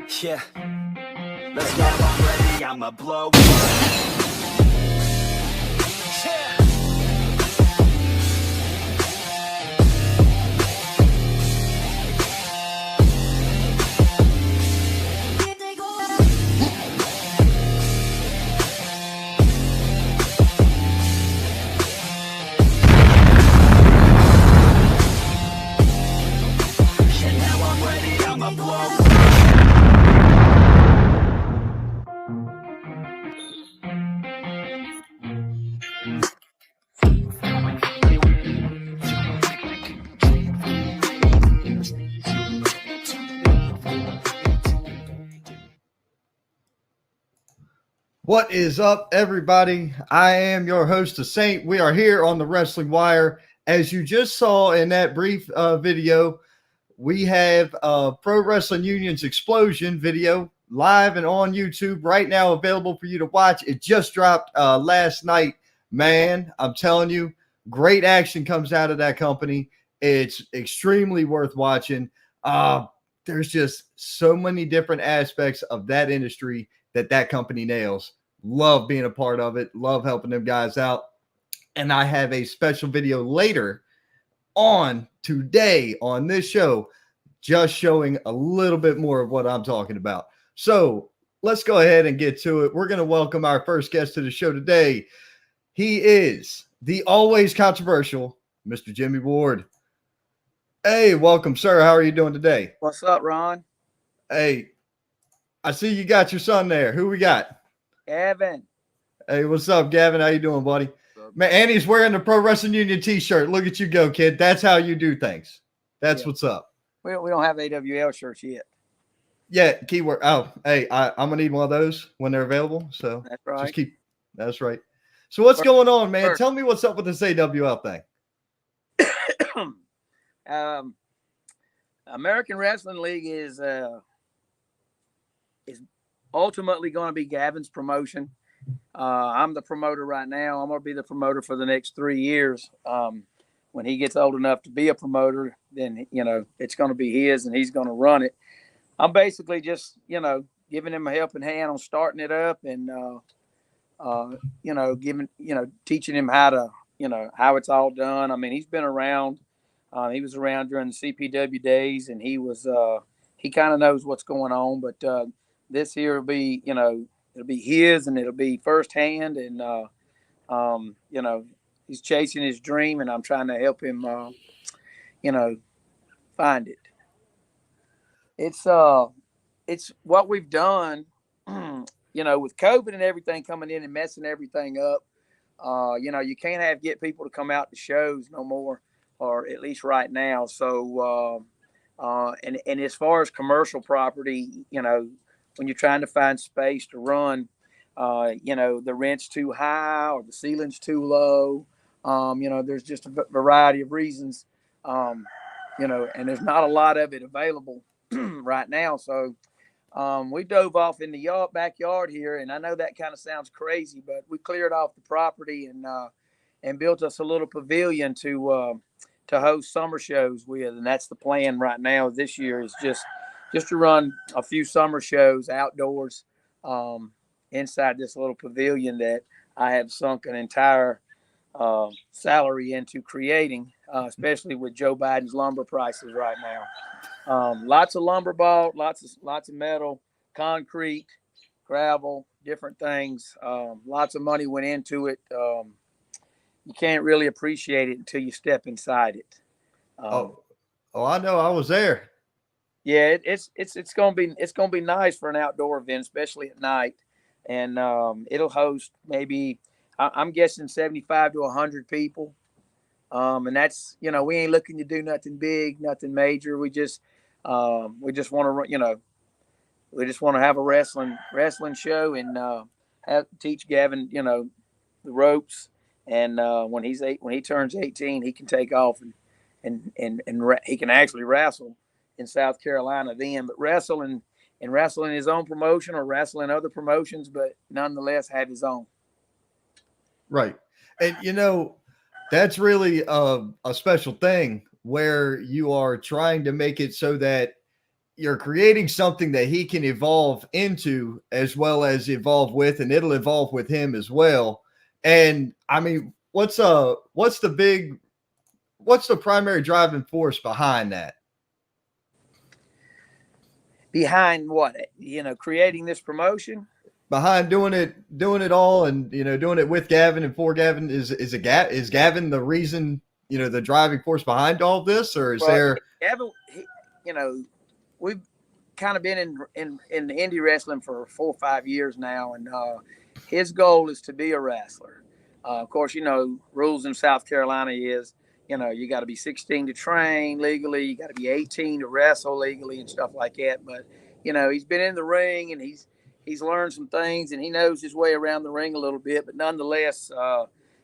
Yeah, let's go, I'm ready, I'ma blow up. Yeah. Yeah, now I'm ready, I'ma blow up. What is up, everybody? I am your host, The Saint. We are here on the Wrestling Wire. As you just saw in that brief video, we have Pro Wrestling Union's Explosion video live and on YouTube right now, available for you to watch. It just dropped last night. Man, I'm telling you, great action comes out of that company. It's extremely worth watching. There's just so many different aspects of that industry that company nails. Love being a part of it. Love helping them guys out. And I have a special video later on today on this show, just showing a little bit more of what I'm talking about. So let's go ahead and get to it. We're going to welcome our first guest to the show today. He is the always controversial Mr. Jimmy Ward. Hey, welcome, sir. How are you doing today? What's up, Ron? Hey, I see you got your son there. Who we got? Gavin. Hey, what's up, Gavin? How you doing, buddy? Man, and he's wearing the Pro Wrestling Union t-shirt. Look at you go, kid. That's how you do things. That's what's up. We don't have AWL shirts yet. Yeah, keyword. Oh, hey, I'm gonna need one of those when they're available. So That's right. just keep. That's right. So what's going on, man? Tell me what's up with this AWL thing. American Wrestling League is ultimately going to be Gavin's promotion. I'm the promoter right now. I'm going to be the promoter for the next 3 years. When he gets old enough to be a promoter, then, it's going to be his and he's going to run it. I'm basically just, giving him a helping hand on starting it up and, teaching him how to, how it's all done. I mean, he's been around. He was around during the CPW days and he kind of knows what's going on, but this here will be, it'll be his and it'll be firsthand. And, he's chasing his dream and I'm trying to help him, find it. It's what we've done, with COVID and everything coming in and messing everything up. You can't get people to come out to shows no more, or at least right now. So, and as far as commercial property, when you're trying to find space to run, the rent's too high or the ceiling's too low. There's just a variety of reasons, and there's not a lot of it available right now. So we dove off in the backyard here, and I know that kind of sounds crazy, but we cleared off the property and built us a little pavilion to host summer shows with, and that's the plan right now. This year is just to run a few summer shows outdoors inside this little pavilion that I have sunk an entire salary into creating, especially with Joe Biden's lumber prices right now. Lots of lumber bought, lots of metal, concrete, gravel, different things. Lots of money went into it. You can't really appreciate it until you step inside it. I know. I was there. Yeah, it's gonna be nice for an outdoor event, especially at night, and it'll host maybe I'm guessing 75 to 100 people, and that's we ain't looking to do nothing big, nothing major. We just want to we just want to have a wrestling show and teach Gavin the ropes, and when he turns 18, he can take off and he can actually wrestle in South Carolina then, but wrestle in his own promotion or wrestle in other promotions, but nonetheless have his own. Right. And, that's really a special thing where you are trying to make it so that you're creating something that he can evolve into as well as evolve with, and it'll evolve with him as well. And I mean, what's the primary driving force behind that? Behind what? Creating this promotion. Behind doing it all, and doing it with Gavin and for Gavin, is Gavin the reason, the driving force behind all this, or is there? Gavin, we've kind of been in indie wrestling for 4 or 5 years now, and his goal is to be a wrestler. Of course, rules in South Carolina is, you got to be 16 to train legally, you got to be 18 to wrestle legally and stuff like that. But he's been in the ring, and he's learned some things, and he knows his way around the ring a little bit. But nonetheless,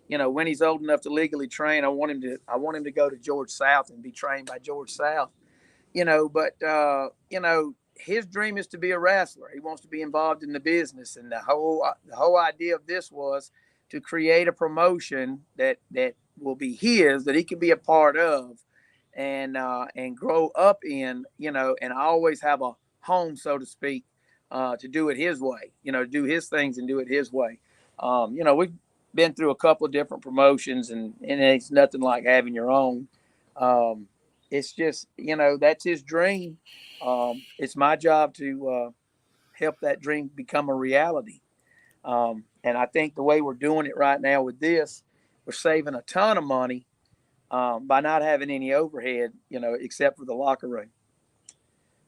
when he's old enough to legally train, I want him to go to George South and be trained by George South. But his dream is to be a wrestler. He wants to be involved in the business, and the whole idea of this was to create a promotion that will be his, that he can be a part of, and grow up in, and always have a home, so to speak, to do it his way, do his things and do it his way. We've been through a couple of different promotions, and it's nothing like having your own. It's just, that's his dream. It's my job to help that dream become a reality. And I think the way we're doing it right now with this, we're saving a ton of money by not having any overhead, except for the locker room.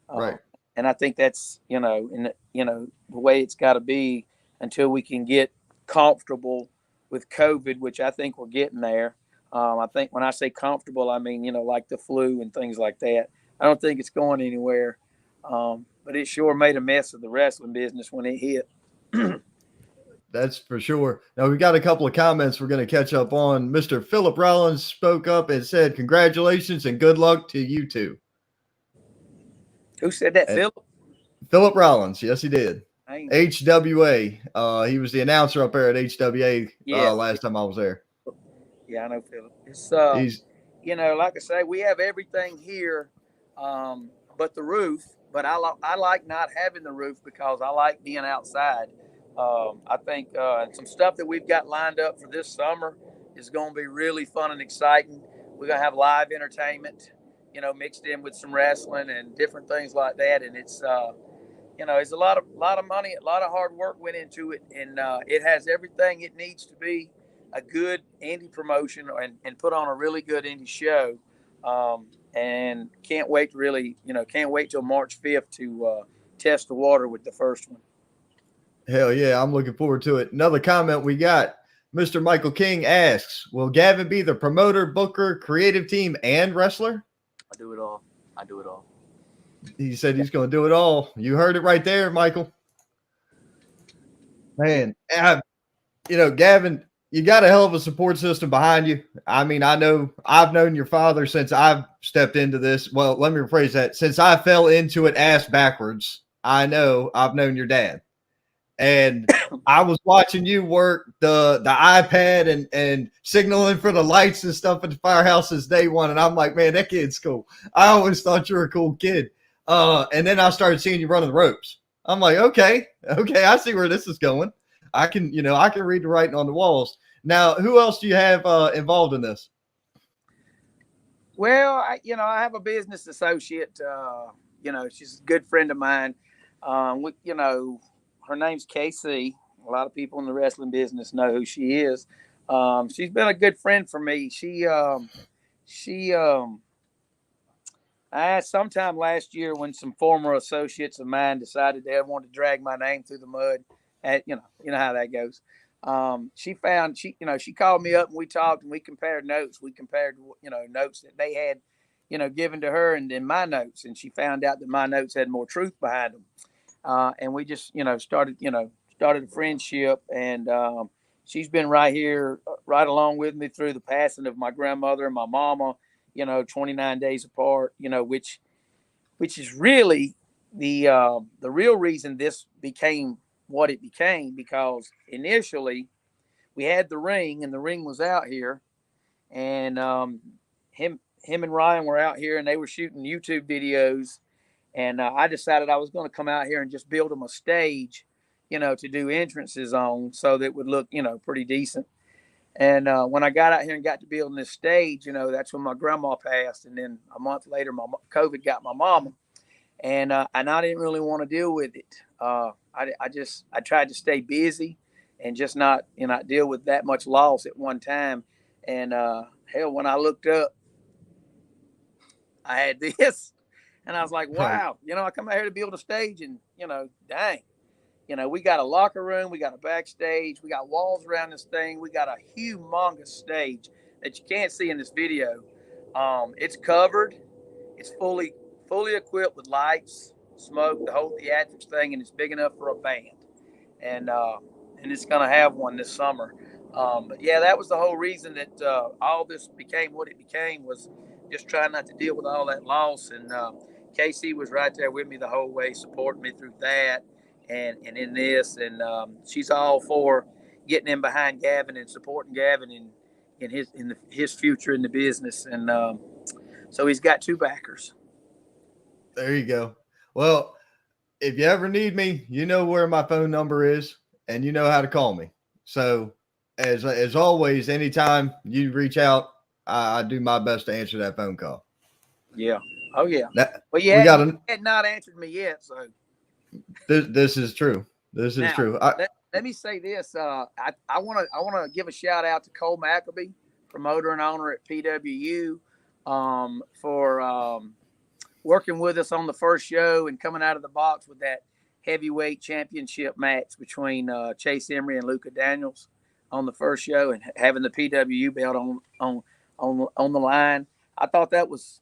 Right. And I think that's, the way it's got to be until we can get comfortable with COVID, which I think we're getting there. I think when I say comfortable, I mean, like the flu and things like that. I don't think it's going anywhere. But it sure made a mess of the wrestling business when it hit. That's for sure. Now, we've got a couple of comments we're going to catch up on. Mr. Philip Rollins spoke up and said, congratulations and good luck to you two. Who said that, Philip? Philip Rollins. Yes, he did. HWA. He was the announcer up there at HWA last time I was there. Yeah, I know Philip. It's, like I say, we have everything here but the roof. But I like not having the roof because I like being outside. I think some stuff that we've got lined up for this summer is going to be really fun and exciting. We're going to have live entertainment, mixed in with some wrestling and different things like that. And it's, it's a lot of money, a lot of hard work went into it. And it has everything it needs to be a good indie promotion and put on a really good indie show. And can't wait till March 5th to test the water with the first one. Hell yeah, I'm looking forward to it. Another comment we got. Mr. Michael King asks, will Gavin be the promoter, booker, creative team, and wrestler? I do it all. He said he's going to do it all. You heard it right there, Michael. Man, Gavin, you got a hell of a support system behind you. I mean, I know I've known your father since I've stepped into this. Well, let me rephrase that. Since I fell into it ass backwards, I know I've known your dad. And I was watching you work the iPad and signaling for the lights and stuff at the firehouse since day one. And I'm like, man, that kid's cool. I always thought you were a cool kid. And then I started seeing you running the ropes. I'm like, okay, I see where this is going. I can read the writing on the walls. Now, who else do you have involved in this? Well, I have a business associate. She's a good friend of mine. Her name's KC. A lot of people in the wrestling business know who she is. She's been a good friend for me. I asked sometime last year when some former associates of mine decided they wanted to drag my name through the mud. You know how that goes. She called me up and we talked and we compared notes. We compared, notes that they had, given to her and then my notes. And she found out that my notes had more truth behind them. And we just, started a friendship, and she's been right here, right along with me through the passing of my grandmother and my mama, 29 days apart, which is really the real reason this became what it became, because initially we had the ring and the ring was out here, and him and Ryan were out here and they were shooting YouTube videos. And I decided I was going to come out here and just build them a stage, to do entrances on, so that it would look, pretty decent. And when I got out here and got to building this stage, that's when my grandma passed, and then a month later, my COVID got my mama, and I didn't really want to deal with it. I tried to stay busy, and just not deal with that much loss at one time. And hell, when I looked up, I had this, and I was like, Right. wow, I come out here to build a stage, and dang. We got a locker room, we got a backstage, we got walls around this thing, we got a humongous stage that you can't see in this video. It's covered, it's fully equipped with lights, smoke, the whole theatrics thing, and it's big enough for a band. And it's gonna have one this summer. But yeah, that was the whole reason that all this became what it became, was just trying not to deal with all that loss. And Casey was right there with me the whole way, supporting me through that and in this. And she's all for getting in behind Gavin and supporting Gavin in his future in the business. And so he's got two backers. There you go. Well, if you ever need me, you know where my phone number is and you know how to call me. So, as always, anytime you reach out, I do my best to answer that phone call. Yeah. Oh yeah. That, Well, we got you a, had not answered me yet, so this is true. This is now true. let me say this. I want to give a shout out to Cole Maccabee, promoter and owner at PWU, for working with us on the first show and coming out of the box with that heavyweight championship match between Chase Emery and Luka Daniels on the first show, and having the PWU belt on the line. I thought that was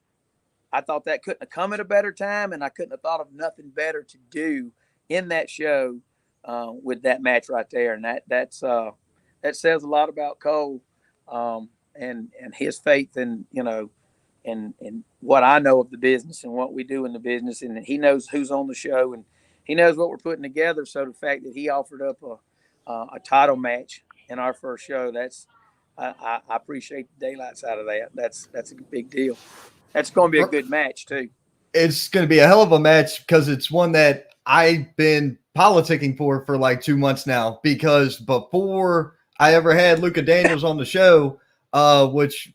I thought that couldn't have come at a better time, and I couldn't have thought of nothing better to do in that show with that match right there. And that says a lot about Cole, and his faith in and what I know of the business and what we do in the business, and he knows who's on the show, and he knows what we're putting together. So the fact that he offered up a title match in our first show, I appreciate the daylights out of that. That's a big deal. That's going to be a good match too. It's going to be a hell of a match because it's one that I've been politicking for like 2 months now. Because before I ever had Luka Daniels on the show, which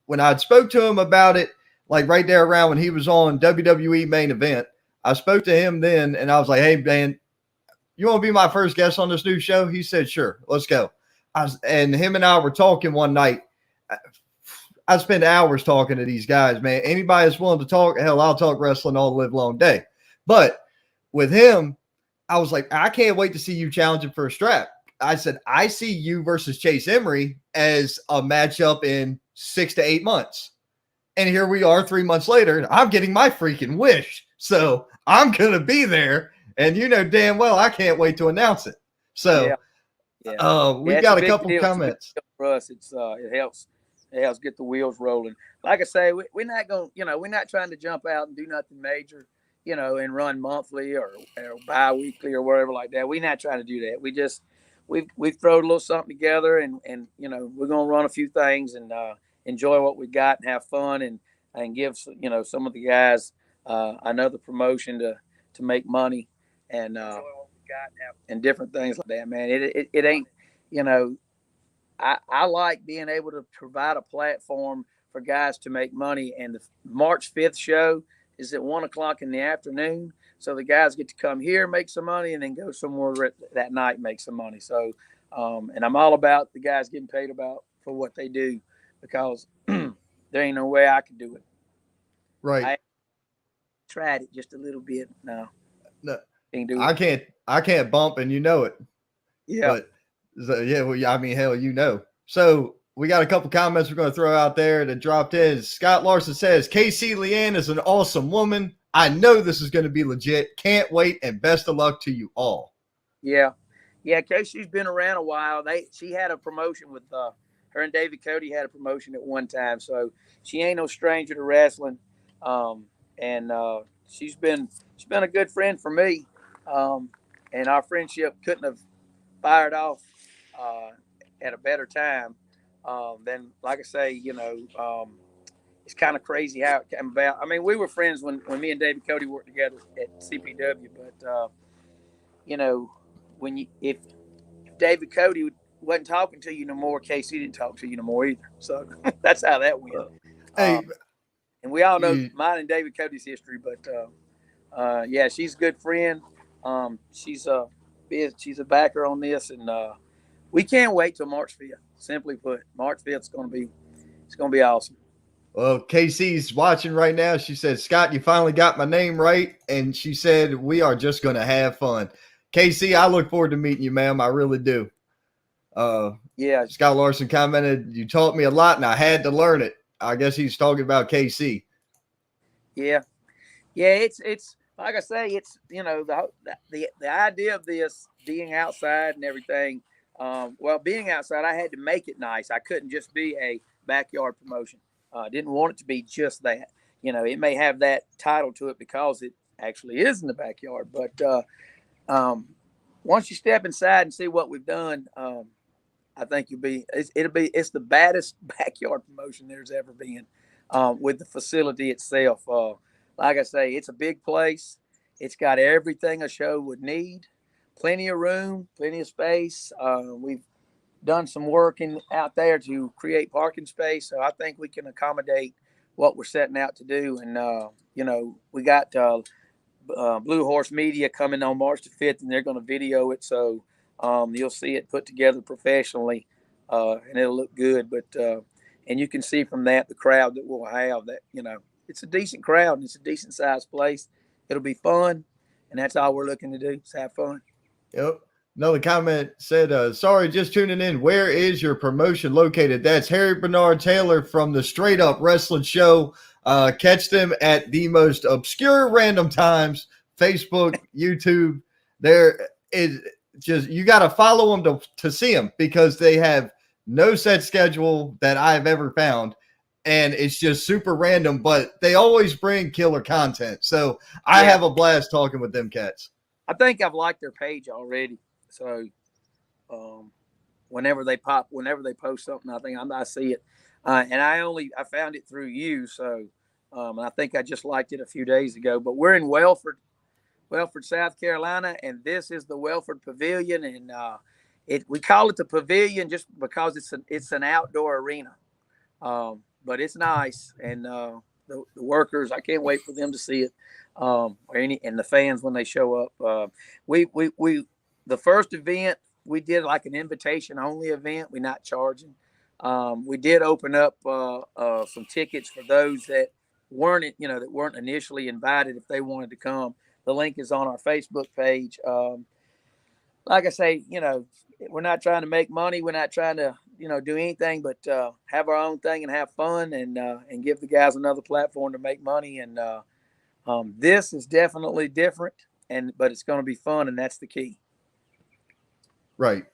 when I spoke to him about it, like right there around when he was on WWE Main Event, I spoke to him then, and I was like, "Hey man, you want to be my first guest on this new show?" He said, "Sure, let's go." And him and I were talking one night. I spend hours talking to these guys, man. Anybody that's willing to talk, hell, I'll talk wrestling all the live long day. But with him, I was like, I can't wait to see you challenging for a strap. I said, I see you versus Chase Emery as a matchup in 6 to 8 months. And here we are 3 months later. I'm getting my freaking wish. So I'm going to be there. And you know damn well I can't wait to announce it. So we got a couple comments. For us, it helps. It helps get the wheels rolling. Like I say, we're not going. We're not trying to jump out and do nothing major. And run monthly or bi-weekly or whatever like that. We're not trying to do that. We've thrown a little something together, and we're gonna run a few things and enjoy what we got and have fun and give some of the guys another promotion to make money and and different things like that. Man, it ain't I like being able to provide a platform for guys to make money. And the March 5th show is at 1:00 in the afternoon. So the guys get to come here, make some money, and then go somewhere that night, make some money. So, and I'm all about the guys getting paid for what they do, because there ain't no way I could do it. Right. I tried it just a little bit. No, can't do it. I can't bump, and you know it. Yeah. But so, yeah, well, I mean, hell, So we got a couple comments we're going to throw out there that dropped in. Scott Larson says, KC Leanne is an awesome woman. I know this is going to be legit. Can't wait, and best of luck to you all. Yeah. Casey's been around a while. She had a promotion with her and David Cody had a promotion at one time, so she ain't no stranger to wrestling. And she's been a good friend for me. And our friendship couldn't have fired off at a better time than, like I say, it's kind of crazy how it came about. I mean, we were friends when me and David Cody worked together at CPW, but you know, when you if David Cody wasn't talking to you no more, KC didn't talk to you no more either. So that's how that went. Hey, And we all know you, mine and David Cody's history, but yeah, she's a good friend. She's a backer on this, and we can't wait till March 5th. Simply put, March 5th is going to be awesome. well, Casey's watching right now. She said, Scott, you finally got my name right. And she said, we are just going to have fun. Casey, I look forward to meeting you, ma'am. I really do. Yeah, Scott Larson commented, you taught me a lot and I had to learn it. I guess he's talking about KC. yeah. It's like I say, it's the idea of this being outside and everything. Well, being outside, I had to make it nice. I couldn't just be a backyard promotion. I didn't want it to be just that. It may have that title to it because it actually is in the backyard. But once you step inside and see what we've done, I think it's the baddest backyard promotion there's ever been, with the facility itself. Like I say, it's a big place. It's got everything a show would need. Plenty of room, plenty of space. We've done some work out there to create parking space, so I think we can accommodate what we're setting out to do. And we got Blue Horse Media coming on March the 5th, and they're going to video it, so you'll see it put together professionally, and it'll look good. But and you can see from that the crowd that we'll have. That it's a decent crowd and it's a decent sized place. It'll be fun, and that's all we're looking to do is have fun. Yep. Another comment said, sorry, just tuning in. Where is your promotion located? That's Harry Bernard Taylor from the Straight Up Wrestling Show. Catch them at the most obscure random times, Facebook, YouTube. There is just, you got to follow them to see them because they have no set schedule that I've ever found. And it's just super random, but they always bring killer content. So I have a blast talking with them cats. I think I've liked their page already. So whenever they post something, I see it. And I found it through you. So I think I just liked it a few days ago. But we're in Wellford, South Carolina, and this is the Wellford Pavilion. And we call it the Pavilion just because it's an outdoor arena. But it's nice, and the workers, I can't wait for them to see it, and the fans when they show up. We the first event we did like an invitation only event. We're not charging. We did open up some tickets for those that weren't initially invited if they wanted to come. The link is on our Facebook page. Like I say, we're not trying to make money. We're not trying to do anything but have our own thing and have fun and give the guys another platform to make money. And this is definitely different, but it's going to be fun, and that's the key. Right.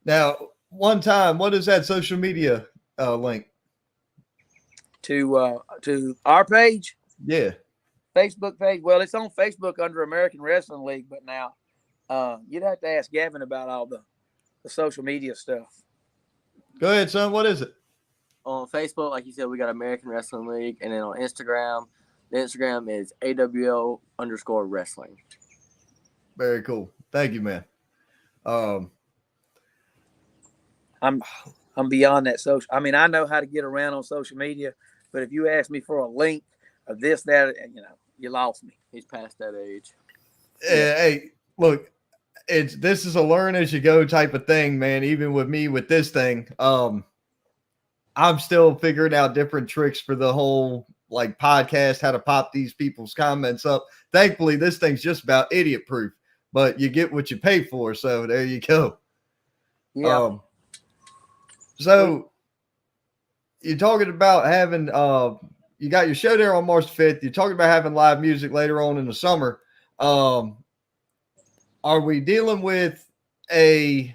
Now, one time, what is that social media link? To our page? Yeah. Facebook page. Well, it's on Facebook under American Wrestling League, but now you'd have to ask Gavin about all the social media stuff. Go ahead, son. What is it? On Facebook, like you said, we got American Wrestling League, and then on Instagram, the Instagram is AWL_wrestling. Very cool. Thank you, man. I'm beyond that social. I mean, I know how to get around on social media, but if you ask me for a link of this, that, you lost me. He's past that age. Hey, look, this is a learn as you go type of thing, man. Even with me with this thing, I'm still figuring out different tricks for the whole like podcast, how to pop these people's comments up. Thankfully, this thing's just about idiot proof, but you get what you pay for. So there you go. Yeah. So you're talking about having, you got your show there on March 5th. You're talking about having live music later on in the summer. Are we dealing with a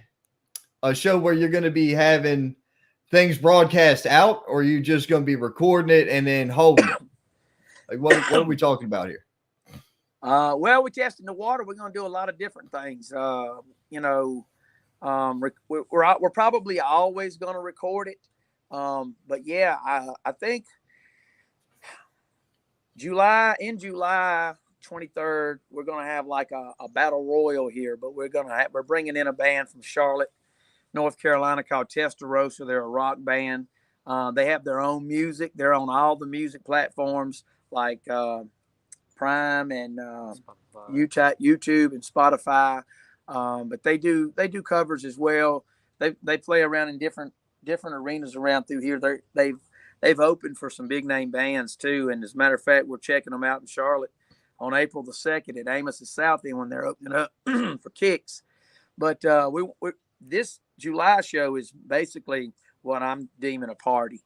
show where you're going to be having things broadcast out, or are you just going to be recording it and then holding it? Like what are we talking about here? Well, we're testing the water. We're going to do a lot of different things. We're probably always going to record it. But yeah, I think In July 23rd, we're going to have like a battle royal here, but we're bringing in a band from Charlotte, North Carolina called TRWC. They're a rock band. They have their own music. They're on all the music platforms like Prime and YouTube and Spotify. But they do covers as well. They play around in different arenas around through here. They've opened for some big name bands too. And as a matter of fact, we're checking them out in Charlotte on April the 2nd at Amos's South End when they're opening up for Kicks. But this July show is basically what I'm deeming a party.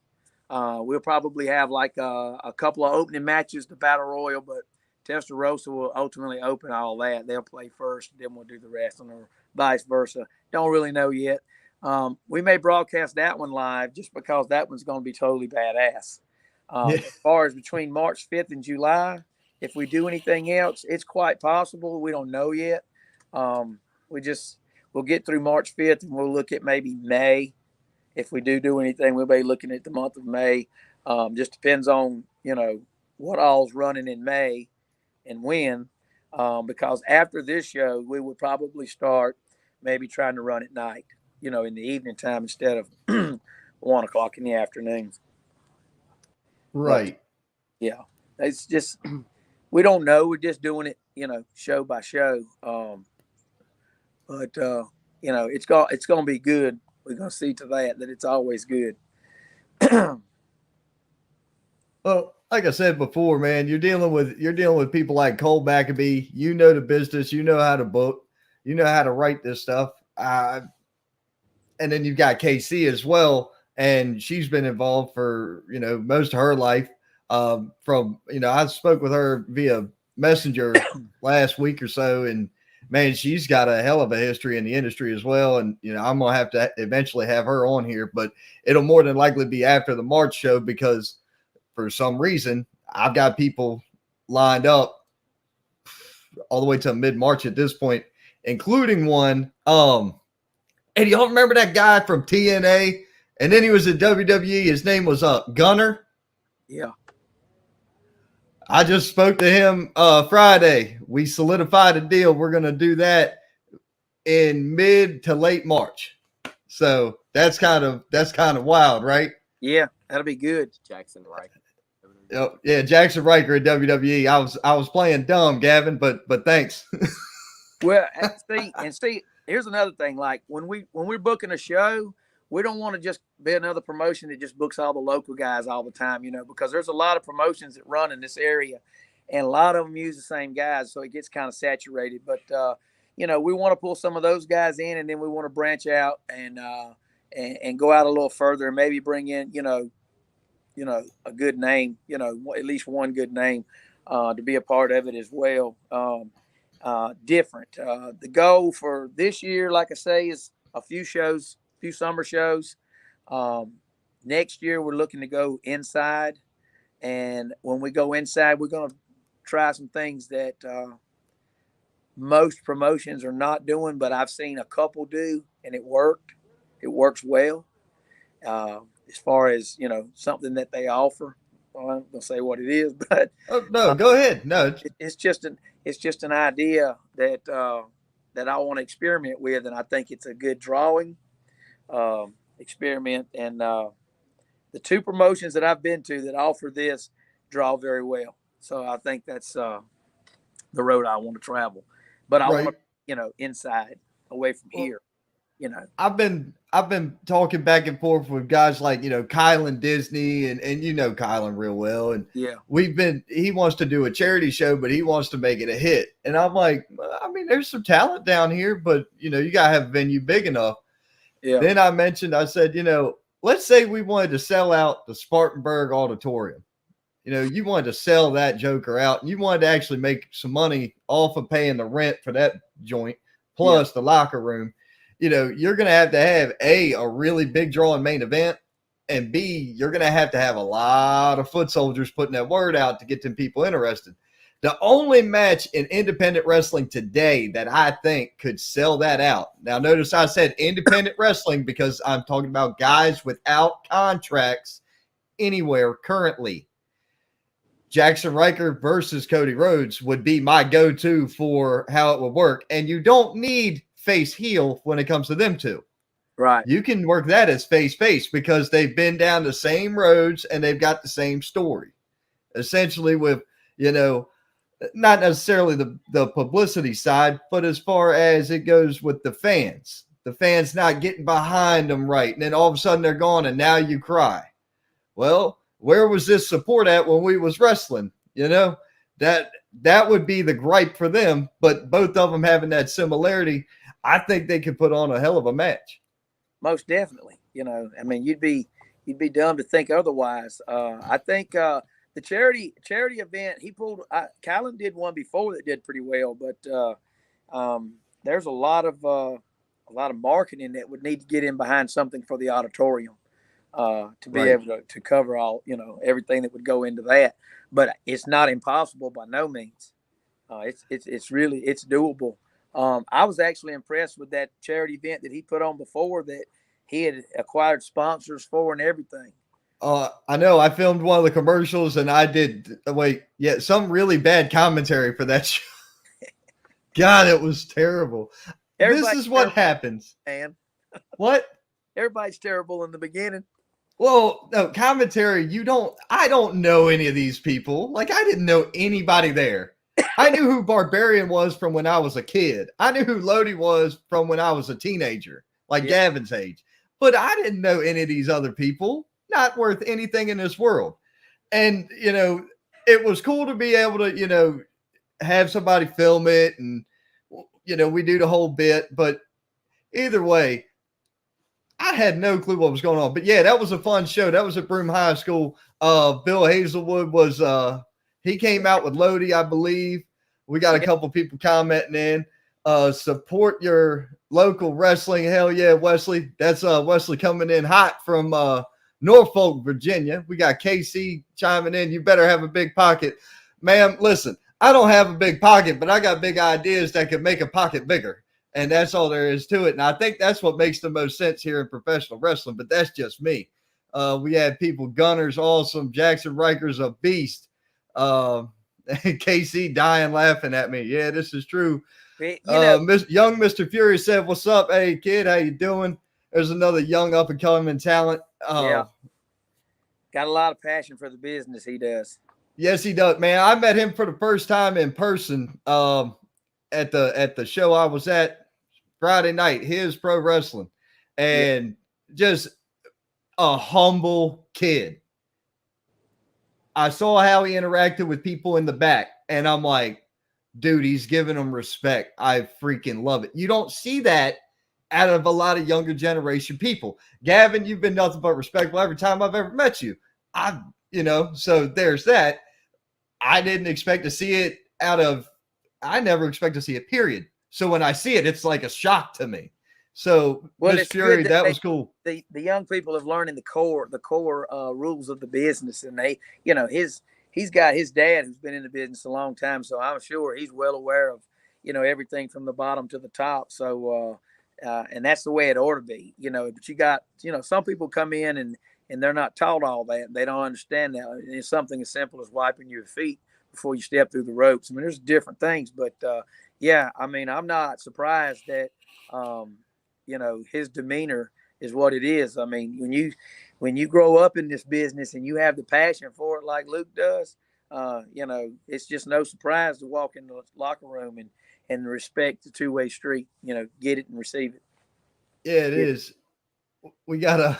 We'll probably have like a couple of opening matches, the Battle Royal, but Testarossa will ultimately open all that. They'll play first, then we'll do the rest, or vice versa. Don't really know yet. We may broadcast that one live just because that one's going to be totally badass. As far as between March 5th and July, if we do anything else, it's quite possible. We don't know yet. We'll get through March 5th and we'll look at maybe May. If we do anything, we'll be looking at the month of May. Just depends on, what all's running in May and when. Because after this show, we would probably start maybe trying to run at night, in the evening time instead of 1 o'clock in the afternoon. Right. But, yeah. It's just, we don't know. We're just doing it, show by show. But it's going to be good. We're going to see to that it's always good. Well, like I said before, man, you're dealing with people like Cole Maccabee. You know the business. You know how to book. You know how to write this stuff. And then you've got KC as well, and she's been involved for most of her life. I spoke with her via Messenger last week or so, and man, she's got a hell of a history in the industry as well. And, I'm going to have to eventually have her on here, but it'll more than likely be after the March show because for some reason I've got people lined up all the way to mid-March at this point, including one. And y'all remember that guy from TNA? And then he was at WWE. His name was Gunner. Yeah. I just spoke to him Friday. We solidified a deal. We're going to do that in mid to late March. So that's kind of wild, right? Yeah, that'll be good. Jackson Riker. Yeah, Jackson Riker at WWE. I was playing dumb, Gavin, but thanks. Well, see, here's another thing. Like when we're booking a show, we don't want to just be another promotion that just books all the local guys all the time, because there's a lot of promotions that run in this area and a lot of them use the same guys. So it gets kind of saturated, but we want to pull some of those guys in, and then we want to branch out and go out a little further and maybe bring in, a good name, at least one good name to be a part of it as well. Different. The goal for this year, like I say, is a few summer shows. Next year, we're looking to go inside. And when we go inside, we're going to try some things that most promotions are not doing, but I've seen a couple do, and it worked. It works well. As far as, something that they offer. Well, I'm going to say what it is, but no, go ahead. No, it's just an idea that I want to experiment with, and I think it's a good drawing experiment. And the two promotions that I've been to that offer this draw very well, so I think that's the road I want to travel. But I want to, inside, away from here. I've been talking back and forth with guys like, Kylan Disney and Kylan real well. And yeah, he wants to do a charity show, but he wants to make it a hit. And I'm like, I mean, there's some talent down here, but you got to have a venue big enough. Yeah. Then I said, let's say we wanted to sell out the Spartanburg Auditorium. You wanted to sell that joker out and you wanted to actually make some money off of paying the rent for that joint, plus the locker room. You're going to have A, a really big drawing main event, and B, you're going to have a lot of foot soldiers putting that word out to get them people interested. The only match in independent wrestling today that I think could sell that out. Now, notice I said independent wrestling because I'm talking about guys without contracts anywhere currently. Jackson Riker versus Cody Rhodes would be my go-to for how it would work. And you don't need face heel when it comes to them two. Right. You can work that as face because they've been down the same roads and they've got the same story. Essentially with, not necessarily the publicity side, but as far as it goes with the fans not getting behind them right. And then all of a sudden they're gone and now you cry. Well, where was this support at when we was wrestling? That would be the gripe for them, but both of them having that similarity, I think they could put on a hell of a match. Most definitely. You'd be dumb to think otherwise. I think the charity event he pulled, Kylan did one before that did pretty well, but there's a lot of marketing that would need to get in behind something for the auditorium. To be able to cover all, everything that would go into that, but it's not impossible by no means. It's really doable. I was actually impressed with that charity event that he put on before that he had acquired sponsors for and everything. I know I filmed one of the commercials and I did some really bad commentary for that show. God, it was terrible. This is what happens. Man. What? Everybody's terrible in the beginning. Well, no, commentary, I don't know any of these people. Like, I didn't know anybody there. I knew who Barbarian was from when I was a kid. I knew who Lodi was from when I was a teenager, like Gavin's age. But I didn't know any of these other people. Not worth anything in this world. And, it was cool to be able to, have somebody film it and, we do the whole bit. But either way, I had no clue what was going on. But yeah, that was a fun show. That was at Broome High School. Bill Hazelwood was he came out with Lodi, I believe. We got a couple people commenting in. Support your local wrestling. Hell yeah, Wesley. That's Wesley coming in hot from Norfolk, Virginia. We got KC chiming in. You better have a big pocket. Ma'am, listen, I don't have a big pocket, but I got big ideas that could make a pocket bigger. And that's all there is to it. And I think that's what makes the most sense here in professional wrestling, but that's just me. We had people, Gunner's awesome, Jackson Riker's a beast. KC dying laughing at me. Yeah, this is true. Young Mr. Fury said, "What's up? Hey, kid, how you doing?" There's another young up-and-coming talent. Got a lot of passion for the business he does. Yes, he does, man. I met him for the first time in person at the show I was at Friday night, his pro wrestling, and just a humble kid. I saw how he interacted with people in the back, and I'm like, dude, he's giving them respect. I freaking love it. You don't see that out of a lot of younger generation people. Gavin, you've been nothing but respectful every time I've ever met you. So there's that. I didn't expect to see it I never expect to see it, period. So when I see it, it's like a shock to me. So, Miss Fury, that was cool. The young people have learned the core rules of the business, and they, he's got his dad who's been in the business a long time, so I'm sure he's well aware of, everything from the bottom to the top. So, and that's the way it ought to be, But you got, some people come in and they're not taught all that. They don't understand that. It's something as simple as wiping your feet before you step through the ropes. I mean, there's different things, but I'm not surprised that his demeanor is what it is. I mean, when you grow up in this business and you have the passion for it like Luke does, it's just no surprise to walk in the locker room and respect the two-way street. Get it and receive it. Yeah, it is. We gotta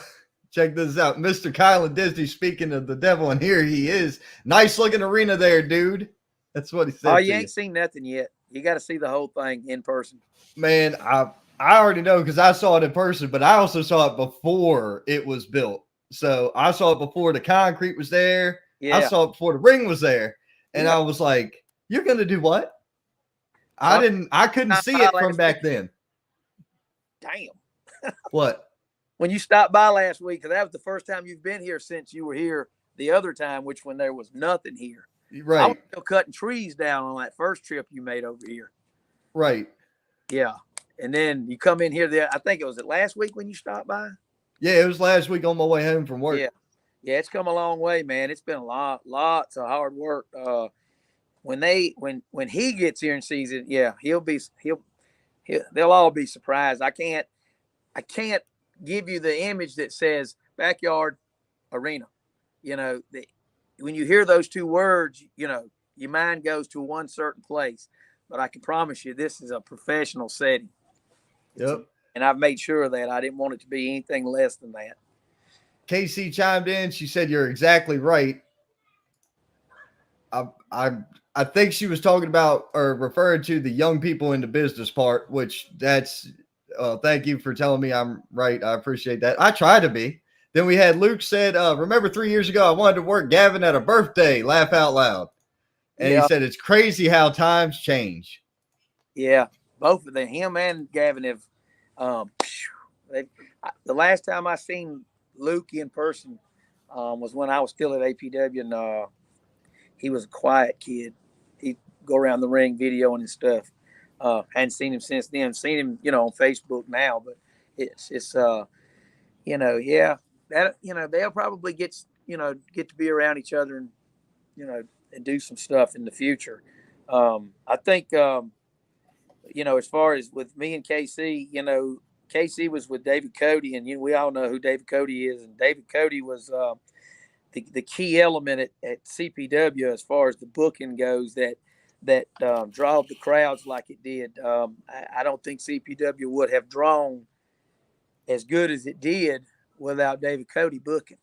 check this out. Mr. Kylan Disney, speaking of the devil, and here he is. Nice looking arena there, dude. That's what he said. Oh, you ain't seen nothing yet. You got to see the whole thing in person. Man, I already know because I saw it in person, but I also saw it before it was built. So I saw it before the concrete was there. Yeah. I saw it before the ring was there. And I was like, you're going to do what? I couldn't see it from back then. Damn. What? When you stopped by last week, because that was the first time you've been here since you were here the other time, which when there was nothing here. Right. I was still cutting trees down on that first trip you made over here. Right. Yeah. And then you come in here I think it was last week when you stopped by? Yeah, it was last week on my way home from work. Yeah, it's come a long way, man. It's been lots of hard work. When he gets here and sees it, yeah, they'll all be surprised. I can't give you the image that says backyard arena. When you hear those two words, your mind goes to one certain place. But I can promise you, this is a professional setting. Yep. And I've made sure of that I didn't want it to be anything less than that. Casey chimed in. She said, "You're exactly right." I think she was talking about or referring to the young people in the business part, which that's thank you for telling me I'm right. I appreciate that. I try to be. Then we had Luke said, remember 3 years ago, I wanted to work Gavin at a birthday, laugh out loud. And Yeah. he said, it's crazy how times change. Yeah. Both of them, him and Gavin have, the last time I seen Luke in person was when I was still at APW, and he was a quiet kid. He'd go around the ring videoing and stuff. Hadn't seen him since then. Seen him, on Facebook now, but it's yeah, that they'll probably get to be around each other and and do some stuff in the future. I think as far as with me and KC, KC was with David Cody, and we all know who David Cody is, and David Cody was the key element at CPW as far as the booking goes that draw the crowds like it did. I don't think CPW would have drawn as good as it did without David Cody booking.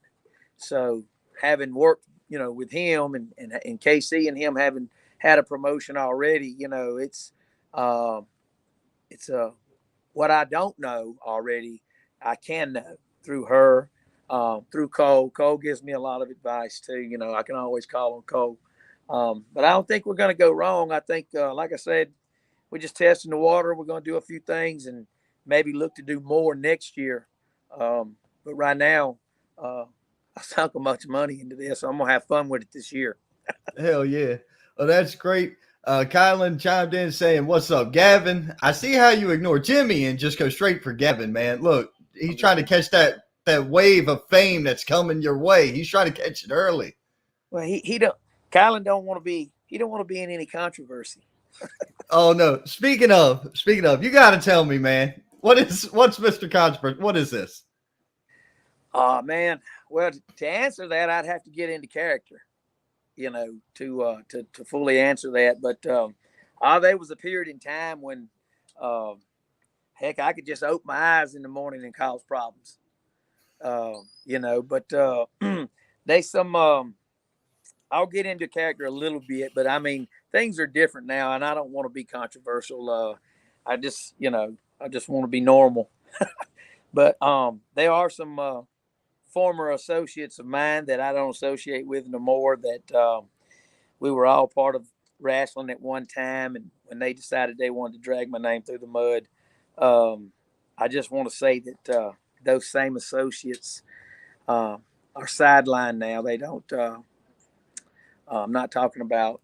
So having worked, with him and KC and him having had a promotion already, it's what I don't know already, I can know through her, through Cole. Cole gives me a lot of advice too. I can always call on Cole. But I don't think we're going to go wrong. I think, like I said, we're just testing the water. We're going to do a few things and maybe look to do more next year. But right now, I sunk a bunch of money into this, so I'm going to have fun with it this year. Hell yeah. Well, that's great. Kylan chimed in saying, what's up, Gavin? I see how you ignore Jimmy and just go straight for Gavin, man. Look, he's trying to catch that wave of fame that's coming your way. He's trying to catch it early. Well, Kylan don't want to be in any controversy. Oh no. Speaking of, you gotta tell me, man. What's Mr. Controversy? What is this? Oh man. Well, to answer that, I'd have to get into character, to fully answer that. But there was a period in time when heck, I could just open my eyes in the morning and cause problems. But they I'll get into character a little bit, but I mean, things are different now, and I don't want to be controversial. I just want to be normal. But there are some former associates of mine that I don't associate with no more that we were all part of wrestling at one time, and when they decided they wanted to drag my name through the mud, I just want to say that those same associates are sidelined now. They don't. I'm not talking about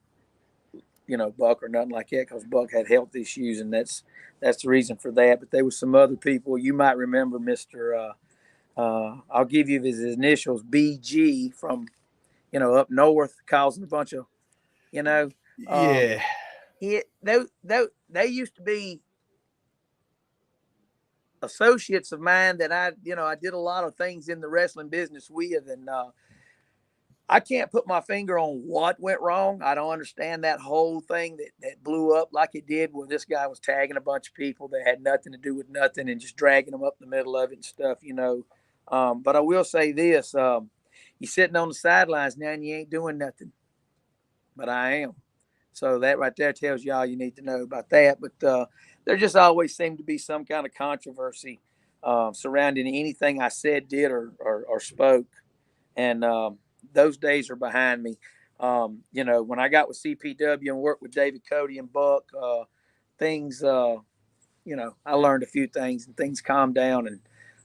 Buck or nothing like that, because Buck had health issues, and that's the reason for that. But there were some other people you might remember, Mr. I'll give you his initials, BG, from up north, causing a bunch of Yeah. They used to be associates of mine that I did a lot of things in the wrestling business with, and I can't put my finger on what went wrong. I don't understand that whole thing that blew up like it did, where this guy was tagging a bunch of people that had nothing to do with nothing and just dragging them up the middle of it and stuff, But I will say this, you're sitting on the sidelines now and you ain't doing nothing, but I am. So that right there tells you all you need to know about that. But there just always seemed to be some kind of controversy surrounding anything I said, did, or spoke. And those days are behind me. When I got with CPW and worked with David Cody and Buck, things, I learned a few things and things calmed down, and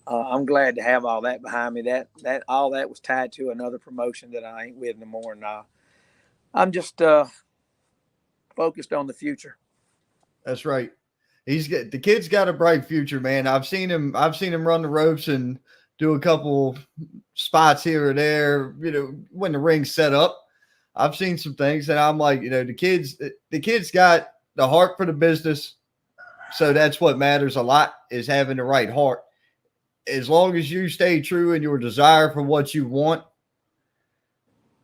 I'm glad to have all that behind me. That all that was tied to another promotion that I ain't with no more, and I'm just focused on the future. That's right. The kid's got a bright future, man. I've seen him run the ropes, and do a couple spots here or there, when the ring's set up. I've seen some things and I'm like, the kids got the heart for the business. So that's what matters a lot, is having the right heart. As long as you stay true in your desire for what you want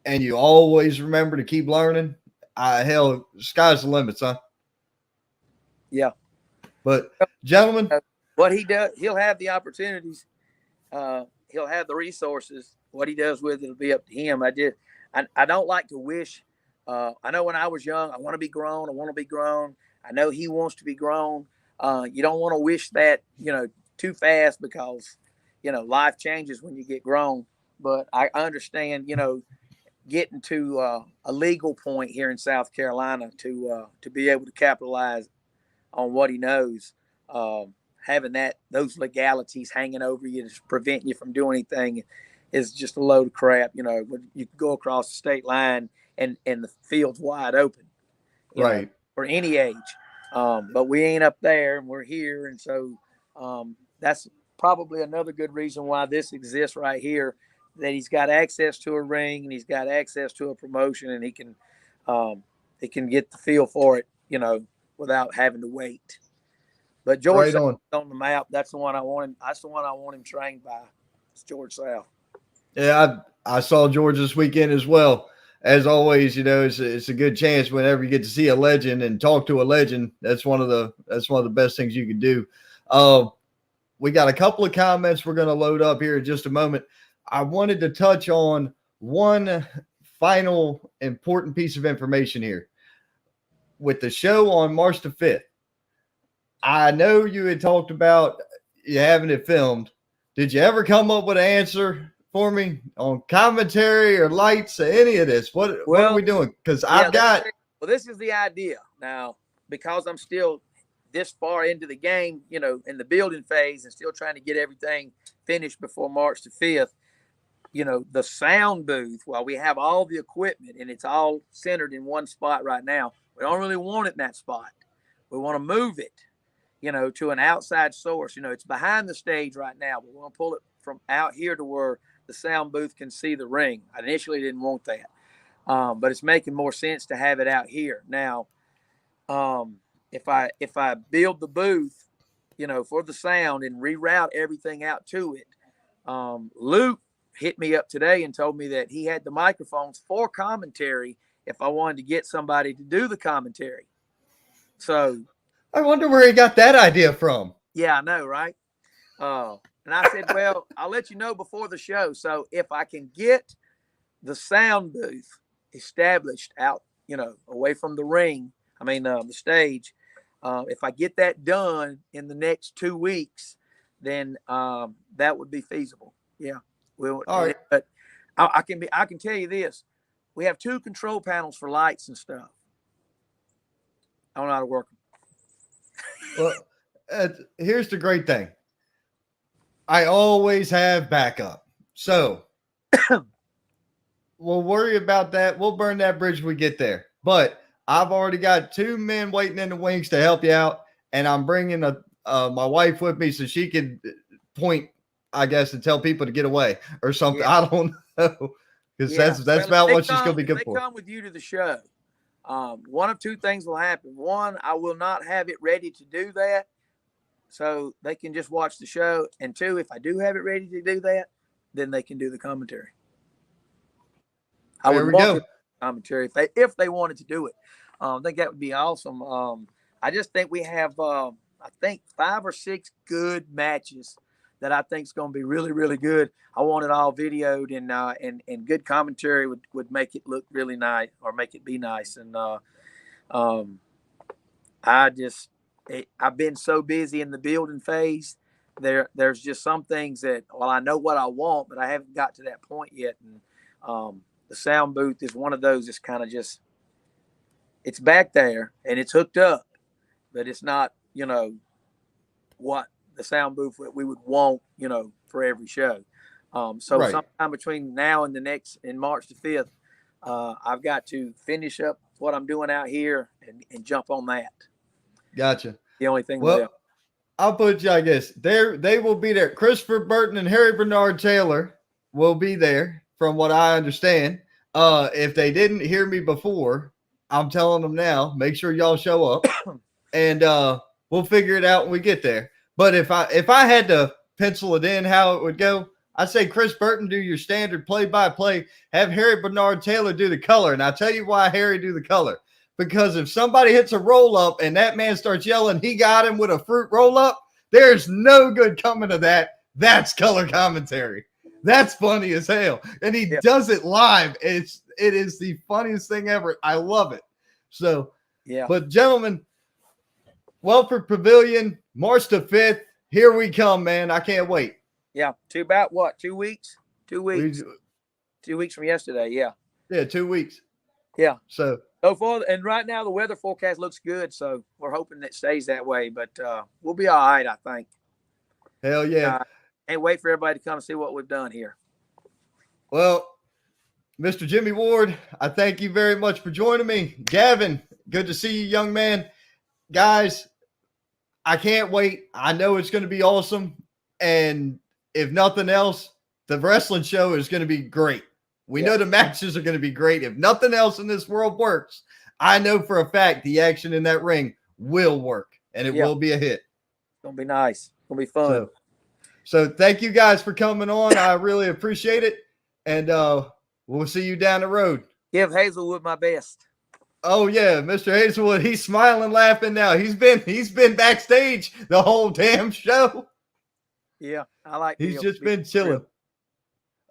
and you always remember to keep learning, hell, sky's the limit, son. Yeah. But gentlemen, what he does, he'll have the opportunities. He'll have the resources. What he does with it will be up to him. I don't like to wish. I know when I was young, I want to be grown. I know he wants to be grown. You don't want to wish that, too fast, because, life changes when you get grown. But I understand, getting to a legal point here in South Carolina to be able to capitalize on what he knows. Having those legalities hanging over you to prevent you from doing anything is just a load of crap. You can go across the state line and the field's wide open, right, for any age. But we ain't up there, and we're here. And so that's probably another good reason why this exists right here, that he's got access to a ring and he's got access to a promotion, and he can get the feel for it, without having to wait. But George right on the map, that's the one I want him. That's the one I want him trained by. It's George South. Yeah, I saw George this weekend as well. As always, it's a good chance whenever you get to see a legend and talk to a legend. That's one of the best things you can do. We got a couple of comments we're going to load up here in just a moment. I wanted to touch on one final important piece of information here. With the show on March the 5th, I know you had talked about you having it filmed. Did you ever come up with an answer for me on commentary or lights or any of this? What are we doing? Because this is the idea now, because I'm still this far into the game, in the building phase, and still trying to get everything finished before March the 5th. The sound booth, while we have all the equipment and it's all centered in one spot right now, we don't really want it in that spot. We want to move it, to an outside source. It's behind the stage right now, but we want to pull it from out here to where the sound booth can see the ring. I initially didn't want that, but it's making more sense to have it out here now. If I build the booth, for the sound and reroute everything out to it, Luke hit me up today and told me that he had the microphones for commentary if I wanted to get somebody to do the commentary. So I wonder where he got that idea from. Yeah, I know, right? And I said, well, I'll let you know before the show. So if I can get the sound booth established out, away from the ring, the stage, if I get that done in the next 2 weeks, then that would be feasible. Yeah. All right. But I can tell you this. We have 2 control panels for lights and stuff. I don't know how to work them. Well, here's the great thing. I always have backup. So we'll worry about that. We'll burn that bridge when we get there. But I've already got 2 men waiting in the wings to help you out. And I'm bringing my wife with me so she can point, I guess, and tell people to get away or something. Yeah. I don't know. Because that's about what she's going to be good for. They come with you to the show. One of 2 things will happen. One, I will not have it ready to do that, so they can just watch the show. And 2, if I do have it ready to do that, then they can do the commentary. I would want the commentary if they wanted to do it. I think that would be awesome. I just think we have, 5 or 6 good matches that I think is going to be really, really good. I want it all videoed, and good commentary would make it look really nice, or make it be nice. And I've been so busy in the building phase. There's just some things that, I know what I want, but I haven't got to that point yet. And the sound booth is one of those. It's kind of just, it's back there and it's hooked up, but it's not, what the sound booth that we would want, for every show. Sometime between now and in March the 5th, I've got to finish up what I'm doing out here and jump on that. Gotcha. The only thing. I'll put you, I guess. They will be there. Christopher Burton and Harry Bernard Taylor will be there, from what I understand. If they didn't hear me before, I'm telling them now. Make sure y'all show up, and we'll figure it out when we get there. But if I had to pencil it in how it would go, I'd say Chris Burton do your standard play-by-play. Have Harry Bernard Taylor do the color, and I'll tell you why Harry do the color. Because if somebody hits a roll-up and that man starts yelling, he got him with a fruit roll-up, there's no good coming of that. That's color commentary. That's funny as hell. And he does it live. It is the funniest thing ever. I love it. So, yeah. But gentlemen, Welford Pavilion, March the 5th. Here we come, man. I can't wait. Yeah. About what? 2 weeks? 2 weeks. 2 weeks from yesterday. Yeah. Yeah, 2 weeks. Yeah. So far, and right now the weather forecast looks good, so we're hoping it stays that way. But we'll be all right, I think. Hell yeah! Can't wait for everybody to come and see what we've done here. Well, Mr. Jimmy Ward, I thank you very much for joining me. Gavin, good to see you, young man. Guys, I can't wait. I know it's going to be awesome, and if nothing else, the wrestling show is going to be great. We know the matches are going to be great. If nothing else in this world works, I know for a fact the action in that ring will work, and it will be a hit. It's going to be nice. It's going to be fun. So thank you guys for coming on. I really appreciate it, and we'll see you down the road. Give Hazelwood my best. Oh, yeah, Mr. Hazelwood, he's smiling, laughing now. He's been backstage the whole damn show. Yeah, I like He's just been chilling.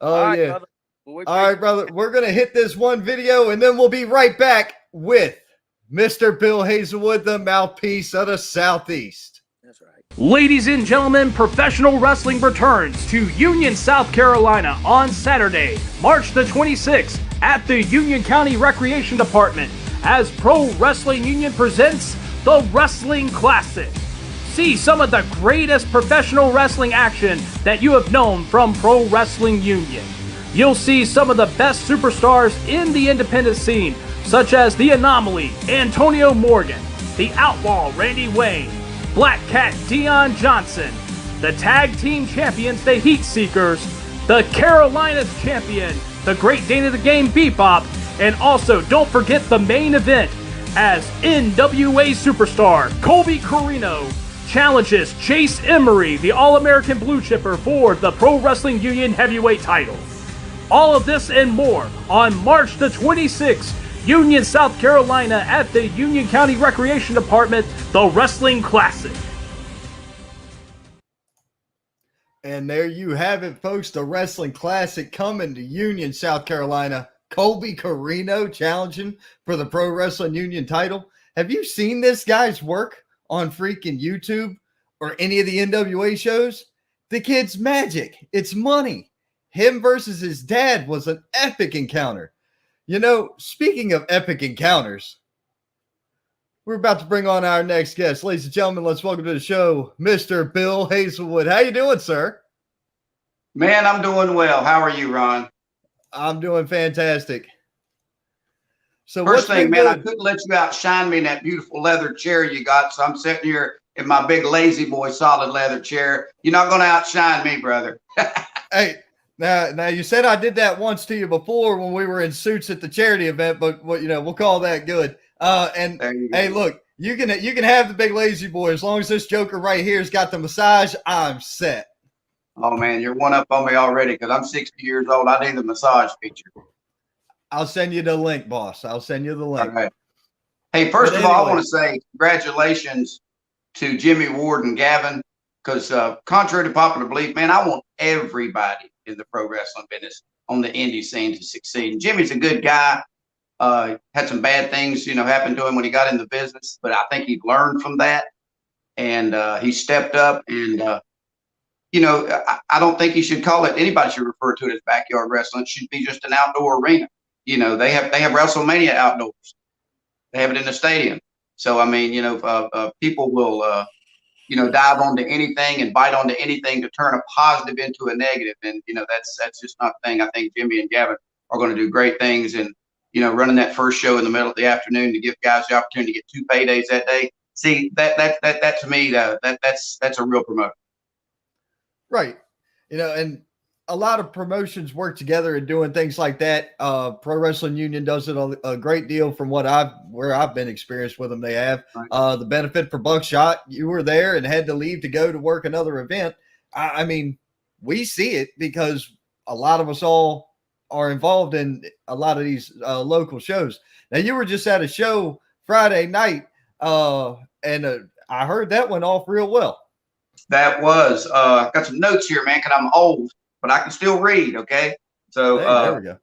Oh, all right, yeah. brother. All right, brother. We're going to hit this one video, and then we'll be right back with Mr. Bill Hazelwood, the mouthpiece of the Southeast. That's right. Ladies and gentlemen, professional wrestling returns to Union, South Carolina on Saturday, March the 26th at the Union County Recreation Department as Pro Wrestling Union presents the Wrestling Classic. See some of the greatest professional wrestling action that you have known from Pro Wrestling Union. You'll see some of the best superstars in the independent scene, such as The Anomaly, Antonio Morgan, The Outlaw, Randy Wayne, Black Cat, Dion Johnson, the Tag Team Champions, the Heat Seekers, the Carolinas Champion, the Great Dane of the Game, Bebop, and also don't forget the main event as NWA Superstar Colby Corino challenges Chase Emery, the All-American Blue Chipper, for the Pro Wrestling Union Heavyweight title. All of this and more on March the 26th, Union, South Carolina at the Union County Recreation Department, the Wrestling Classic. And there you have it, folks, the Wrestling Classic coming to Union, South Carolina. Colby Corino challenging for the Pro Wrestling Union title. Have you seen this guy's work on freaking YouTube or any of the NWA shows? The kid's magic. It's money. Him versus his dad was an epic encounter. You know, speaking of epic encounters, we're about to bring on our next guest. Ladies and gentlemen, let's welcome to the show, Mr. Bill Hazelwood. How you doing, sir? Man, I'm doing well. How are you, Ron? I'm doing fantastic. So first thing, man, I couldn't let you outshine me in that beautiful leather chair you got, so I'm sitting here in my big lazy boy solid leather chair. You're not going to outshine me, brother. Hey. Now you said I did that once to you before when we were in suits at the charity event, but we'll call that good. And hey, look, you can have the big lazy boy as long as this joker right here's got the massage. I'm set. Oh man, you're one up on me already because I'm 60 years old. I need the massage feature. I'll send you the link, boss. I'll send you the link. All right. Hey, first of all, I want to say congratulations to Jimmy Ward and Gavin because contrary to popular belief, man, I want everybody in the pro wrestling business on the indie scene to succeed. And Jimmy's a good guy. Had some bad things, happen to him when he got in the business, but I think he learned from that and he stepped up. And I don't think he should call it. Anybody should refer to it as backyard wrestling. It should be just an outdoor arena. They have WrestleMania outdoors. They have it in the stadium. So I mean, people will. Dive onto anything and bite onto anything to turn a positive into a negative. And, that's just not the thing. I think Jimmy and Gavin are going to do great things. And, running that first show in the middle of the afternoon to give guys the opportunity to get 2 paydays that day, See, that to me, that's a real promoter. Right. And a lot of promotions work together and doing things like that. Pro Wrestling Union does it a great deal from where I've been experienced with them. They have the benefit for Buckshot. You were there and had to leave to go to work another event. I mean, we see it because a lot of us all are involved in a lot of these local shows. Now, you were just at a show Friday night, and I heard that went off real well. That was I got some notes here, man, because I'm old, but I can still read. Okay, so there we go.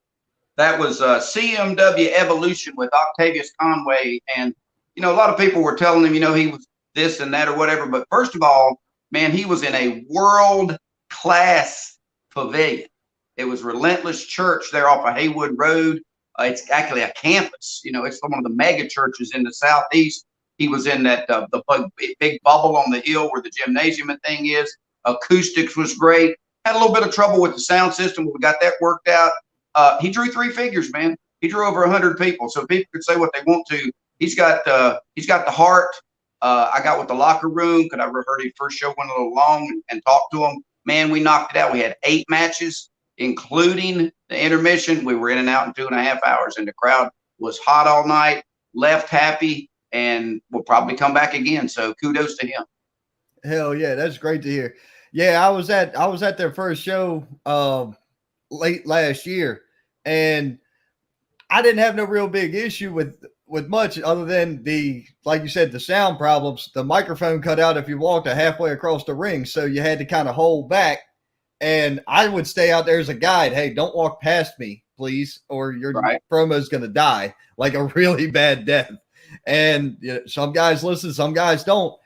That was CMW Evolution with Octavius Conway, and a lot of people were telling him, he was this and that or whatever. But first of all, man, he was in a world class pavilion. It was Relentless Church there off of Haywood Road. It's actually a campus. It's one of the mega churches in the Southeast. He was in that the big bubble on the hill where the gymnasium and thing is. Acoustics was great. Had a little bit of trouble with the sound system, but we got that worked out. He drew 3 figures, man. He drew over 100 people. So people could say what they want to. He's got the heart. I got with the locker room because I heard his first show went a little long and talked to him. Man, we knocked it out. We had 8 matches, including the intermission. We were in and out in 2.5 hours, and the crowd was hot all night. Left happy. And we'll probably come back again. So kudos to him. Hell yeah, that's great to hear. Yeah, I was at their first show late last year, and I didn't have no real big issue with much other than like you said, the sound problems. The microphone cut out if you walked halfway across the ring, so you had to kind of hold back. And I would stay out there as a guide. Hey, don't walk past me, please, or your promo is going to die like a really bad death. And some guys listen, some guys don't.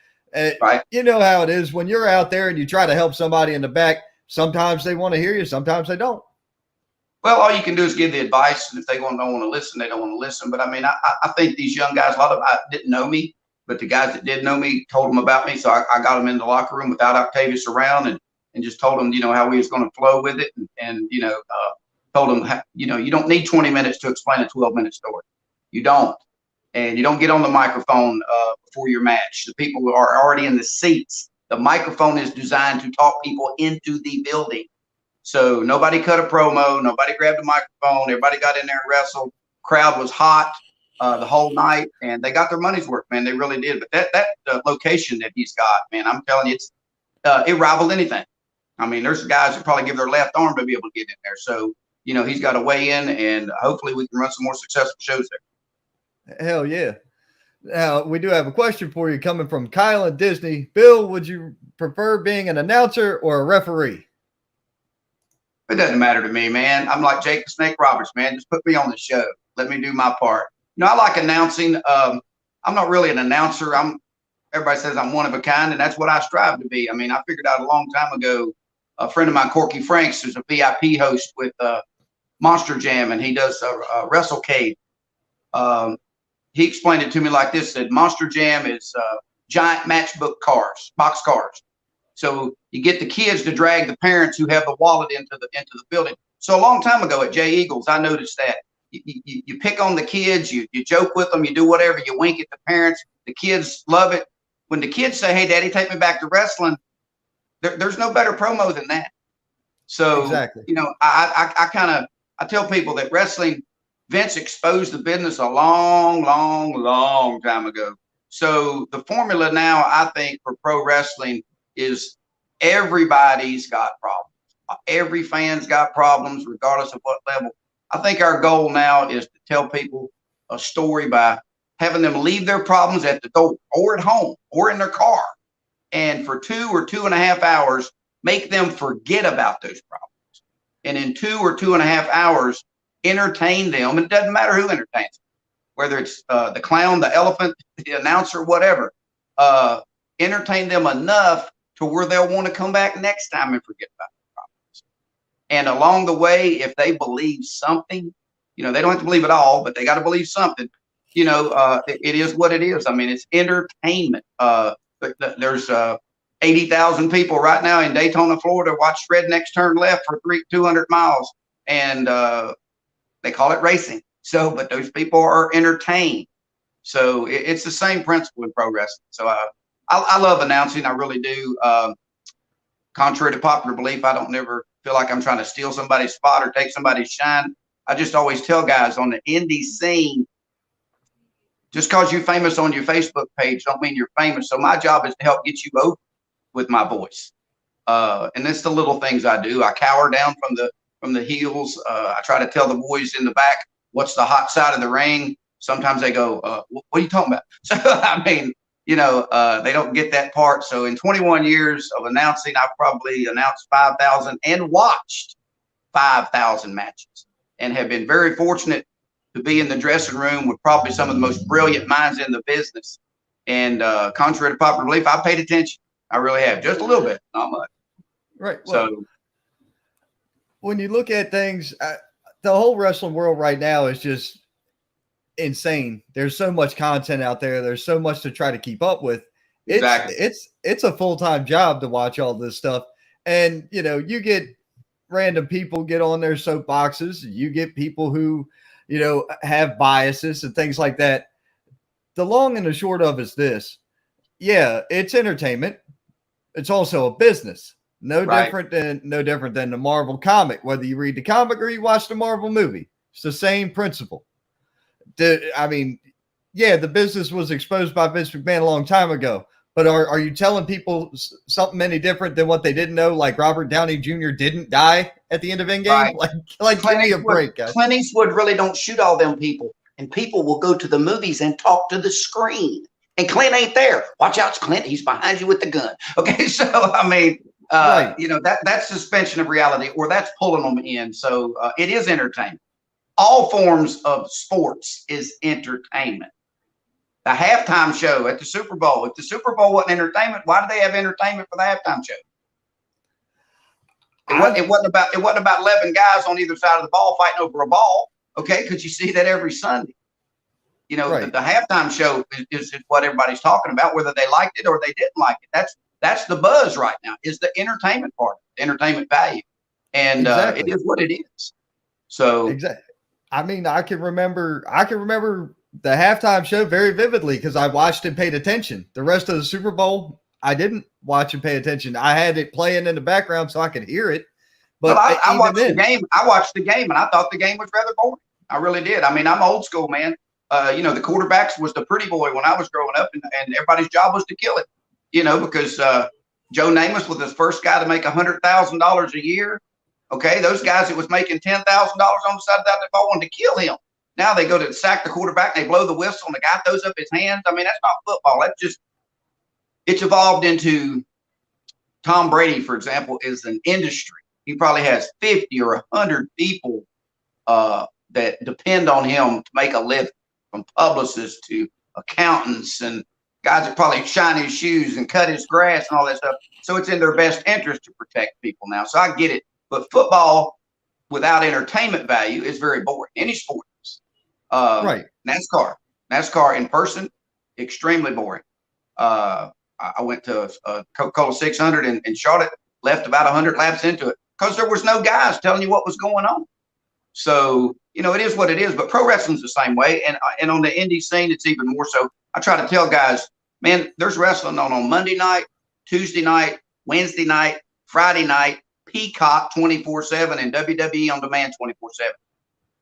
You know how it is when you're out there and you try to help somebody in the back. Sometimes they want to hear you, sometimes they don't. Well, all you can do is give the advice, and if they don't want to listen, they don't want to listen. But I mean, I think these young guys, a lot of them didn't know me, but the guys that did know me told them about me. So I got them in the locker room without Octavius around, and just told them, how we was going to flow with it, and told them, you don't need 20 minutes to explain a 12-minute story. You don't. And you don't get on the microphone before your match. The people who are already in the seats. The microphone is designed to talk people into the building. So nobody cut a promo. Nobody grabbed a microphone. Everybody got in there and wrestled. Crowd was hot the whole night, and they got their money's worth, man. They really did. But that location that he's got, man, I'm telling you, it rivaled anything. I mean, there's guys that probably give their left arm to be able to get in there. So, he's got to weigh in, and hopefully we can run some more successful shows there. Hell yeah. Now, we do have a question for you coming from Kyle and Disney. Bill, would you prefer being an announcer or a referee? It doesn't matter to me, man. I'm like Jake the Snake Roberts, man. Just put me on the show. Let me do my part. I like announcing. I'm not really an announcer. Everybody says I'm one of a kind, and that's what I strive to be. I mean, I figured out a long time ago, a friend of mine, Corky Franks, is a VIP host with Monster Jam, and he does WrestleCade. He explained it to me like this: said Monster Jam is giant matchbook cars, box cars. So you get the kids to drag the parents who have the wallet into the building. So a long time ago at Jay Eagles, I noticed that you pick on the kids, you joke with them, you do whatever, you wink at the parents. The kids love it. When the kids say, "Hey, Daddy, take me back to wrestling," there's no better promo than that. So exactly. I tell people that wrestling. Vince exposed the business a long, long, long time ago. So the formula now, I think, for pro wrestling is everybody's got problems. Every fan's got problems, regardless of what level. I think our goal now is to tell people a story by having them leave their problems at the door or at home or in their car. And for 2 or 2.5 hours, make them forget about those problems. And in 2 or 2.5 hours, entertain them. It doesn't matter who entertains them, whether it's the clown, the elephant, the announcer, whatever. Entertain them enough to where they'll want to come back next time and forget about the problems. And along the way, if they believe something, they don't have to believe it all, but they got to believe something. It is what it is. I mean, it's entertainment. There's 80,000 people right now in Daytona, Florida, watch rednecks turn left for 200 miles. And they call it racing. So, but those people are entertained. So it's the same principle in pro wrestling. So I love announcing. I really do. Contrary to popular belief, I don't never feel like I'm trying to steal somebody's spot or take somebody's shine. I just always tell guys on the indie scene, just because you're famous on your Facebook page don't mean you're famous. So my job is to help get you over with my voice. And it's the little things I do. I cower down from the heels. I try to tell the boys in the back what's the hot side of the ring. Sometimes they go, what are you talking about? So, I mean, you know, they don't get that part. So in 21 years of announcing, I've probably announced 5,000 and watched 5,000 matches, and have been very fortunate to be in the dressing room with probably some of the most brilliant minds in the business. And contrary to popular belief, I paid attention. I really have, just a little bit, not much. Right. Well, So when you look at things, the whole wrestling world right now is just insane. There's so much content out there. There's so much to try to keep up with. exactly. It's a full-time job to watch all this stuff. And, you know, you get random people get on their soapboxes. You get people who, you know, have biases and things like that. The long and the short of is this. Yeah, it's entertainment. It's also a business. No different than the Marvel comic, whether you read the comic or you watch the Marvel movie. It's the same principle. I mean, yeah, the business was exposed by Vince McMahon a long time ago, but are you telling people something any different than what they didn't know? Like Robert Downey Jr. didn't die at the end of Endgame? Right. Like give me a break, guys. Clint Eastwood really don't shoot all them people, and people will go to the movies and talk to the screen, and Clint ain't there. Watch out, it's Clint. He's behind you with the gun. Okay, so I mean, Right. you know, that's suspension of reality, or that's pulling them in. So it is entertainment. All forms of sports is entertainment. The halftime show at the Super Bowl. If the Super Bowl wasn't entertainment, why do they have entertainment for the halftime show? It wasn't about 11 guys on either side of the ball fighting over a ball. Okay, because you see that every Sunday. You know, Right. the halftime show is what everybody's talking about, whether they liked it or they didn't like it. That's the buzz right now, is the entertainment part, the entertainment value. And Exactly. it is what it is. So Exactly. I mean, I can remember the halftime show very vividly because I watched and paid attention. The rest of the Super Bowl, I didn't watch and pay attention. I had it playing in the background so I could hear it. But I watched the game. I watched the game, and I thought the game was rather boring. I really did. I mean, I'm old school, man. You know, the quarterbacks was the pretty boy when I was growing up, and everybody's job was to kill it. You know, because Joe Namath was the first guy to make $100,000 a year. Okay, those guys that was making $10,000 on the side of that ball wanted to kill him. Now they go to sack the quarterback, and they blow the whistle, and the guy throws up his hands. I mean, that's not football. That's just, it's evolved into, Tom Brady, for example, is an industry. He probably has 50 or 100 people that depend on him to make a living, from publicists to accountants and guys that probably shine his shoes and cut his grass and all that stuff. So it's in their best interest to protect people now. So I get it. But football without entertainment value is very boring. Any sport is. right. NASCAR in person, extremely boring. I went to a Coca-Cola 600 in Charlotte, left about 100 laps into it because there was no guys telling you what was going on. So, you know, it is what it is. But pro wrestling's the same way. And on the indie scene, it's even more so. I try to tell guys, man, there's wrestling on Monday night, Tuesday night, Wednesday night, Friday night, Peacock 24/7, and WWE on demand 24/7.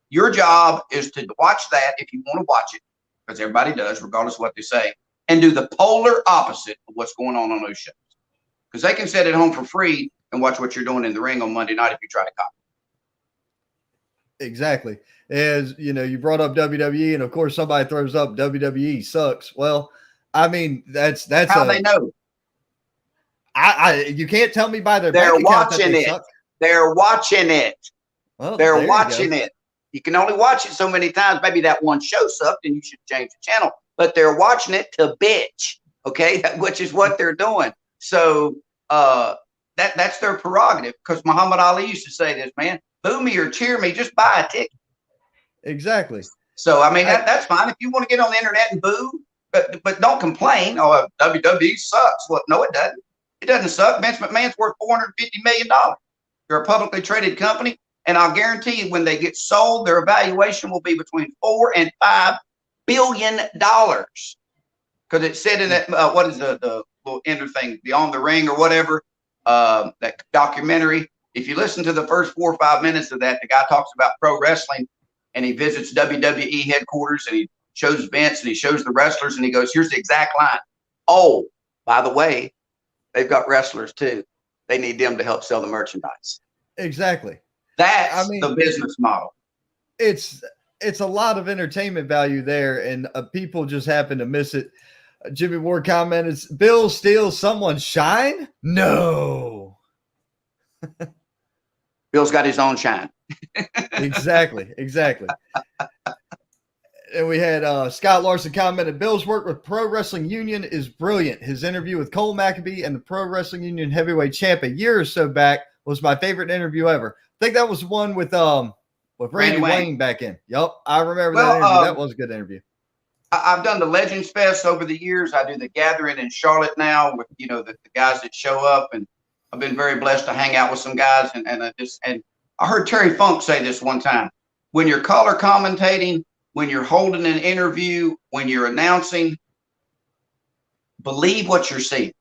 Your job is to watch that if you want to watch it, because everybody does, regardless of what they say, and do the polar opposite of what's going on those shows. Because they can sit at home for free and watch what you're doing in the ring on Monday night if you try to copy. Exactly. As you know, you brought up WWE, and of course, somebody throws up WWE sucks. Well, I mean, that's How they know? You can't tell me by their They're bank account that watching they it. suck. They're watching it. Well, They're there you watching go. it. You can only watch it so many times. Maybe that one show sucked and you should change the channel. But they're watching it to bitch, okay? Which is what they're doing. So that's their prerogative. Because Muhammad Ali used to say this, man, boo me or cheer me, just buy a ticket. Exactly. So, I mean, that's fine. If you want to get on the internet and boo, but don't complain. Oh, WWE sucks. Well, no, it doesn't. It doesn't suck. Vince McMahon's worth $450 million. They're a publicly traded company. And I'll guarantee you when they get sold, their evaluation will be between $4 and $5 billion. Because it said in that, what is the little end of thing, Beyond the Ring or whatever, that documentary. If you listen to the first 4 or 5 minutes of that, the guy talks about pro wrestling, and he visits WWE headquarters, and he shows Vince, and he shows the wrestlers, and he goes, here's the exact line. Oh, by the way, they've got wrestlers too. They need them to help sell the merchandise. Exactly. That's the business model. It's a lot of entertainment value there, and people just happen to miss it. Jimmy Ward commented, Bill steals someone's shine? No. Bill's got his own shine. Exactly. And we had Scott Larson commented, Bill's work with Pro Wrestling Union is brilliant. His interview with Cole Maccabee and the Pro Wrestling Union heavyweight champ a year or so back was my favorite interview ever. I think that was one with Randy Wayne back in. Yep, I remember that interview. That was a good interview. I've done the Legends Fest over the years. I do the gathering in Charlotte now with, the guys that show up, and I've been very blessed to hang out with some guys. And I heard Terry Funk say this one time: when you're color commentating, when you're holding an interview, when you're announcing, believe what you're seeing.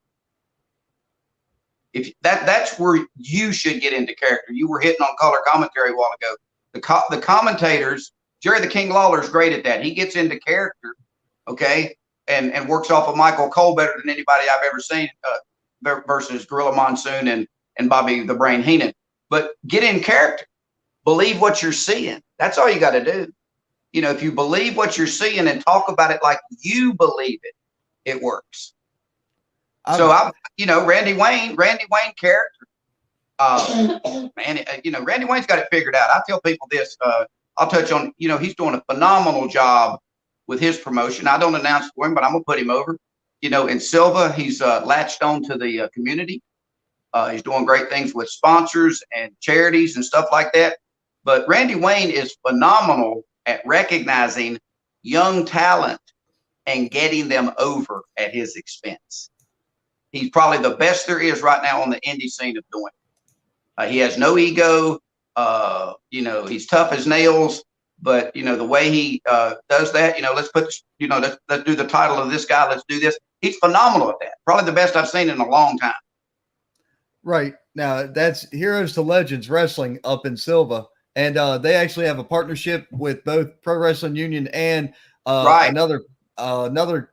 If that's where you should get into character. You were hitting on color commentary a while ago. The commentators, Jerry the King Lawler is great at that. He gets into character, okay, and works off of Michael Cole better than anybody I've ever seen versus Gorilla Monsoon and Bobby the Brain Heenan. But get in character. Believe what you're seeing. That's all you got to do. If you believe what you're seeing and talk about it like you believe it, it works. Randy Wayne character. Randy Wayne's got it figured out. I tell people this. I'll touch on, he's doing a phenomenal job with his promotion. I don't announce for him, but I'm gonna put him over. In Silva, he's latched on to the community. He's doing great things with sponsors and charities and stuff like that. But Randy Wayne is phenomenal at recognizing young talent and getting them over at his expense. He's probably the best there is right now on the indie scene of doing it. He has no ego. He's tough as nails, but the way he does that, let's put, let's do the title of this guy. Let's do this. He's phenomenal at that. Probably the best I've seen in a long time. Right. Now that's Heroes to Legends Wrestling up in Silva. And they actually have a partnership with both Pro Wrestling Union and another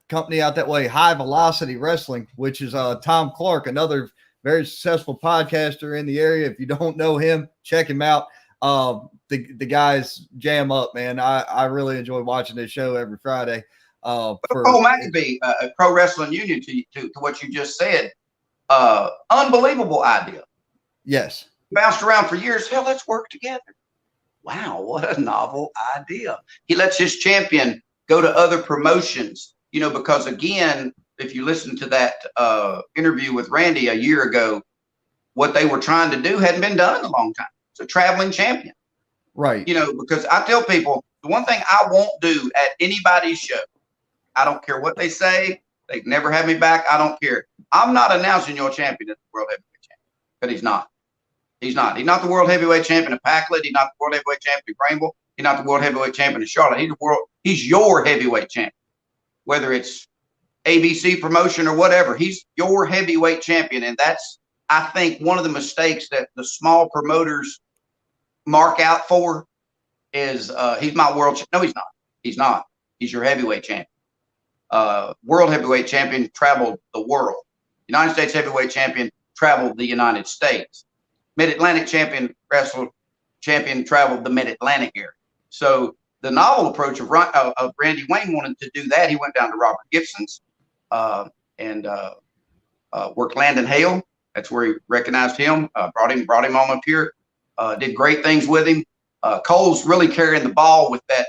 company out that way, High Velocity Wrestling, which is Tom Clark, another very successful podcaster in the area. If you don't know him, check him out. The guys jam up, man. I really enjoy watching this show every Friday. Cole Maccabee, Pro Wrestling Union, to what you just said, unbelievable idea. Yes. Bounced around for years. Hell, let's work together. Wow, what a novel idea. He lets his champion go to other promotions, because again, if you listen to that interview with Randy a year ago, what they were trying to do hadn't been done in a long time. It's a traveling champion. Right. Because I tell people, the one thing I won't do at anybody's show, I don't care what they say. They can never have me back. I don't care. I'm not announcing your champion as the world heavyweight champion, but he's not. He's not. He's not the world heavyweight champion of Packlet. He's not the world heavyweight champion of Greenville. He's not the world heavyweight champion of Charlotte. He's your heavyweight champion, whether it's ABC promotion or whatever. He's your heavyweight champion, and that's, I think, one of the mistakes that the small promoters mark out for is he's my world. No, he's not. He's not. He's your heavyweight champion. World heavyweight champion traveled the world. United States heavyweight champion traveled the United States. Mid-Atlantic champion traveled the Mid-Atlantic area. So the novel approach of Randy Wayne wanted to do that. He went down to Robert Gibson's and worked Landon Hale. That's where he recognized him. Brought him on up here. Did great things with him. Cole's really carrying the ball with that.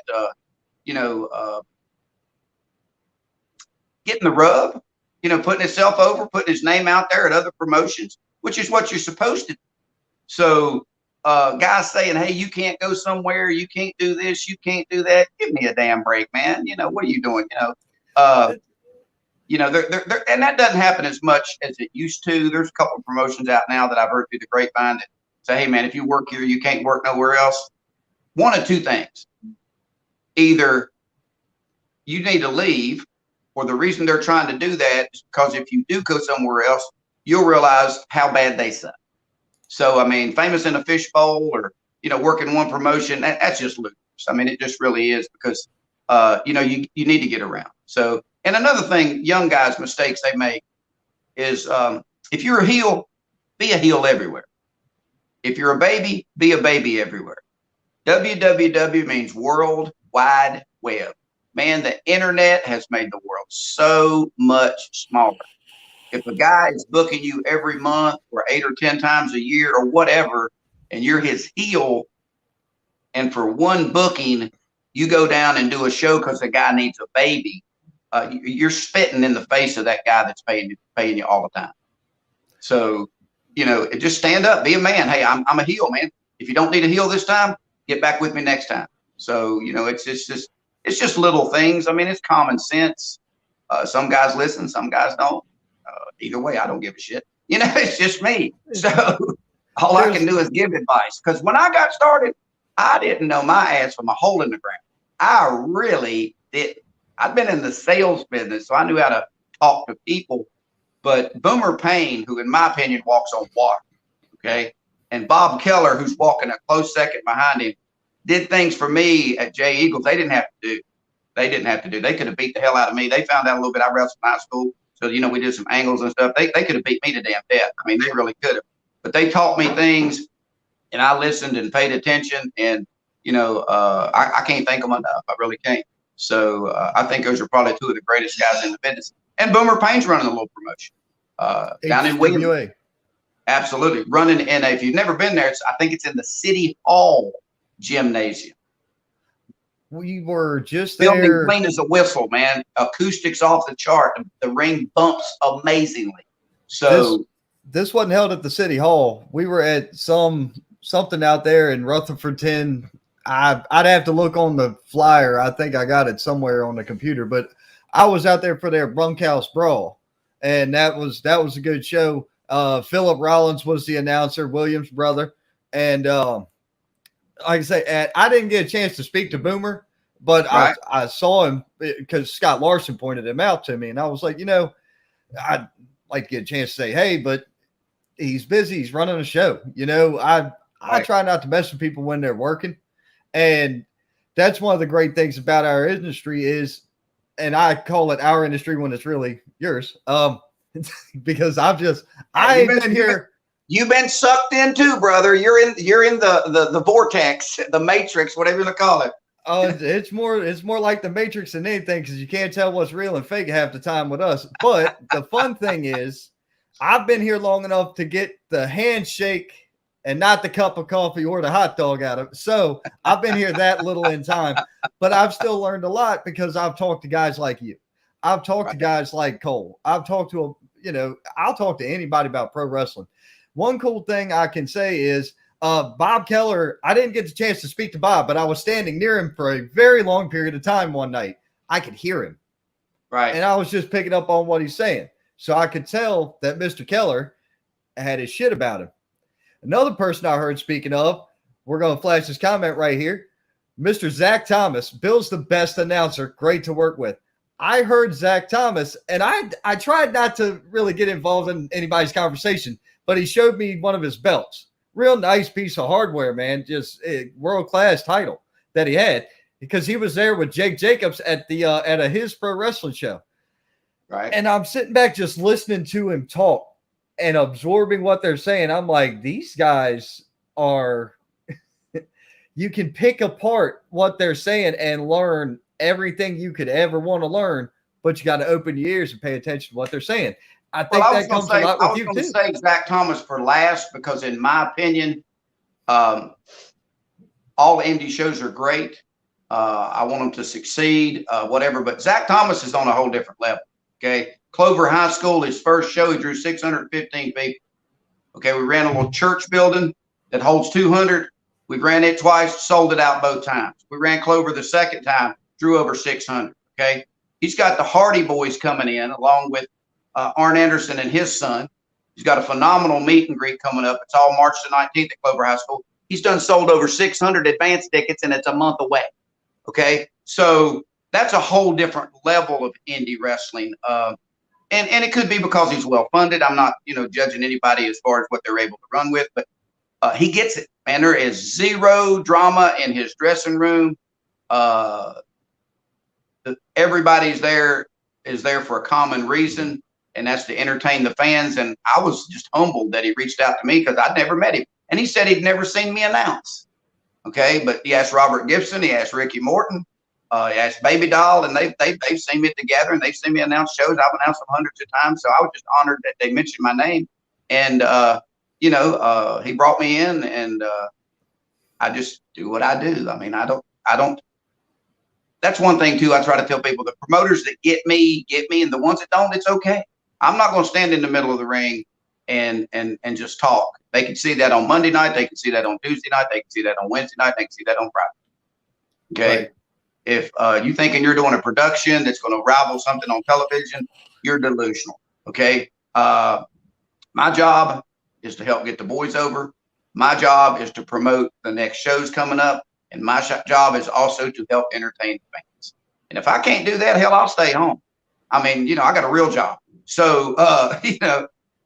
Getting the rub. Putting himself over, putting his name out there at other promotions, which is what you're supposed to do. So guys saying, hey, you can't go somewhere, you can't do this, you can't do that. Give me a damn break, man. What are you doing? And that doesn't happen as much as it used to. There's a couple of promotions out now that I've heard through the grapevine that say, hey, man, if you work here, you can't work nowhere else. One of two things. Either you need to leave. Or the reason they're trying to do that is because if you do go somewhere else, you'll realize how bad they suck. So, I mean, famous in a fishbowl or, you know, working one promotion, that's just ludicrous. I mean, it just really is because, you know, you need to get around. So, and another thing, young guys, mistakes they make is if you're a heel, be a heel everywhere. If you're a baby, be a baby everywhere. WWW means World Wide Web. Man, the internet has made the world so much smaller. If a guy is booking you every month or 8 or 10 times a year or whatever, and you're his heel, and for one booking, you go down and do a show because the guy needs a baby, you're spitting in the face of that guy that's paying you all the time. So, you know, just stand up, be a man. Hey, I'm a heel, man. If you don't need a heel this time, get back with me next time. So, you know, it's just little things. I mean, it's common sense. Some guys listen, some guys don't. Either way, I don't give a shit. You know, it's just me. So all I can do is give advice. Because when I got started, I didn't know my ass from a hole in the ground. I really didn't. I'd been in the sales business, so I knew how to talk to people. But Boomer Payne, who in my opinion walks on water, okay, and Bob Keller, who's walking a close second behind him, did things for me at Jay Eagles they didn't have to do. They didn't have to do. They could have beat the hell out of me. They found out a little bit. I wrestled in high school. So, you know, we did some angles and stuff. They could have beat me to damn death. I mean, they really could have. But they taught me things, and I listened and paid attention. And, you know, I can't thank them enough. I really can't. So I think those are probably two of the greatest guys in the business. And Boomer Payne's running a little promotion down in Williams. Absolutely. Running in if you've never been there, I think it's in the City Hall gymnasium. We were just Building there. clean as a whistle, man. Acoustics off the chart. The ring bumps amazingly. So this wasn't held at the City Hall. We were at something out there in Rutherford 10. I'd have to look on the flyer. I think I got it somewhere on the computer, but I was out there for their Bunkhouse Brawl, and that was a good show. Philip Rollins was the announcer, Williams' brother, and like I say, I didn't get a chance to speak to Boomer, but right. I saw him because Scott Larson pointed him out to me, and I was like, you know, I'd like to get a chance to say, hey, but he's busy. He's running a show. You know, I try not to mess with people when they're working, and that's one of the great things about our industry is, and I call it our industry when it's really yours, because I ain't been here. You've been sucked in too, brother. You're in the vortex, the matrix, whatever you want to call it. It's more like the Matrix than anything because you can't tell what's real and fake half the time with us. But the fun thing is, I've been here long enough to get the handshake and not the cup of coffee or the hot dog out of it. So I've been here that little in time, but I've still learned a lot because I've talked to guys like you. I've talked to guys like Cole. I've talked to I'll talk to anybody about pro wrestling. One cool thing I can say is Bob Keller, I didn't get the chance to speak to Bob, but I was standing near him for a very long period of time one night. I could hear him. Right. And I was just picking up on what he's saying. So I could tell that Mr. Keller had his shit about him. Another person I heard speaking of, we're going to flash this comment right here. Mr. Zach Thomas, Bill's the best announcer. Great to work with. I heard Zach Thomas, and I tried not to really get involved in anybody's conversation, but he showed me one of his belts. Real nice piece of hardware, man. Just a world-class title that he had because he was there with Jake Jacobs at his pro wrestling show. Right. And I'm sitting back just listening to him talk and absorbing what they're saying. I'm like, these guys are – you can pick apart what they're saying and learn everything you could ever want to learn, but you got to open your ears and pay attention to what they're saying. I think that comes a lot with you, too. I was going to say Zach Thomas for last because, in my opinion, all indie shows are great. I want them to succeed, whatever. But Zach Thomas is on a whole different level, okay? Clover High School, his first show, he drew 615 people. Okay, we ran a little church building that holds 200. We ran it twice, sold it out both times. We ran Clover the second time, drew over 600, okay? He's got the Hardy Boys coming in along with Arn Anderson and his son. He's got a phenomenal meet and greet coming up. It's all March the 19th at Clover High School. He's sold over 600 advance tickets, and it's a month away. Okay, so that's a whole different level of indie wrestling. And it could be because he's well funded. I'm not, judging anybody as far as what they're able to run with, but he gets it, man. There is zero drama in his dressing room. Everybody's is there for a common reason, and that's to entertain the fans. And I was just humbled that he reached out to me because I'd never met him, and he said he'd never seen me announce. Okay, but he asked Robert Gibson, he asked Ricky Morton, he asked Baby Doll, and they've seen me together, and they've seen me announce shows. I've announced them hundreds of times, so I was just honored that they mentioned my name. And he brought me in, and I just do what I do. I mean, I don't. That's one thing too. I try to tell people: the promoters that get me, and the ones that don't, it's okay. I'm not going to stand in the middle of the ring and just talk. They can see that on Monday night. They can see that on Tuesday night. They can see that on Wednesday night. They can see that on Friday. Okay. Right. If you thinking you're doing a production that's going to rival something on television, you're delusional. Okay. My job is to help get the boys over. My job is to promote the next shows coming up. And my job is also to help entertain the fans. And if I can't do that, hell, I'll stay home. I mean, I got a real job. So,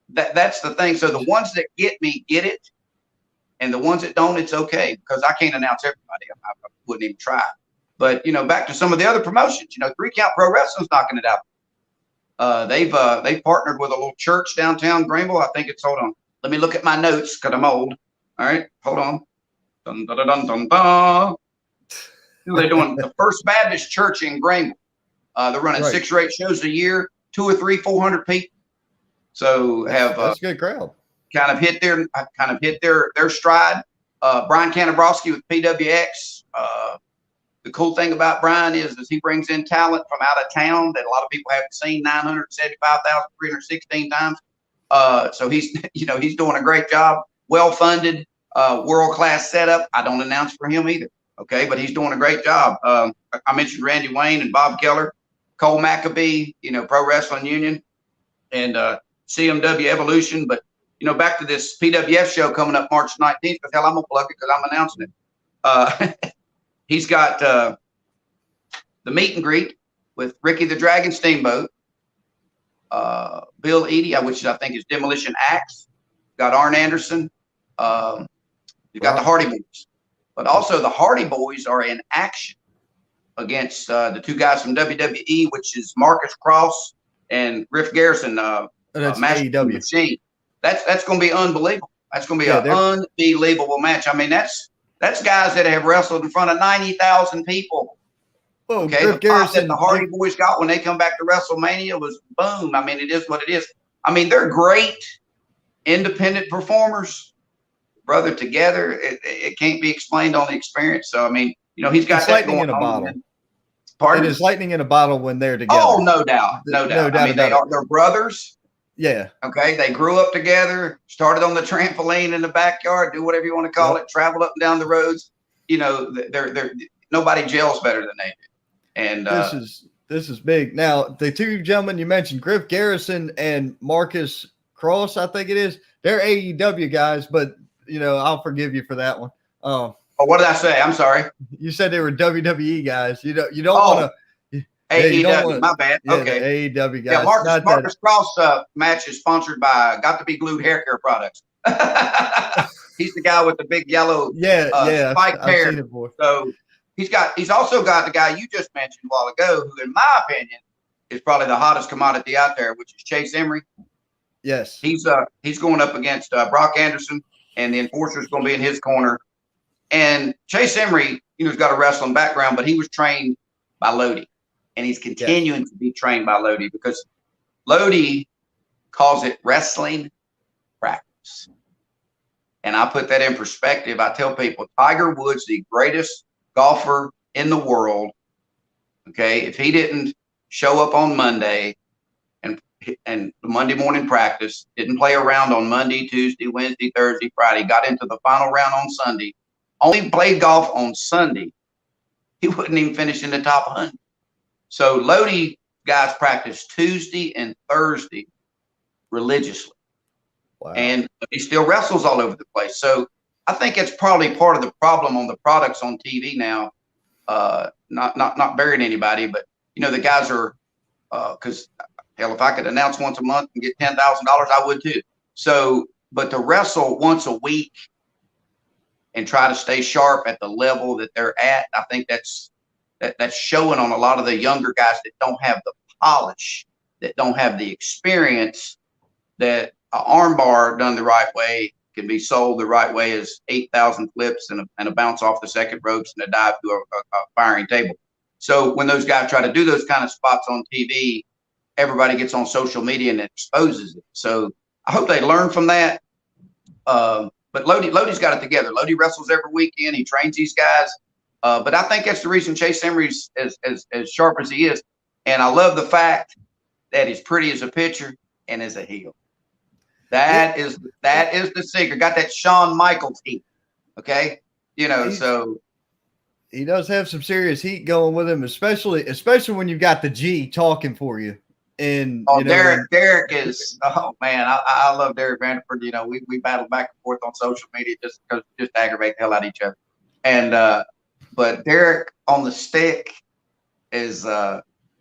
that's the thing. So the ones that get me, get it. And the ones that don't, it's okay, because I can't announce everybody. I wouldn't even try. But, back to some of the other promotions, 3 Count Pro Wrestling's knocking it out. They've partnered with a little church downtown Greenville. I think it's, hold on. Let me look at my notes because I'm old. All right, hold on. Dun, dun, dun, dun, dun. They're doing the First Baptist Church in Greenville. They're running 6 or 8 shows a year, 200 or 300, 400 people. So that's a good crowd. Kind of hit their stride. Brian Kanabrowski with PWX. The cool thing about Brian is he brings in talent from out of town that a lot of people haven't seen 975,316 times. So he's doing a great job. Well funded. World-class setup. I don't announce for him either. Okay, but he's doing a great job. I mentioned Randy Wayne and Bob Keller, Cole Maccabee, Pro Wrestling Union, and CMW Evolution. But back to this PWF show coming up March 19th. Because hell, I'm gonna plug it because I'm announcing it. He's got the meet and greet with Ricky the Dragon Steamboat, Bill Eadie, which I think is Demolition Axe. Got Arn Anderson. You got the Hardy Boys, but also the Hardy Boys are in action against the 2 guys from WWE, which is Marcus Cross and Griff Garrison. That's AEW Machine. That's going to be unbelievable. That's going to be an unbelievable match. I mean, that's guys that have wrestled in front of 90,000 people. Whoa, okay, Griff Garrison, the Hardy Boys got when they come back to WrestleMania was boom. I mean, it is what it is. I mean, they're great independent performers. Brother, together, it can't be explained on the experience. So I mean, he's got that lightning in a bottle. Pardon? It is lightning in a bottle when they're together. Oh, no doubt, no doubt. I mean, they're brothers. Yeah. Okay, they grew up together. Started on the trampoline in the backyard. Do whatever you want to call it. Travel up and down the roads. They're nobody gels better than they do. And this is big. Now, the 2 gentlemen you mentioned, Griff Garrison and Marcus Cross, I think it is. They're AEW guys, but I'll forgive you for that one. What did I say? I'm sorry. You said they were WWE guys. You don't want to. AEW. My bad. Okay. AEW guys. Yeah, Marcus Cross match is sponsored by Got to Be Glued hair care products. He's the guy with the big yellow spiked hair. So he's also got the guy you just mentioned a while ago, who, in my opinion, is probably the hottest commodity out there, which is Chase Emery. Yes. He's going up against Brock Anderson. And the enforcer is going to be in his corner. And Chase Emery, has got a wrestling background, but he was trained by Lodi. And he's continuing to be trained by Lodi because Lodi calls it wrestling practice. And I put that in perspective. I tell people, Tiger Woods, the greatest golfer in the world, okay, if he didn't show up on Monday and the Monday morning practice, didn't play around on Monday, Tuesday, Wednesday, Thursday, Friday, got into the final round on Sunday, only played golf on Sunday, he wouldn't even finish in the top 100. So Lodi guys practice Tuesday and Thursday religiously. Wow. And he still wrestles all over the place. So I think it's probably part of the problem on the products on TV now. not burying anybody, but you know, the guys are, because hell, if I could announce once a month and get $10,000, I would too. So, but to wrestle once a week and try to stay sharp at the level that they're at, I think that's showing on a lot of the younger guys that don't have the polish, that don't have the experience, that an armbar done the right way can be sold the right way as 8,000 flips and a bounce off the second ropes and a dive to a firing table. So when those guys try to do those kind of spots on TV, everybody gets on social media and exposes it. So I hope they learn from that. But Lodi's got it together. Lodi wrestles every weekend. He trains these guys. But I think that's the reason Chase Emery's as sharp as he is. And I love the fact that he's pretty as a pitcher and as a heel. That is the secret. Got that Shawn Michaels heat. Okay. You know, so he does have some serious heat going with him, especially when you've got the G talking for you. And you know, Derek is, oh man, I love Derek Vanderford. You know, we battle back and forth on social media just to aggravate the hell out of each other. And but Derek on the stick is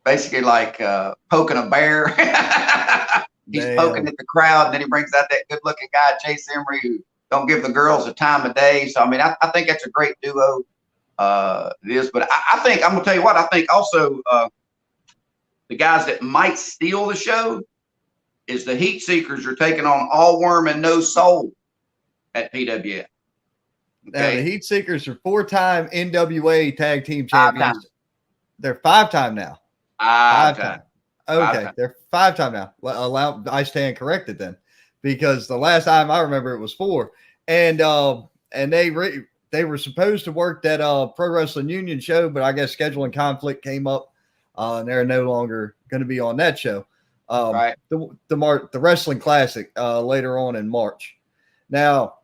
basically like poking a bear. He's poking at the crowd, and then he brings out that good-looking guy, Chase Emery, who don't give the girls a time of day. So I mean, I think that's a great duo. It is, but I think I'm gonna tell you what I think also. The guys that might steal the show is the Heat Seekers are taking on All Worm and No Soul at PWF. Okay? Now, the Heat Seekers are 4-time NWA Tag Team Champions. They're 5-time now. 5-time. Okay, they're 5-time now. I stand corrected then, because the last time I remember it was 4. And they were supposed to work that Pro Wrestling Union show, but I guess scheduling conflict came up. And they're no longer going to be on that show. Right. The Wrestling Classic later on in March. Now,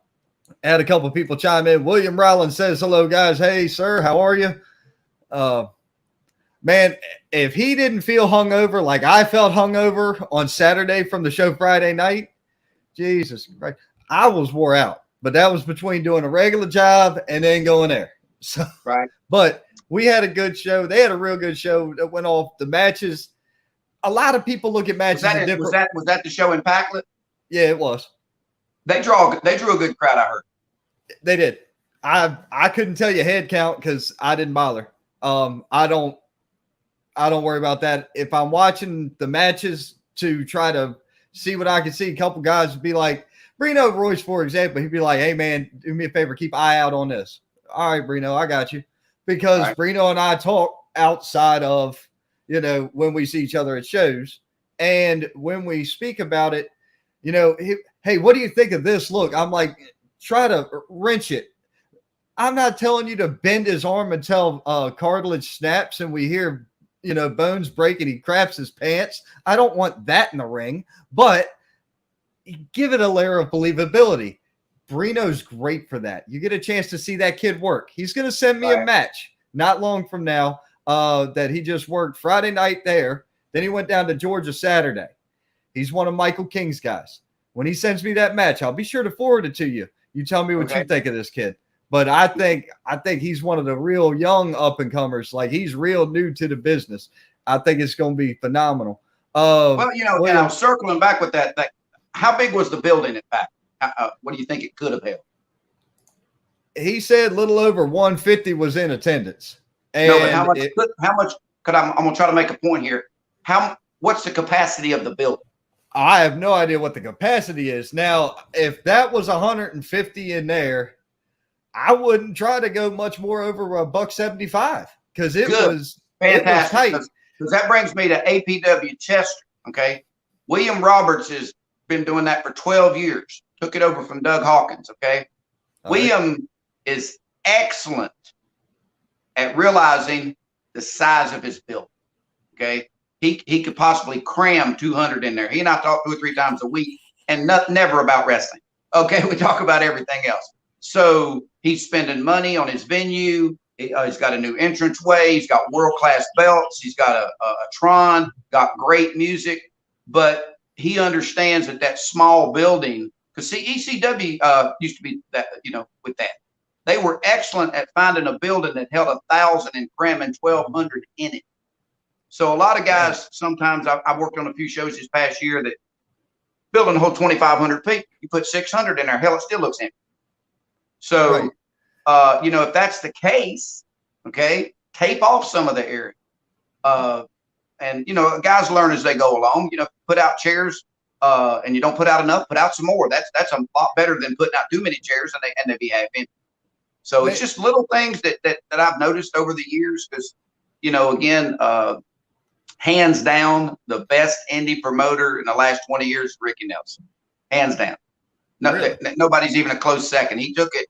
I had a couple of people chime in. William Rowland says, hello, guys. Hey, sir, how are you? Man, if he didn't feel hungover like I felt hungover on Saturday from the show Friday night, Jesus Christ, I was wore out. But that was between doing a regular job and then going there. So, right. But we had a good show. They had a real good show that went off. The matches, a lot of people look at matches. Was that the show in Packlet? Yeah, it was. They drew a good crowd, I heard. They did. I couldn't tell you head count because I didn't bother. I don't worry about that. If I'm watching the matches to try to see what I can see, a couple guys would be like, Brino Royce, for example, he'd be like, hey man, do me a favor, keep an eye out on this. All right, Brino, I got you. Because right. Brino and I talk outside of, you know, when we see each other at shows. And when we speak about it, you know, hey, what do you think of this look? I'm like, try to wrench it. I'm not telling you to bend his arm until cartilage snaps and we hear, you know, bones break and he craps his pants. I don't want that in the ring, but give it a layer of believability. Brino's great for that. You get a chance to see that kid work. He's going to send me a match not long from now that he just worked Friday night there. Then he went down to Georgia Saturday. He's one of Michael King's guys. When he sends me that match, I'll be sure to forward it to you. You tell me what you think of this kid. But I think he's one of the real young up-and-comers. Like, he's real new to the business. I think it's going to be phenomenal. Well, you know, and I'm circling back with that. How big was the building at Pack? What do you think it could have held? He said a little over 150 was in attendance. And no, but how much could I'm going to try to make a point here. What's the capacity of the building? I have no idea what the capacity is. Now, if that was 150 in there, I wouldn't try to go much more over $175 because it was fantastic. Because that brings me to APW Chester. Okay. William Roberts has been doing that for 12 years. Took it over from Doug Hawkins. Okay. William is excellent at realizing the size of his building. Okay. He could possibly cram 200 in there. He and I talk 2 or 3 times a week and never about wrestling. Okay. We talk about everything else. So he's spending money on his venue. He's got a new entranceway. He's got world-class belts. He's got a Tron, got great music, but he understands that small building, because ECW used to be that, you know, with that. They were excellent at finding a building that held 1,000 and cramming 1,200 in it. So a lot of guys, sometimes I've worked on a few shows this past year that building a whole 2,500 people, you put 600 in there, hell, it still looks empty. So, you know, if that's the case, okay, tape off some of the area. And, you know, guys learn as they go along, you know, put out chairs and you don't put out enough, put out some more. That's a lot better than putting out too many chairs and they be half empty. So it's just little things that I've noticed over the years because, you know, again, hands down, the best indie promoter in the last 20 years is Ricky Nelson. Hands down. No, really? Nobody's even a close second. He took it,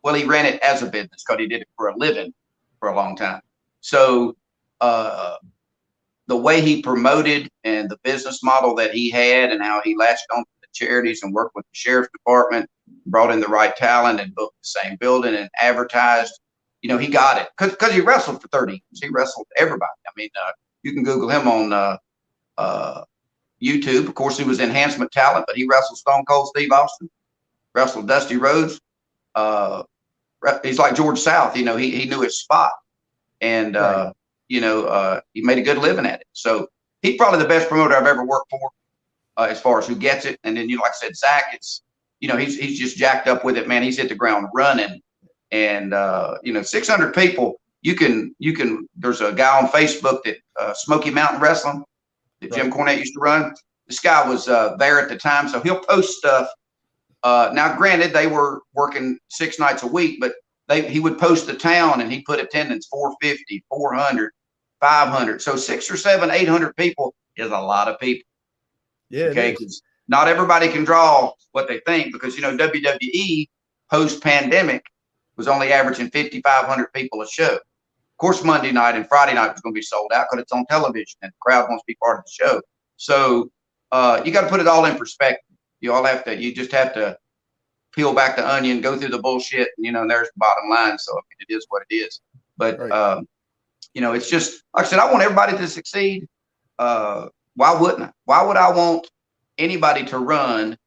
well, he ran it as a business because he did it for a living for a long time. So the way he promoted and the business model that he had and how he latched on to the charities and worked with the sheriff's department, brought in the right talent and booked the same building and advertised, you know, he got it because he wrestled for 30 years. He wrestled everybody. I mean, you can Google him on YouTube. Of course, he was enhancement talent, but he wrestled Stone Cold Steve Austin, wrestled Dusty Rhodes. He's like George South, you know, he knew his spot and, you know, he made a good living at it. So he's probably the best promoter I've ever worked for as far as who gets it. And then, you know, like I said, Zach, it's, you know, he's just jacked up with it, man. He's hit the ground running and, you know, 600 people, you can, there's a guy on Facebook that Smoky Mountain Wrestling that Jim Cornette used to run. This guy was there at the time. So he'll post stuff. Now, granted, they were working 6 nights a week, but he would post the town and he put attendance 450, 400, 500. So 600 or 700, 800 people is a lot of people. Yeah. Okay. Because not everybody can draw what they think because, you know, WWE post pandemic was only averaging 5,500 people a show. Of course, Monday night and Friday night was going to be sold out because it's on television and the crowd wants to be part of the show. So you got to put it all in perspective. You just have to peel back the onion, go through the bullshit, and, you know, there's the bottom line. So I mean, it is what it is. But, you know, it's just, like I said, I want everybody to succeed. Why wouldn't I? Why would I want anybody to run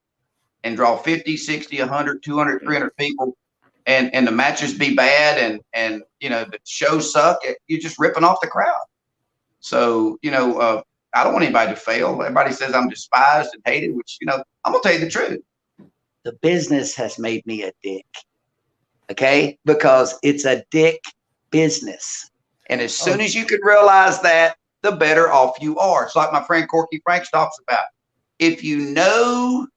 and draw 50, 60, 100, 200, 300 people and the matches be bad and you know, the shows suck? You're just ripping off the crowd. So, you know, I don't want anybody to fail. Everybody says I'm despised and hated, which, you know, I'm going to tell you the truth. The business has made me a dick. Okay? Because it's a dick business. And as soon as you can realize that, the better off you are. It's like my friend Corky Franks talks about. If you know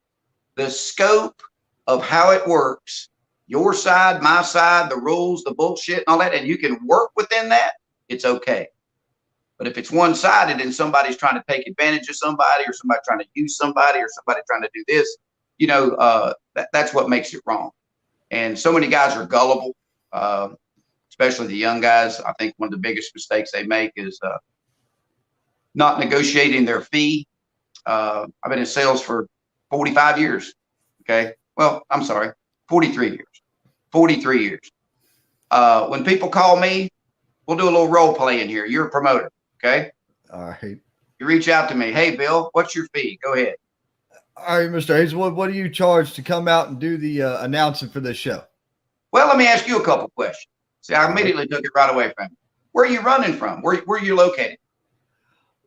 the scope of how it works, your side, my side, the rules, the bullshit and all that, and you can work within that, it's okay. But if it's one-sided and somebody's trying to take advantage of somebody or somebody trying to use somebody or somebody trying to do this, you know, that's what makes it wrong. And so many guys are gullible, especially the young guys. I think one of the biggest mistakes they make is not negotiating their fee. I've been in sales for 45 years. Okay. Well, I'm sorry, 43 years. 43 years. When people call me, we'll do a little role play in here. You're a promoter. Okay. All right. You reach out to me. Hey, Bill, what's your fee? Go ahead. All right, Mr. Hazelwood, what do you charge to come out and do the announcing for this show? Well, let me ask you a couple questions. See, I immediately took it right away from you. Where are you running from? Where are you located?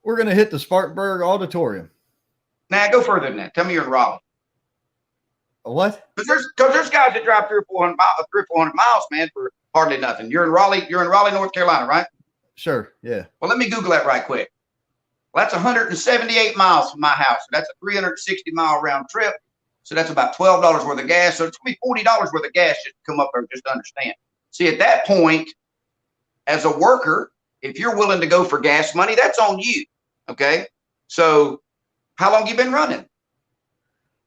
We're going to hit the Spartanburg Auditorium. Now, go further than that. Tell me you're in Raleigh. What? Because there's guys that drive 300 or 400 miles, man, for hardly nothing. You're in Raleigh, North Carolina, right? Sure. Yeah. Well, let me Google that right quick. Well, that's 178 miles from my house. So that's a 360-mile round trip. So that's about $12 worth of gas. So it's going to be $40 worth of gas just to come up there, just to understand. See, at that point, as a worker, if you're willing to go for gas money, that's on you. Okay. So how long you been running?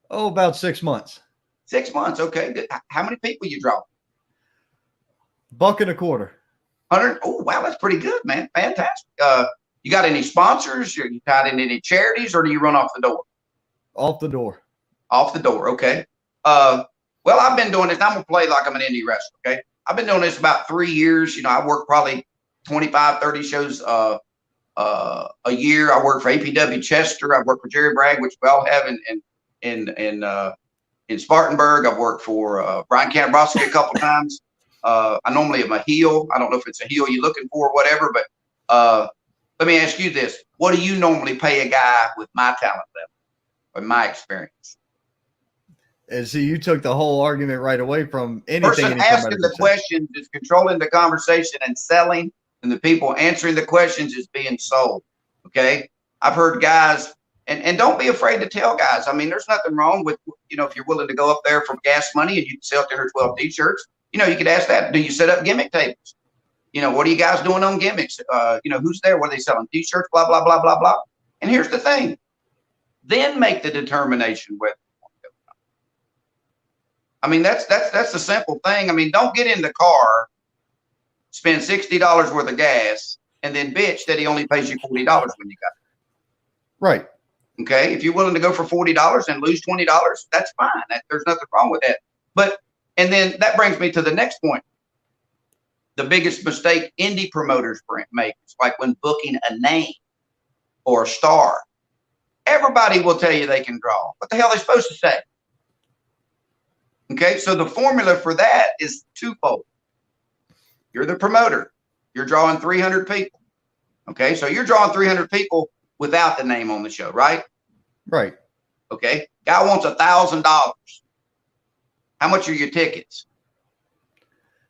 Oh, about 6 months. 6 months. Okay. How many people you draw? $1.25. 100. Oh, wow. That's pretty good, man. Fantastic. You got any sponsors? You tied in any charities, or do you run off the door? Off the door. Off the door. Okay. Well, I've been doing this. I'm going to play like I'm an indie wrestler. Okay. I've been doing this about 3 years. You know, I work probably 25, 30 shows a year. I work for APW Chester. I work for Jerry Bragg, which we all have in Spartanburg. I've worked for Brian Kambrowski a couple times. I normally am a heel. I don't know if it's a heel you're looking for or whatever, but let me ask you this. What do you normally pay a guy with my talent level or my experience? And see, you took the whole argument right away from anything. Person asking the questions is controlling the conversation and selling, and the people answering the questions is being sold. Okay. I've heard guys, and don't be afraid to tell guys. I mean, there's nothing wrong with, if you're willing to go up there for gas money and you can sell 10 or 12 t-shirts, you could ask that. Do you set up gimmick tables? What are you guys doing on gimmicks? Who's there? What are they selling? T-shirts, blah, blah, blah, blah, blah. And here's the thing. Then make the determination whether you want to go. I mean, that's the simple thing. I mean, don't get in the car, spend $60 worth of gas, and then bitch that he only pays you $40 when you got it. Right. Okay. If you're willing to go for $40 and lose $20, that's fine. There's nothing wrong with that. And then that brings me to the next point. The biggest mistake indie promoters make is like when booking a name or a star. Everybody will tell you they can draw. What the hell are they supposed to say? Okay. So the formula for that is twofold. You're the promoter. You're drawing 300 people. Okay. So you're drawing 300 people without the name on the show, right? Right. Okay. Guy wants $1,000. How much are your tickets?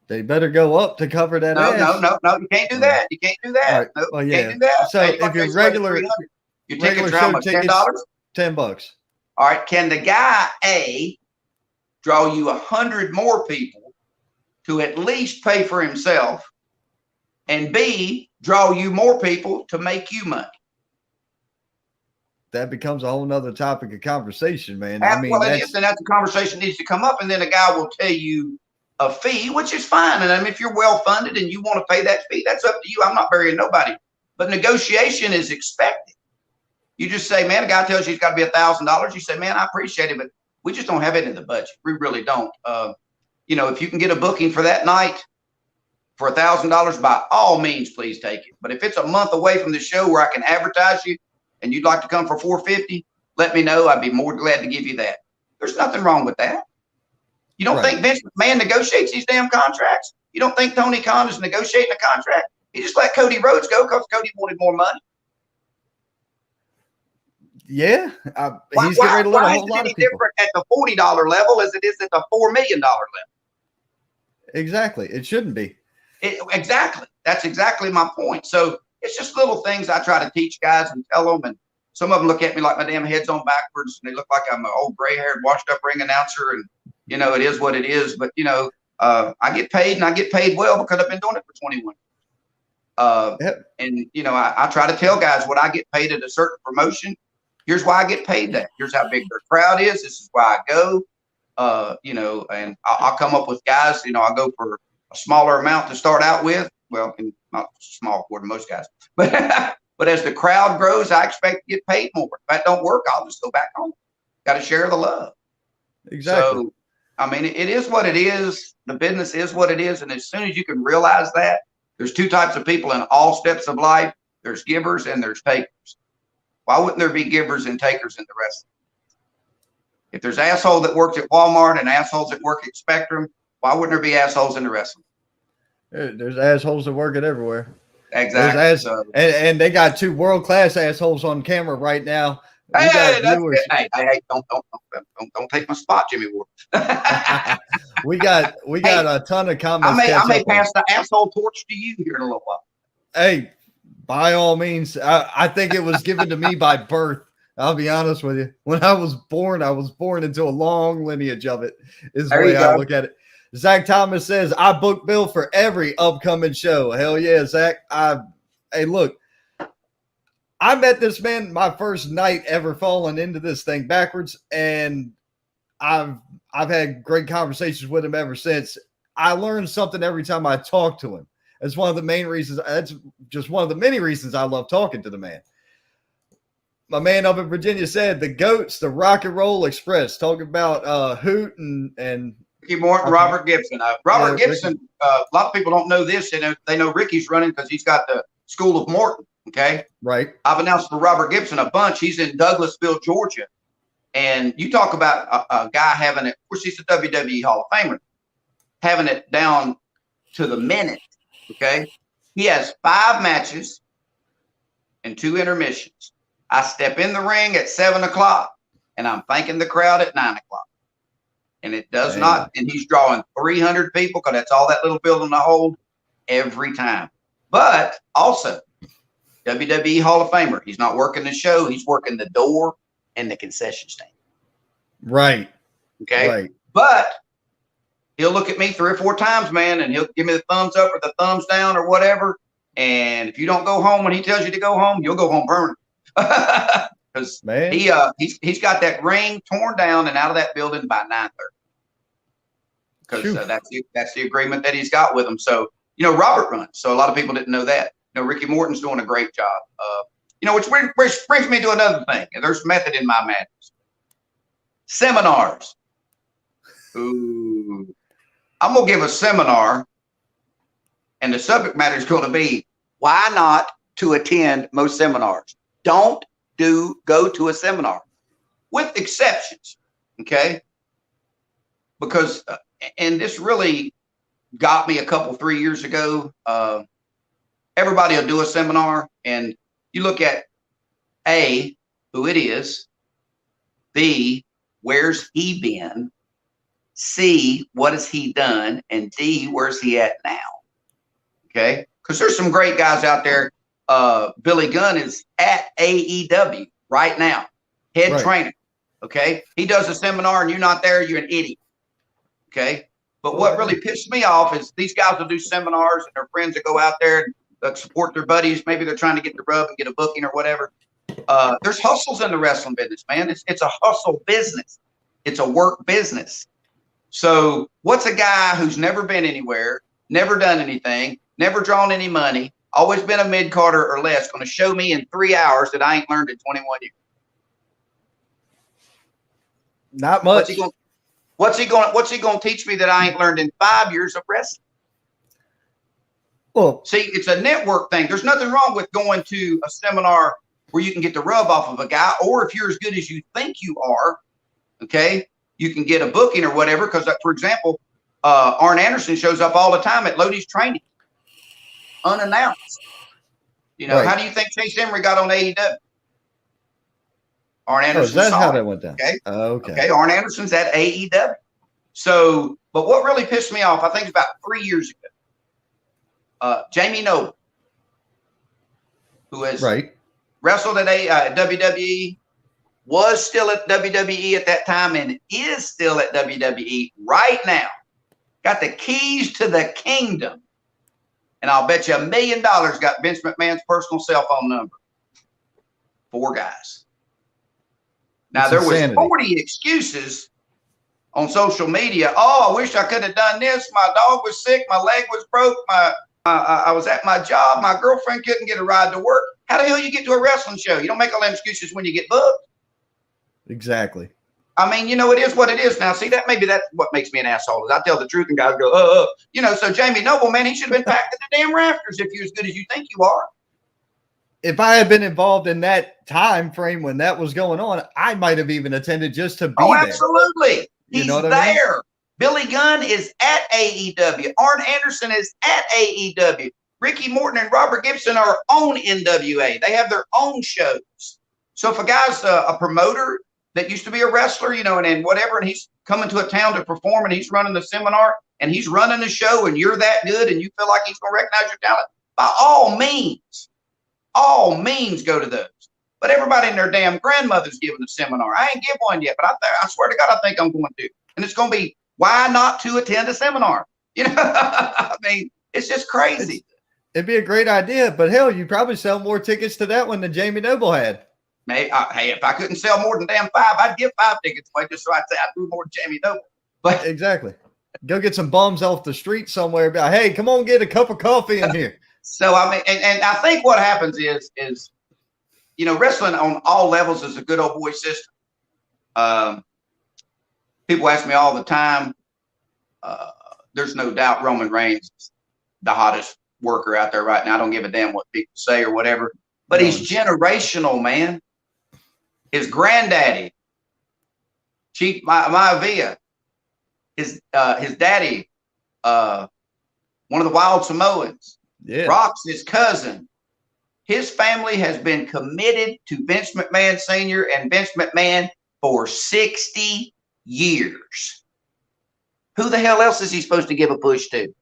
They better go up to cover that. No. You can't do that. You can't do that. Right. No, well, you yeah. can't do that. So if you're regular, your tickets are how much? $10? $10. All right. Can the guy A draw you 100 more people to at least pay for himself, and B draw you more people to make you money? That becomes a whole nother topic of conversation, man. Well, it is, and that's a conversation needs to come up, and then a guy will tell you a fee, which is fine. And I mean, if you're well funded and you want to pay that fee, that's up to you. I'm not burying nobody, but negotiation is expected. You just say, man, a guy tells you he's got to be $1,000. You say, man, I appreciate it, but we just don't have it in the budget. We really don't. If you can get a booking for that night for $1,000, by all means, please take it. But if it's a month away from the show where I can advertise you and you'd like to come for $450, let me know. I'd be more glad to give you that. There's nothing wrong with that. You don't think Vince McMahon negotiates these damn contracts? You don't think Tony Khan is negotiating a contract? He just let Cody Rhodes go because Cody wanted more money. Yeah, he's getting ready to let a whole lot of people. Different at the $40 level as it is at the $4 million level? Exactly. It shouldn't be. Exactly. That's exactly my point. So it's just little things I try to teach guys and tell them. And some of them look at me like my damn head's on backwards, and they look like I'm an old gray-haired, washed-up ring announcer. And it is what it is. But I get paid, and I get paid well because I've been doing it for 21 years. And I try to tell guys what I get paid at a certain promotion. Here's why I get paid that. Here's how big their crowd is. This is why I go. And I'll come up with guys. I'll go for a smaller amount to start out with. Well, not small according to most guys, but as the crowd grows, I expect to get paid more. If that don't work, I'll just go back home. Got to share the love. Exactly. So, I mean, it is what it is. The business is what it is. And as soon as you can realize that, there's two types of people in all steps of life. There's givers and there's takers. Why wouldn't there be givers and takers in the wrestling? If there's asshole that works at Walmart and assholes that work at Spectrum, why wouldn't there be assholes in the wrestling? There's assholes that work it everywhere. Exactly. And they got two world-class assholes on camera right now. Hey, don't take my spot, Jimmy Ward. we got a ton of comments. I may pass the asshole torch to you here in a little while. Hey, by all means, I think it was given to me by birth. I'll be honest with you. When I was born into a long lineage of it, is the way I look at it. Zach Thomas says, I book Bill for every upcoming show. Hell yeah, Zach. Hey, look, I met this man my first night ever falling into this thing backwards, and I've had great conversations with him ever since. I learned something every time I talk to him. That's one of the main reasons. That's just one of the many reasons I love talking to the man. My man up in Virginia said the GOATs, the Rock and Roll Express, talking about Hoot and Ricky Morton, Robert Gibson. Robert Gibson, a lot of people don't know this. They know Ricky's running because he's got the School of Morton. Okay. Right. I've announced for Robert Gibson a bunch. He's in Douglasville, Georgia. And you talk about a guy having it. Of course, he's a WWE Hall of Famer. Having it down to the minute. Okay. He has 5 matches and 2 intermissions. I step in the ring at 7 o'clock and I'm thanking the crowd at 9 o'clock. And it does not, and he's drawing 300 people because that's all that little building to hold every time. But also, WWE Hall of Famer. He's not working the show. He's working the door and the concession stand. Right. Okay. Right. But he'll look at me 3 or 4 times, man, and he'll give me the thumbs up or the thumbs down or whatever. And if you don't go home when he tells you to go home, you'll go home permanent. Because he's got that ring torn down and out of that building by 9:30. Because that's the agreement that he's got with him. So, you know, Robert runs. So a lot of people didn't know that. You know, Ricky Morton's doing a great job. You know, which brings me to another thing. And there's method in my madness. Seminars. Ooh. I'm going to give a seminar. And the subject matter is going to be why not to attend most seminars. Don't go to a seminar with exceptions. Okay. Because, and this really got me 3 years ago. Everybody will do a seminar and you look at A, who it is, B, where's he been, C, what has he done, and D, where's he at now? Okay. Because there's some great guys out there. Billy Gunn is at AEW right now, head trainer. Okay. He does a seminar and you're not there, you're an idiot. Okay. But what really pissed me off is these guys will do seminars and their friends will go out there and support their buddies. Maybe they're trying to get the rub and get a booking or whatever. There's hustles in the wrestling business, man. It's a hustle business. It's a work business. So what's a guy who's never been anywhere, never done anything, never drawn any money, always been a mid-carder or less, going to show me in 3 hours that I ain't learned in 21 years? Not much. What's he going to teach me that I ain't learned in 5 years of wrestling? Well, see, it's a network thing. There's nothing wrong with going to a seminar where you can get the rub off of a guy, or if you're as good as you think you are, okay, you can get a booking or whatever. Because, for example, Arn Anderson shows up all the time at Lodi's training, unannounced. You know, how do you think Chase Emery got on AEW? Arn Anderson. That's how that went down. Okay. Okay. Arn Anderson's at AEW. So, but what really pissed me off, I think it's about 3 years ago, Jamie Noble, who has wrestled at WWE, was still at WWE at that time, and is still at WWE right now. Got the keys to the kingdom. And I'll bet you $1 million got Vince McMahon's personal cell phone number. 4 guys. Now, there was 40 excuses on social media. Oh, I wish I could have done this. My dog was sick. My leg was broke. I was at my job. My girlfriend couldn't get a ride to work. How the hell you get to a wrestling show? You don't make all them excuses when you get booked. Exactly. I mean, you know, it is what it is now. See, maybe that's what makes me an asshole is I tell the truth and guys go, you know, so Jamie Noble, man, he should have been packed to the damn rafters if you're as good as you think you are. If I had been involved in that time frame when that was going on, I might have even attended just to be there. Absolutely. He's there. I mean? Billy Gunn is at AEW. Arn Anderson is at AEW. Ricky Morton and Robert Gibson are on NWA. They have their own shows. So if a guy's a promoter that used to be a wrestler, you know, and whatever, and he's coming to a town to perform and he's running the seminar and he's running the show and you're that good and you feel like he's going to recognize your talent, by all means go to those. But everybody and their damn grandmother's giving a seminar. I ain't give one yet, but I swear to God, I think I'm going to. And it's going to be why not to attend a seminar? You know, I mean, it's just crazy. It'd be a great idea, but hell, you probably sell more tickets to that one than Jamie Noble had. Hey, if I couldn't sell more than damn 5, I'd give 5 tickets away just so I'd say I threw more than Jamie Noble. But exactly. Go get some bums off the street somewhere. Be like, hey, come on, get a cup of coffee in here. So, I mean, and I think what happens is, you know, wrestling on all levels is a good old boy system. People ask me all the time, there's no doubt Roman Reigns is the hottest worker out there right now. I don't give a damn what people say or whatever, but he's generational, man. His granddaddy, Chief Maivia, his daddy, one of the Wild Samoans. Yeah. Rock's his cousin. His family has been committed to Vince McMahon Sr. and Vince McMahon for 60 years. Who the hell else is he supposed to give a push to?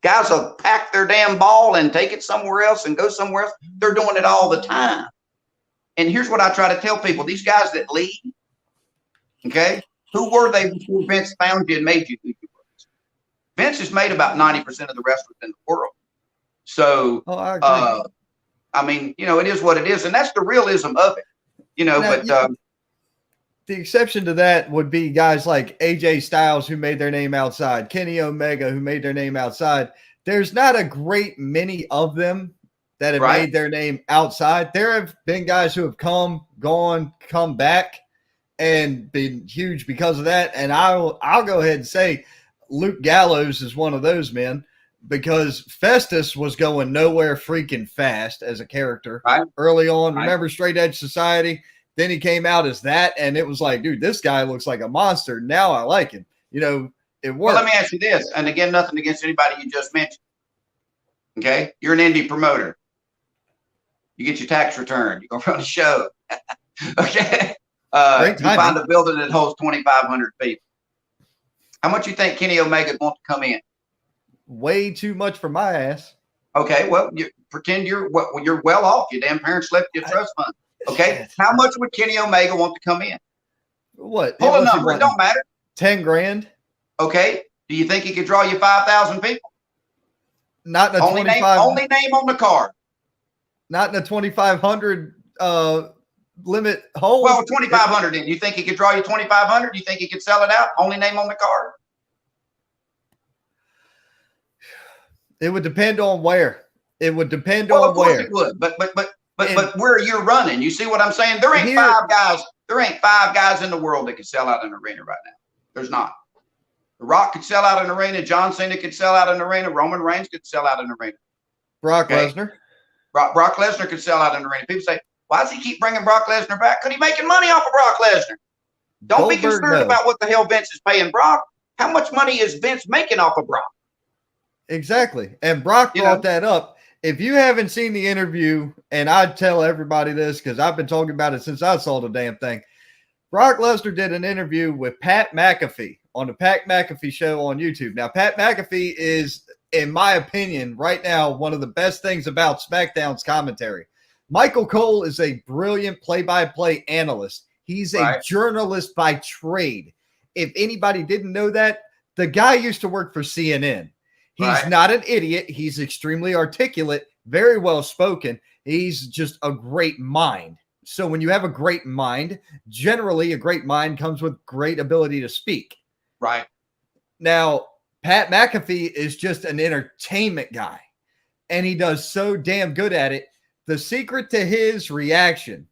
Guys will pack their damn ball and take it somewhere else and go somewhere else. They're doing it all the time. And here's what I try to tell people. These guys that lead, okay, who were they before Vince found you and made you who you were? Vince has made about 90% of the wrestlers in the world. So, I mean, you know, it is what it is. And that's the realism of it, you know, now, the exception to that would be guys like AJ Styles, who made their name outside, Kenny Omega, who made their name outside. There's not a great many of them that have made their name outside. There have been guys who have come, gone, come back, and been huge because of that. And I'll go ahead and say Luke Gallows is one of those men, because Festus was going nowhere freaking fast as a character early on. Remember Straight Edge Society? Then he came out as that, and it was like, dude, this guy looks like a monster. Now I like him. You know, it worked. Well, let me ask you this, and again, nothing against anybody you just mentioned. Okay? You're an indie promoter. You get your tax return. You're going to run a show. Okay? You find a building that holds 2,500 people. How much you think Kenny Omega wants to come in? Way too much for my ass. Okay, well, you pretend you're well off. Your damn parents left you a trust fund. Okay, how much would Kenny Omega want to come in? What? Pull a number. It don't matter. 10 grand. Okay. Do you think he could draw you 5,000 people? Not in a only 25. Only name on the card. Not in a 2,500 limit hole. Well, 2,500. Then you think he could draw you 2,500? You think he could sell it out? Only name on the card. It would depend on where. It would depend on where. Of course it would. But where you're running, you see what I'm saying? There ain't five guys. There ain't 5 guys in the world that could sell out an arena right now. There's not. The Rock could sell out an arena. John Cena could sell out an arena. Roman Reigns could sell out an arena. Brock Lesnar. Brock Lesnar could sell out an arena. People say, why does he keep bringing Brock Lesnar back? Because he's making money off of Brock Lesnar. Don't be concerned about what the hell Vince is paying Brock. How much money is Vince making off of Brock? Exactly. And Brock brought that up. If you haven't seen the interview, and I tell everybody this because I've been talking about it since I saw the damn thing. Brock Lesnar did an interview with Pat McAfee on the Pat McAfee show on YouTube. Now, Pat McAfee is, in my opinion, right now, one of the best things about SmackDown's commentary. Michael Cole is a brilliant play-by-play analyst. He's a journalist by trade. If anybody didn't know that, the guy used to work for CNN. He's not an idiot. He's extremely articulate, very well spoken. He's just a great mind. So when you have a great mind, generally a great mind comes with great ability to speak. Right. Now, Pat McAfee is just an entertainment guy, and he does so damn good at it. The secret to his reaction,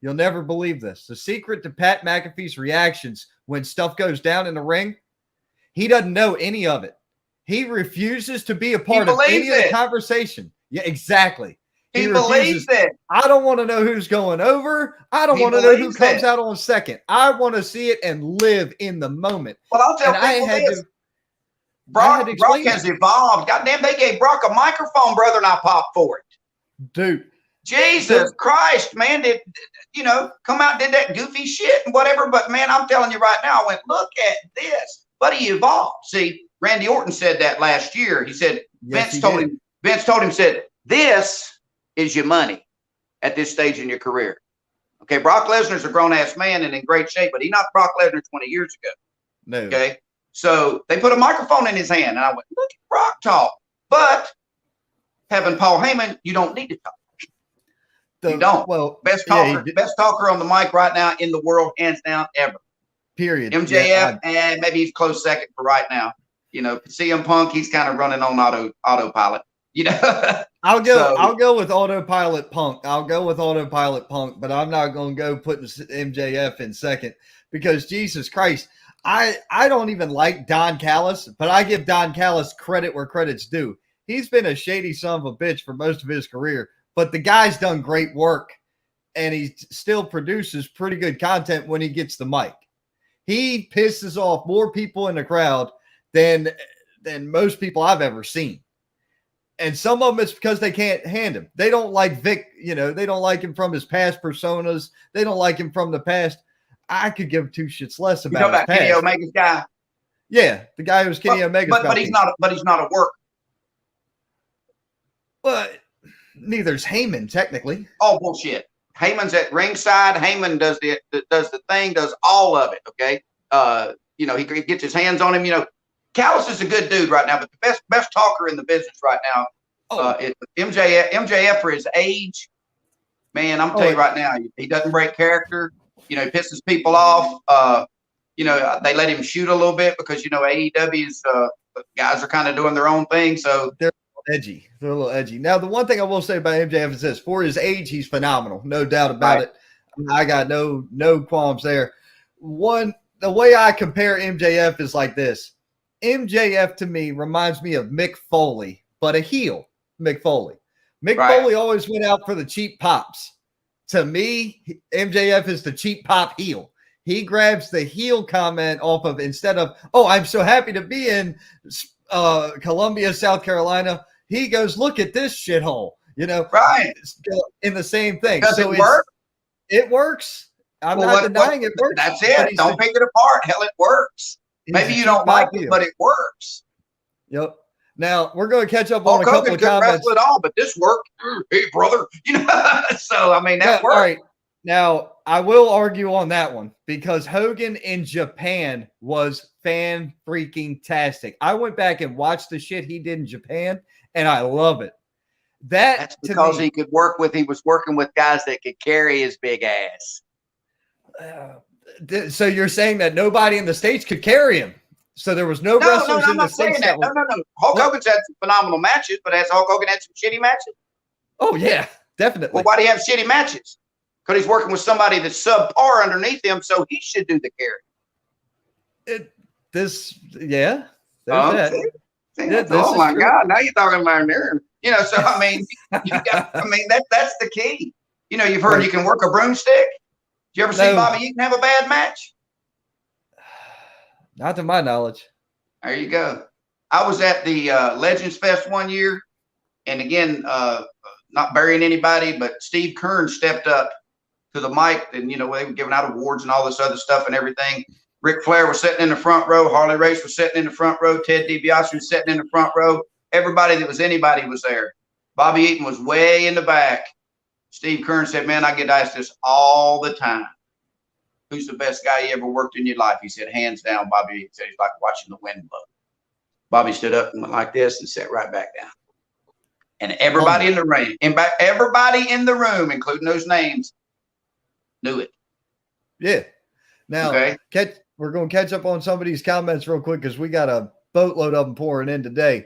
you'll never believe this. The secret to Pat McAfee's reactions when stuff goes down in the ring, he doesn't know any of it. He refuses to be a part of any of the conversation. Yeah, exactly. He believes it. I don't want to know who's going over. I don't want to know who comes out on second. I want to see it and live in the moment. Well, I'll tell people this. Brock has evolved. Goddamn, they gave Brock a microphone, brother, and I popped for it. Dude. Jesus Christ, man, did come out and did that goofy shit and whatever. But man, I'm telling you right now, I went, look at this. But he evolved. See, Randy Orton said that last year. He said, Vince told him, said, this is your money at this stage in your career. Okay, Brock Lesnar's a grown-ass man and in great shape, but he's not Brock Lesnar 20 years ago. No. Okay, so they put a microphone in his hand, and I went, look at Brock talk. But having Paul Heyman, you don't need to talk. You don't. Well, best talker on the mic right now in the world, hands down, ever. Period. MJF, and maybe he's close second for right now. You know, CM Punk, he's kind of running on autopilot. You know, I'll go with autopilot Punk. I'll go with autopilot Punk, but I'm not going to go putting MJF in second because Jesus Christ, I don't even like Don Callis, but I give Don Callis credit where credit's due. He's been a shady son of a bitch for most of his career, but the guy's done great work, and he still produces pretty good content when he gets the mic. He pisses off more people in the crowd than most people I've ever seen. And some of them it's because they can't hand him. They don't like Vic, they don't like him from his past personas. They don't like him from the past. I could give two shits less about You talking about Kenny past. Omega's guy? Yeah, the guy who's Kenny Omega's but he's not. But he's not a worker. But neither's Heyman technically. Oh, bullshit. Heyman's at ringside. Heyman does the thing, does all of it. Okay. He gets his hands on him. Callis is a good dude right now, but the best talker in the business right now is MJF. MJF for his age, man. I'm telling you right now, he doesn't break character. He pisses people off. They let him shoot a little bit because AEW's guys are kind of doing their own thing. So they're edgy. They're a little edgy. Now, the one thing I will say about MJF is this: for his age, he's phenomenal, no doubt about it. I got no qualms there. The way I compare MJF is like this. MJF to me reminds me of Mick Foley, but a heel Mick Foley. Mick Foley always went out for the cheap pops. To me, MJF is the cheap pop heel. He grabs the heel comment off of, instead of, oh, I'm so happy to be in Columbia, South Carolina. He goes, look at this shithole, in the same thing. Does it work? It works. I'm not denying it works. That's it. Don't pick it apart. Hell, it works. Maybe you don't like it, but it works. Yep. Now we're going to catch up on a couple of comments. Wrestle it all, but this worked. Hey, brother. So I mean that worked. All right. Now I will argue on that one because Hogan in Japan was fan freaking tastic. I went back and watched the shit he did in Japan, and I love it. That's because he was working with guys that could carry his big ass. So you're saying that nobody in the States could carry him? So there was no wrestlers in the States? No. Hulk Hogan's had some phenomenal matches, but has Hulk Hogan had some shitty matches? Oh, yeah, definitely. Well, why do you have shitty matches? Because he's working with somebody that's subpar underneath him, so he should do the carry. Oh my God! Now you're talking about nerve. So I mean, that's the key. You've heard you can work a broomstick. Did you ever see Bobby Eaton have a bad match? Not to my knowledge. There you go. I was at the Legends Fest one year, and again, not burying anybody, but Steve Kern stepped up to the mic, and they were giving out awards and all this other stuff and everything. Ric Flair was sitting in the front row. Harley Race was sitting in the front row. Ted DiBiase was sitting in the front row. Everybody that was anybody was there. Bobby Eaton was way in the back. Steve Kern said, man, I get asked this all the time. Who's the best guy you ever worked in your life? He said, hands down, Bobby Eaton. He said, he's like watching the wind blow. Bobby stood up and went like this and sat right back down. And everybody in the room, including those names, knew it. Yeah. Now, we're going to catch up on some of these comments real quick because we got a boatload of them pouring in today.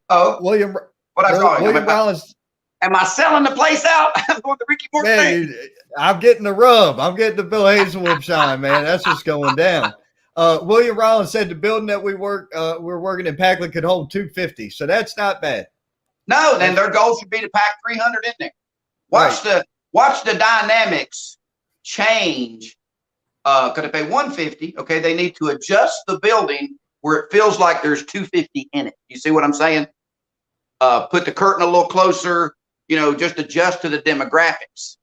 William Rollins. Am I selling the place out? I'm going to Ricky Morton. Man, I'm getting the rub. I'm getting the Bill Hazelwood shine, man. That's what's going down. William Rollins said the building that we're working in Packland could hold 250. So that's not bad. No, then their goal should be to pack 300 in there. Watch the dynamics change. Because if they 150, okay, they need to adjust the building where it feels like there's 250 in it. You see what I'm saying? Put the curtain a little closer, just adjust to the demographics.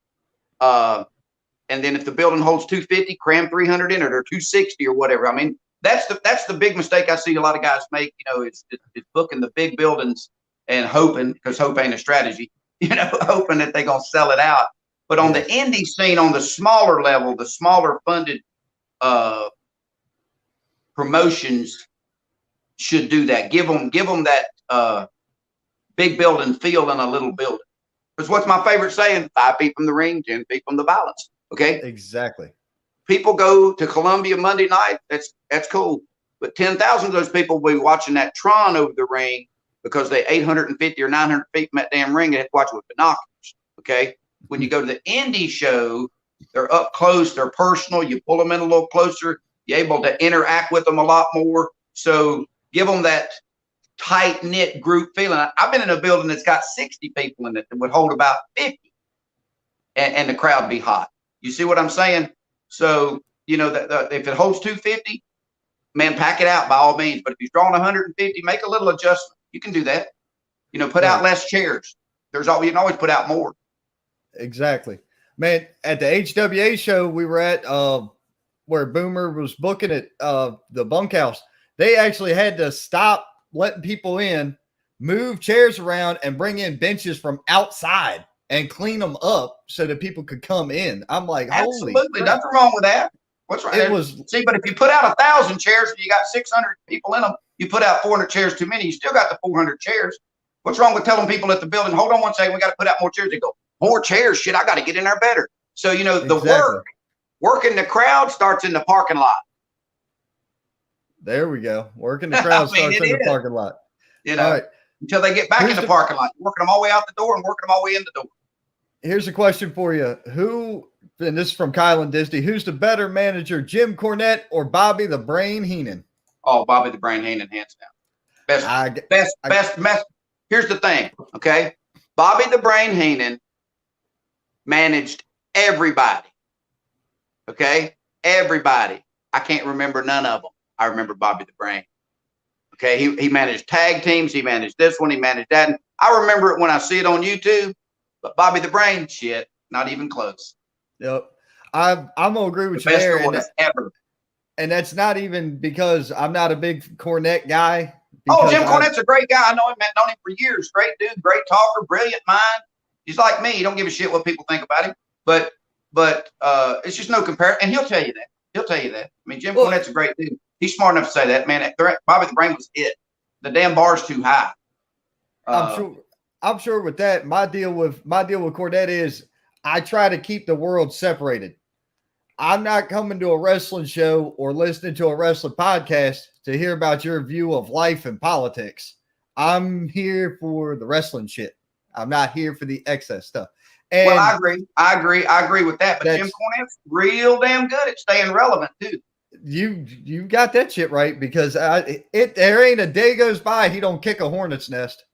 And then if the building holds 250, cram 300 in it or 260 or whatever. I mean, that's the big mistake I see a lot of guys make, it's booking the big buildings and hoping, because hope ain't a strategy, hoping that they're going to sell it out. But on the indie scene, on the smaller level, the smaller funded promotions should do that. Give them that big building feel in a little building. Because what's my favorite saying? 5 feet from the ring, 10 feet from the balance. Okay. Exactly. People go to Columbia Monday night. That's cool. But 10,000 of those people will be watching that Tron over the ring because they 850 or 900 feet from that damn ring. They have to watch it with binoculars. Okay. When you go to the indie show, they're up close. They're personal. You pull them in a little closer. You're able to interact with them a lot more. So give them that tight-knit group feeling. I've been in a building that's got 60 people in it that would hold about 50 and the crowd be hot. You see what I'm saying? So, that if it holds 250, man, pack it out by all means. But if you're drawing 150, make a little adjustment. You can do that. Put out less chairs. You can always put out more. Exactly. Man, at the HWA show we were at, where Boomer was booking it, the bunkhouse, they actually had to stop letting people in, move chairs around, and bring in benches from outside and clean them up so that people could come in. I'm like, absolutely, nothing wrong with that. What's right? But if you put out 1,000 chairs and you got 600 people in them, you put out 400 chairs too many. You still got the 400 chairs. What's wrong with telling people at the building, hold on one second, we got to put out more chairs? They go, more chairs? Shit, I got to get in there better. So, the working the crowd starts in the parking lot. There we go. Working the crowd starts in the parking lot. All right. Until they get back in the parking lot, working them all the way out the door and working them all the way in the door. Here's a question for you. And this is from Kyle and Disney, who's the better manager, Jim Cornette or Bobby the Brain Heenan? Oh, Bobby the Brain Heenan, hands down. Best. Here's the thing, okay? Bobby the Brain Heenan managed everybody, okay? Everybody. I can't remember none of them. I remember Bobby the Brain. Okay, he managed tag teams. He managed this one. He managed that. And I remember it when I see it on YouTube. But Bobby the Brain, shit, not even close. Yep, I'm gonna agree with you there. Ever. And that's not even because I'm not a big Cornette guy. Oh, Jim Cornette's a great guy. I know him. I've known him for years. Great dude, great talker, brilliant mind. He's like me. He don't give a shit what people think about him. But it's just no comparison. And he'll tell you that. I mean, Jim Cornette's a great dude. He's smart enough to say that, man. Bobby the Brain was it. The damn bar's too high. I'm sure with that, my deal with Cornette is I try to keep the world separated. I'm not coming to a wrestling show or listening to a wrestling podcast to hear about your view of life and politics. I'm here for the wrestling shit. I'm not here for the excess stuff. And well, I agree with that. But Jim Cornette's real damn good at staying relevant too. You got that shit right, because there ain't a day goes by he don't kick a hornet's nest.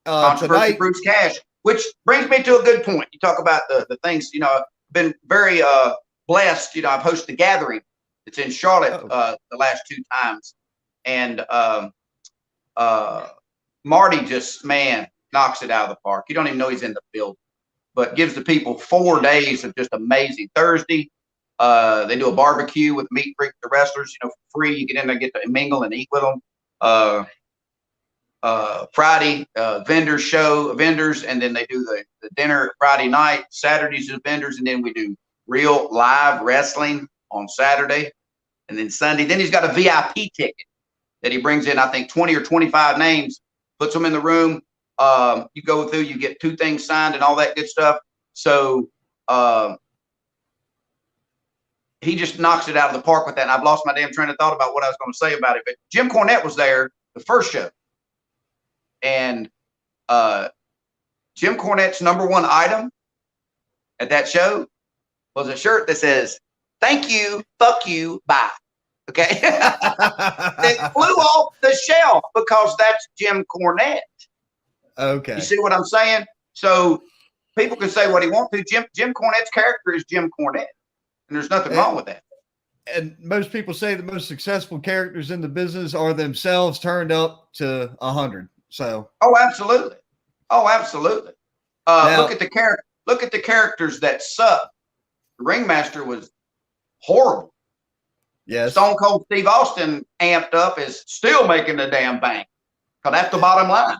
Controversy Bruce Cash, which brings me to a good point. You talk about the things, I've been very blessed. I've hosted the gathering. It's in Charlotte the last 2 times. And Marty just, man, knocks it out of the park. You don't even know he's in the field, but gives the people 4 days of just amazing. Thursday, they do a barbecue with meat and the wrestlers, for free. You get in there, get to mingle and eat with them. Friday, vendors, and then they do the dinner Friday night. Saturdays is vendors, and then we do real live wrestling on Saturday. And then Sunday, then he's got a VIP ticket that he brings in, I think 20 or 25 names, puts them in the room. You go through, you get 2 things signed and all that good stuff. So he just knocks it out of the park with that. And I've lost my damn train of thought about what I was going to say about it. But Jim Cornette was there the first show. And Jim Cornette's #1 item at that show was a shirt that says, "Thank you, fuck you, bye." Okay. It flew off the shelf because that's Jim Cornette. Okay. You see what I'm saying? So people can say what he wants to. Jim Cornette's character is Jim Cornette. And there's nothing wrong with that. And most people say the most successful characters in the business are themselves turned up to 100. So. Oh, absolutely. Now, look at the characters that suck. The Ringmaster was horrible. Yes. Stone Cold Steve Austin amped up is still making the damn bank. Because that's the bottom line.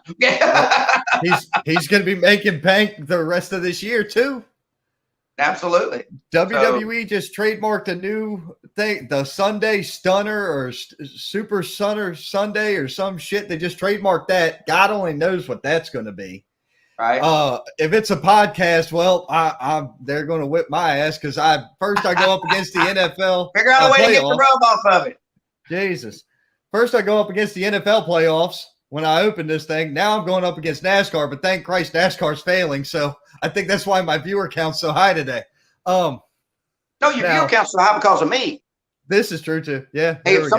he's going to be making bank the rest of this year too. Absolutely. WWE just trademarked a new thing, the Sunday Stunner or Super Stunner Sunday or some shit. They just trademarked that. God only knows what that's going to be. Right. If it's a podcast, well, they're going to whip my ass because I go up against the NFL. Figure out a way to get the rub off of it. Jesus. First, I go up against the NFL playoffs when I open this thing. Now I'm going up against NASCAR, but thank Christ NASCAR's failing. So I think that's why my viewer count's so high today. No, your viewer count's so high because of me. This is true too. Yeah. Hey, if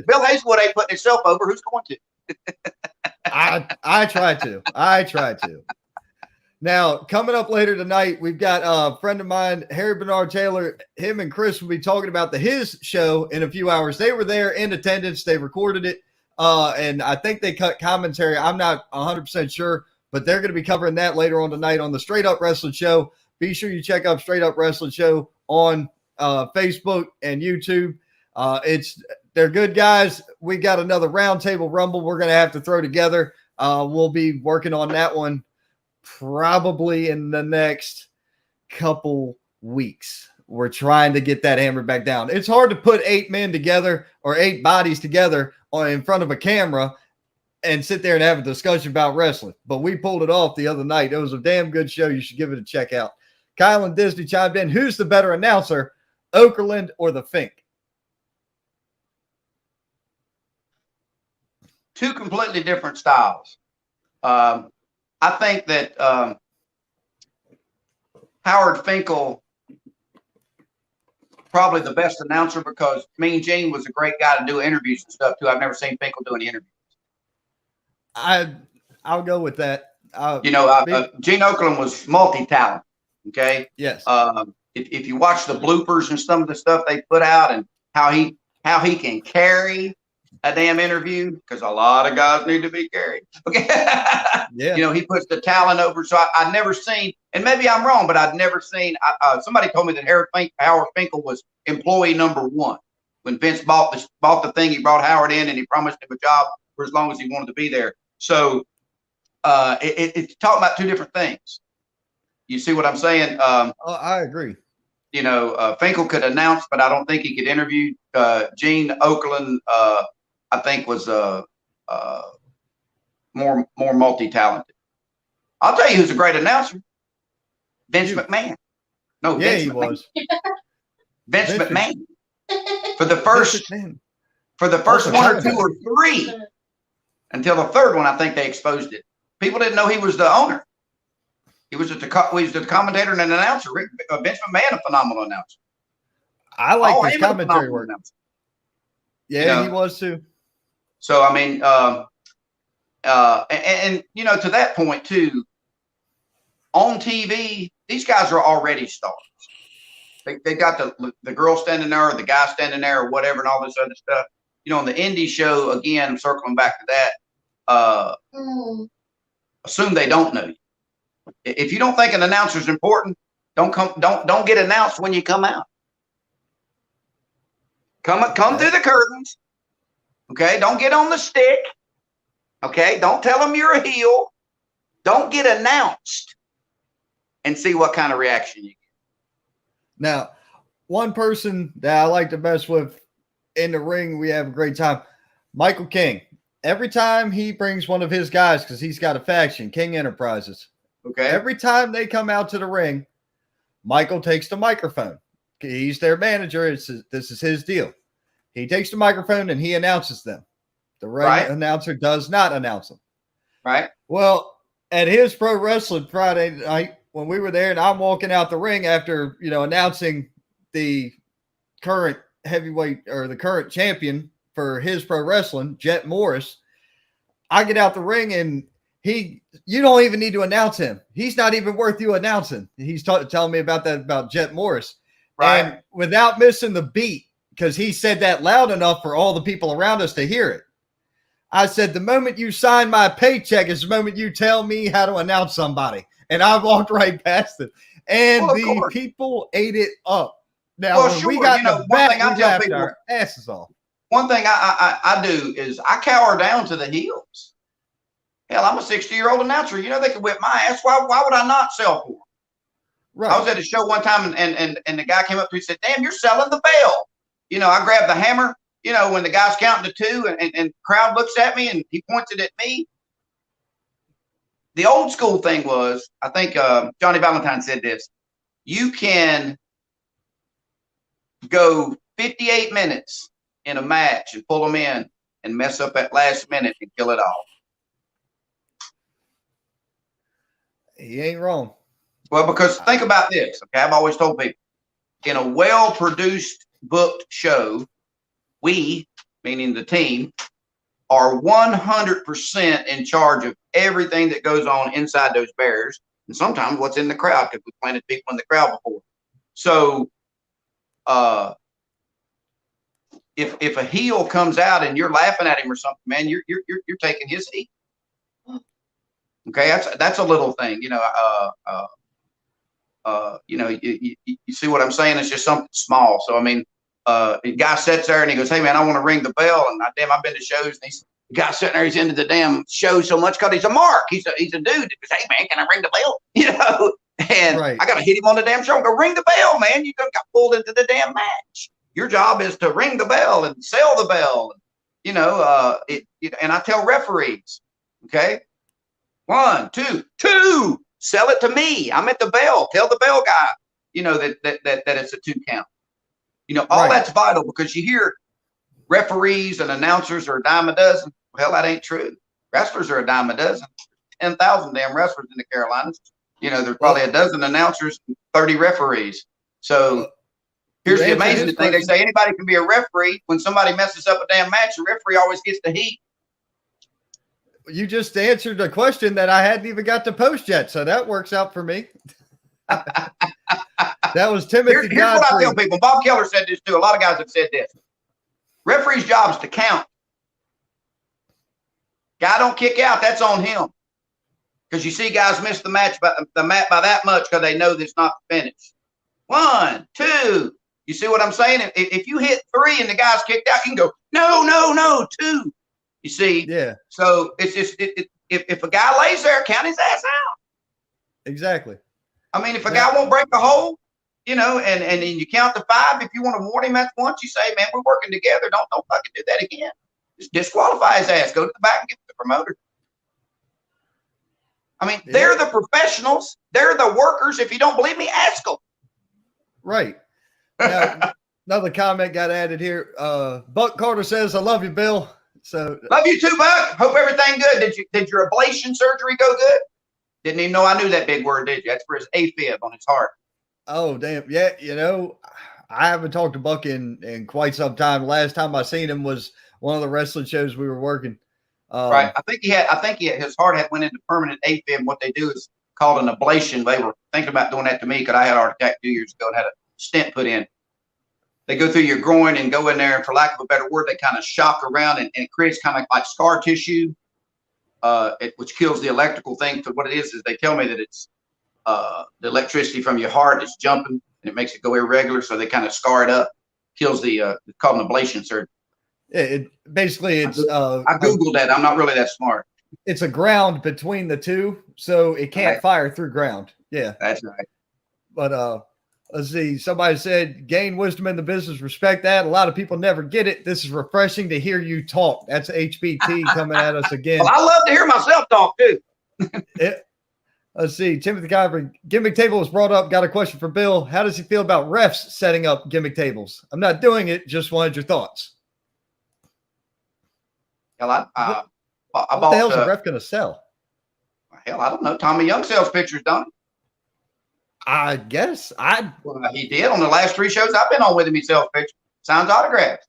Bill Hazelwood ain't putting himself over, who's going to? I try to. Now, coming up later tonight, we've got a friend of mine, Harry Bernard Taylor. Him and Chris will be talking about his show in a few hours. They were there in attendance. They recorded it. and I think they cut commentary. I'm not 100% sure, but they're going to be covering that later on tonight on the Straight Up Wrestling Show. Be sure you check out Straight Up Wrestling Show on Facebook and YouTube. They're good guys. We got another roundtable rumble we're going to have to throw together. We'll be working on that one probably in the next couple weeks. We're trying to get that hammered back down. It's hard to put 8 men together or 8 bodies together in front of a camera and sit there and have a discussion about wrestling. But we pulled it off the other night. It was a damn good show. You should give it a check out. Kyle and Disney chimed in. Who's the better announcer, Okerlund or the Fink? Two completely different styles. I think that Howard Finkel probably the best announcer because Mean Gene was a great guy to do interviews and stuff too. I've never seen Finkel do any interviews. I'll go with that. Gene Okerlund was multi-talent. Okay. Yes. If you watch the bloopers and some of the stuff they put out and how he can carry a damn interview, because a lot of guys need to be carried. Okay. Yeah. He puts the talent over. So I've never seen, and maybe I'm wrong, but I've never seen. Somebody told me that Howard Finkel was employee number 1 when Vince bought the thing. He brought Howard in and he promised him a job for as long as he wanted to be there. So it's talking about two different things. You see what I'm saying? I agree. Finkel could announce, but I don't think he could interview. Gene Okerlund, I think, was more multi-talented. I'll tell you who's a great announcer. Vince McMahon. No, yeah, Vince he McMahon. was. Vince McMahon. For the first 1 or 2 or 3, until the third one, I think they exposed it. People didn't know he was the owner. He was the commentator and an announcer. Vince McMahon, a phenomenal announcer. I like his commentary work. Yeah, he was too. So I mean, and to that point too, on TV, these guys are already stars. They got the girl standing there, or the guy standing there, or whatever, and all this other stuff. On the indie show, again, I'm circling back to that. Assume they don't know you. If you don't think an announcer is important, don't get announced when you come out. Come through the curtains. Okay, don't get on the stick. Okay, don't tell them you're a heel. Don't get announced, and see what kind of reaction you get. Now, one person that I like to mess with in the ring, we have a great time. Michael King. Every time he brings one of his guys, because he's got a faction, King Enterprises. Okay. Every time they come out to the ring, Michael takes the microphone. He's their manager. This is his deal. He takes the microphone and he announces them. The ring announcer does not announce them. Right. Well, at his Pro Wrestling Friday night, when we were there and I'm walking out the ring after, announcing the current heavyweight or the current champion for his pro wrestling, Jet Morris, I get out the ring and you don't even need to announce him. He's not even worth you announcing. He's telling me about Jet Morris. Right. And without missing the beat, because he said that loud enough for all the people around us to hear it. I said, the moment you sign my paycheck is the moment you tell me how to announce somebody. And I walked right past it. And the people ate it up. Now, when we got the back, we laughed our asses off. One thing I do is I cower down to the heels. Hell, I'm a 60-year-old announcer. They could whip my ass. Why would I not sell for them? Right. I was at a show one time and the guy came up to me and said, damn, you're selling the bell. I grabbed the hammer, when the guy's counting to 2 and the crowd looks at me and he points it at me. The old school thing was, I think Johnny Valentine said this, you can go 58 minutes in a match and pull them in and mess up at last minute and kill it all. He ain't wrong. Well, because think about this, okay? I've always told people, in a well-produced, booked show, we, meaning the team, are 100% in charge of everything that goes on inside those barriers, and sometimes what's in the crowd, because we planted people in the crowd before. So, if a heel comes out and you're laughing at him or something, man, you're taking his heat. Okay, that's a little thing, you know. You know, you see what I'm saying? It's just something small. So I mean, the guy sits there and he goes, "Hey man, I want to ring the bell." And I've been to shows, and the guy sitting there, he's into the damn show so much because he's a mark. He's a dude that goes, "Hey man, can I ring the bell?" You know, and I got to hit him on the damn shoulder. Go ring the bell, man. You got pulled into the damn match. Your job is to ring the bell and sell the bell. You know, and I tell referees, okay, 1, 2, 2. Sell it to me. I'm at the bell. Tell the bell guy, you know, that it's a 2 count. You know, all that's vital, because you hear referees and announcers are a dime a dozen. Well, that ain't true. Wrestlers are a dime a dozen. 10,000 damn wrestlers in the Carolinas. You know, there's probably a dozen announcers, 30 referees. So here's the amazing thing. They say anybody can be a referee. When somebody messes up a damn match, the referee always gets the heat. You just answered a question that I hadn't even got to post yet, so that works out for me. That was Timothy Godfrey. Here's what I tell people. Bob Keller said this too. A lot of guys have said this. Referee's job is to count. Guy don't kick out, that's on him. Because you see guys miss the match by that much because they know that it's not the finish. 1, 2. You see what I'm saying? If you hit 3 and the guy's kicked out, you can go, no, 2. You see, so it's just if a guy lays there, count his ass out. Exactly. I mean, if a guy won't break the hole, you know, and you count to 5, if you want to warn him at once, you say, man, we're working together. Don't fucking do that again. Just disqualify his ass. Go to the back and get the promoter. I mean, they're the professionals. They're the workers. If you don't believe me, ask them. Right. Now, another comment got added here. Buck Carter says, "I love you, Bill." So love you too, Buck. Hope everything good. Did your ablation surgery go good? Didn't even know I knew that big word, did you? That's for his AFib on his heart. Oh, damn. Yeah, you know, I haven't talked to Buck in quite some time. Last time I seen him was one of the wrestling shows we were working. Right. I think his heart had went into permanent AFib. What they do is called an ablation. They were thinking about doing that to me because I had a heart attack 2 years ago and had a stent put in. They go through your groin and go in there, and for lack of a better word, they kind of shock around and it creates kind of like scar tissue, which kills the electrical thing. So what it is they tell me that it's the electricity from your heart is jumping and it makes it go irregular. So they kind of scar it up, kills it's called an ablation surgery. I Googled that. I'm not really that smart. It's a ground between the two, so it can't fire through ground. Yeah, that's right. But let's see. Somebody said, "Gain wisdom in the business. Respect that. A lot of people never get it. This is refreshing to hear you talk." That's HBT coming at us again. Well, I love to hear myself talk too. Let's see. Timothy Godfrey, gimmick table was brought up. Got a question for Bill. How does he feel about refs setting up gimmick tables? I'm not doing it. Just wanted your thoughts. Hell, what the hell is a ref going to sell? Hell, I don't know. Tommy Young sells pictures, don't he? I guess he did on the last 3 shows I've been on with him. He sells pictures, signs autographs.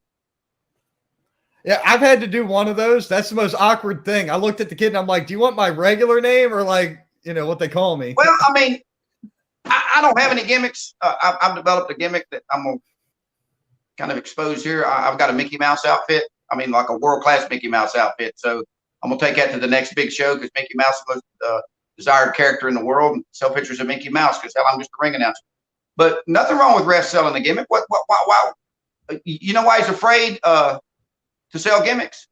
Yeah, I've had to do one of those. That's the most awkward thing. I looked at the kid and I'm like, "Do you want my regular name or like, you know, what they call me?" Well, I mean, I don't have any gimmicks. I've developed a gimmick that I'm gonna kind of expose here. I've got a Mickey Mouse outfit. I mean, like a world-class Mickey Mouse outfit. So I'm gonna take that to the next big show because Mickey Mouse is the most desired character in the world, and sell pictures of Mickey Mouse because hell, I'm just a ring announcer. But nothing wrong with refs selling a gimmick. Why? You know why he's afraid to sell gimmicks?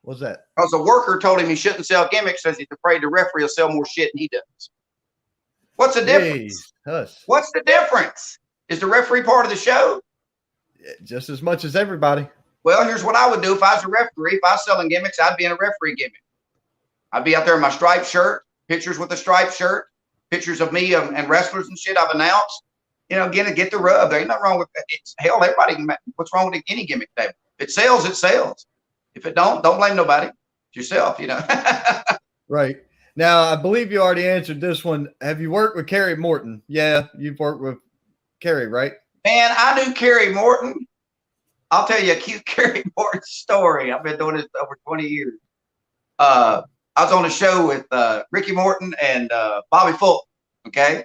What's that? Because a worker told him he shouldn't sell gimmicks because he's afraid the referee will sell more shit than he does. What's the difference? What's the difference? Is the referee part of the show? Just as much as everybody. Well, here's what I would do if I was a referee. If I was selling gimmicks, I'd be in a referee gimmick. I'd be out there in my striped shirt, pictures with a striped shirt, pictures of me and wrestlers and shit I've announced. You know, get the rub. There ain't nothing wrong with that. Hell, everybody can. What's wrong with any gimmick table? If it sells, it sells. If it don't blame nobody. It's yourself, you know. Right. Now, I believe you already answered this one. Have you worked with Kerry Morton? Yeah, you've worked with Kerry, right? Man, I knew Kerry Morton. I'll tell you a cute Kerry Morton story. I've been doing this over 20 years. I was on a show with Ricky Morton and Bobby Fulton, okay?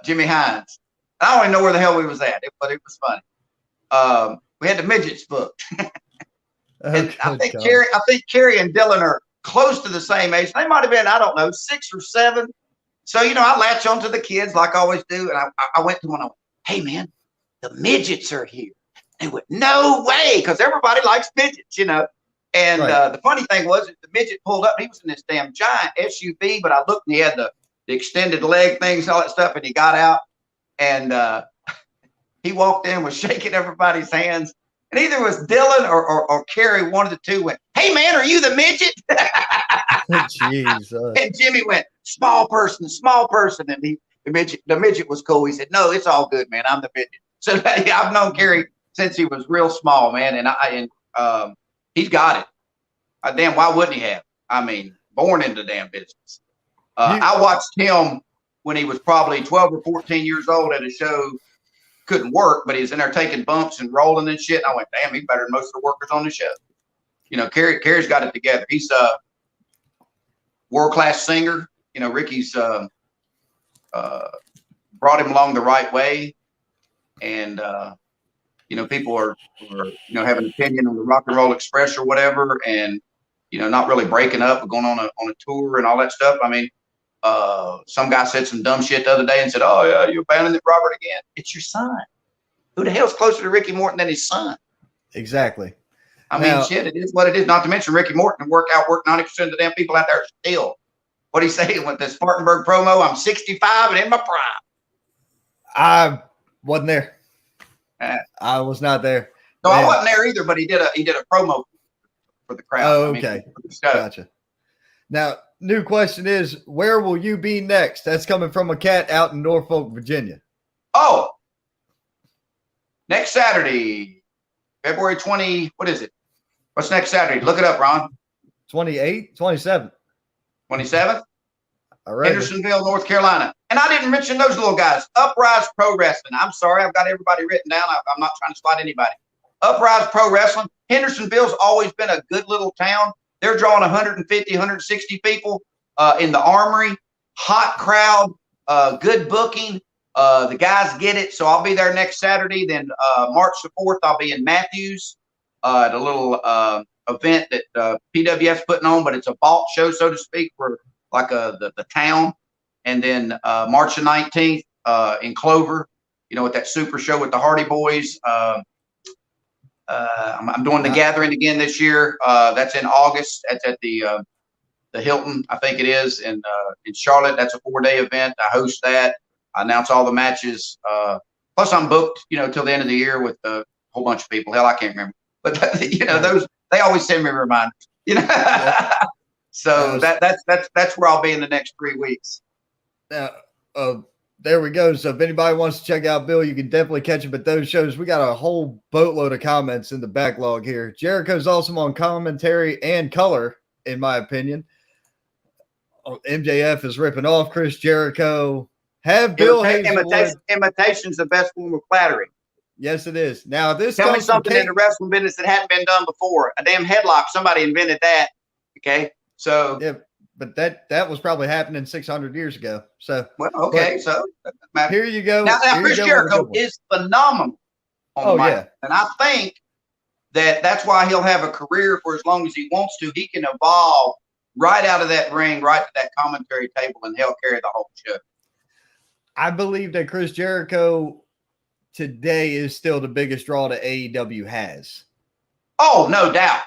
Jimmy Hines. I don't even know where the hell we was at, but it was funny. we had the midgets booked. And Oh, I think God. Carrie and Dylan are close to the same age. They might have been, I don't know, 6 or 7. So, I latch on to the kids like I always do. And I went to one of them, hey, man, the midgets are here. They went, no way, because everybody likes midgets, And Right. the funny thing was, the midget pulled up. He was in this damn giant SUV, but I looked and he had the extended leg things and all that stuff. And he got out and he walked in, was shaking everybody's hands. And either it was Dylan or Carrie, one of the two went, hey, man, are you the midget? Jesus. And Jimmy went, small person. And the midget was cool. He said, no, it's all good, man. I'm the midget. So I've known Carrie since he was real small, man. And he's got it. Damn, why wouldn't he have? I mean, born into damn business. I watched him when he was probably 12 or 14 years old at a show. Couldn't work, but he was in there taking bumps and rolling and shit. And I went, damn, he's better than most of the workers on the show. Carrie's got it together. He's a world-class singer. Ricky's brought him along the right way. And, people are have an opinion on the Rock and Roll Express or whatever. And, not really breaking up, but going on a tour and all that stuff. I mean, some guy said some dumb shit the other day and said, oh, yeah, you're abandoning Robert again. It's your son. Who the hell's closer to Ricky Morton than his son? Exactly. I mean, shit, it is what it is. Not to mention Ricky Morton work 90% of the damn people out there still. What do you say with the Spartanburg promo? I'm 65 and in my prime. I wasn't there. I was not there. No, I wasn't there either, but he did a promo for the crowd. Oh, okay. Gotcha. Now, new question is, where will you be next? That's coming from a cat out in Norfolk, Virginia. Oh, next Saturday, February 20. What is it? What's next Saturday? Look it up, Ron. 28th, 27th. 27th? All right. Hendersonville, North Carolina. And I didn't mention those little guys. Uprise Pro Wrestling. I'm sorry, I've got everybody written down. I'm not trying to slide anybody. Uprise Pro Wrestling. Hendersonville's always been a good little town. They're drawing 150, 160 people in the Armory. Hot crowd, good booking. The guys get it. So I'll be there next Saturday. Then March the 4th, I'll be in Matthews at a little event that PWF's putting on, but it's a vault show, so to speak, for like the town. And then March the 19th in Clover, with that super show with the Hardy Boys. I'm doing the Gathering again this year. That's in August. That's at the Hilton, I think it is, in Charlotte. That's a 4-day event. I host that. I announce all the matches. Plus, I'm booked, till the end of the year with a whole bunch of people. Hell, I can't remember. But those, they always send me reminders. So that's where I'll be in the next 3 weeks. Now, there we go. So if anybody wants to check out Bill, you can definitely catch him at those shows. We got a whole boatload of comments in the backlog here. Jericho's awesome on commentary and color, in my opinion. MJF is ripping off Chris Jericho. Have Bill Imitation's the best form of flattery. Yes, it is. Now, tell me something in the wrestling business that hadn't been done before. A damn headlock. Somebody invented that. Okay, so yeah, but that was probably happening 600 years ago. So so here you go. Now Chris Jericho is phenomenal on the mic, yeah. And I think that's why he'll have a career for as long as he wants to. He can evolve right out of that ring, right to that commentary table, and he'll carry the whole show. I believe that Chris Jericho today is still the biggest draw that AEW has. Oh, no doubt.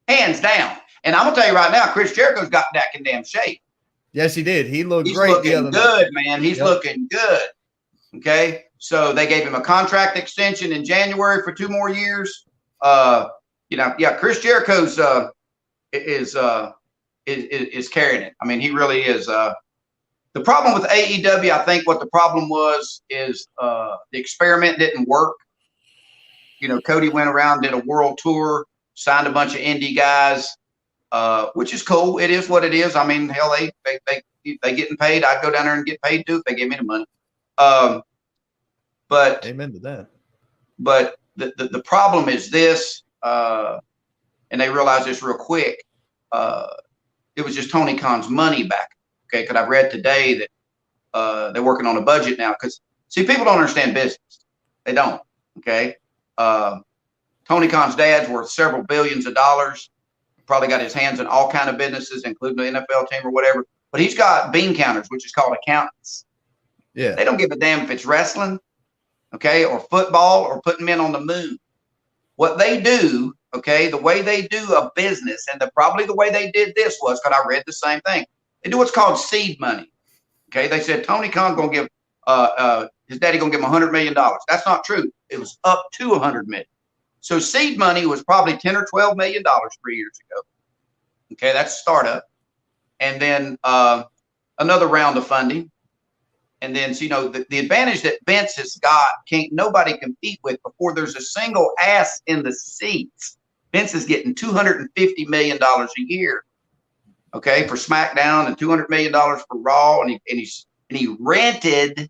Hands down. And I'm going to tell you right now, Chris Jericho's got back in damn shape. Yes, he did. He looked He's great. Looking good, man. He's looking good. Okay. So they gave him a contract extension in January for 2 more years. Chris Jericho's is carrying it. I mean, he really is. The problem with AEW, I think what the problem was is the experiment didn't work. Cody went around, did a world tour, signed a bunch of indie guys, which is cool. It is what it is. I mean, hell, they getting paid. I'd go down there and get paid too if they gave me the money. But amen to that. But the problem is this, and they realized this real quick. It was just Tony Khan's money back. Okay, because I've read today that they're working on a budget now. Because see, people don't understand business. They don't. Okay, Tony Khan's dad's worth several billions of dollars. Probably got his hands in all kind of businesses, including the NFL team or whatever. But he's got bean counters, which is called accountants. Yeah. They don't give a damn if it's wrestling, okay, or football or putting men on the moon. What they do, okay, the way they do a business, and probably the way they did this was, because I read the same thing. They do what's called seed money. Okay, they said Tony Khan's gonna give his daddy gonna give him $100 million. That's not true. It was up to $100 million. So seed money was probably 10 or $12 million 3 years ago. Okay, that's startup. And then another round of funding. And then, so, you know, the advantage that Vince has got, can't nobody compete with before there's a single ass in the seats. Vince is getting $250 million a year, okay, for SmackDown, and $200 million for Raw, and he rented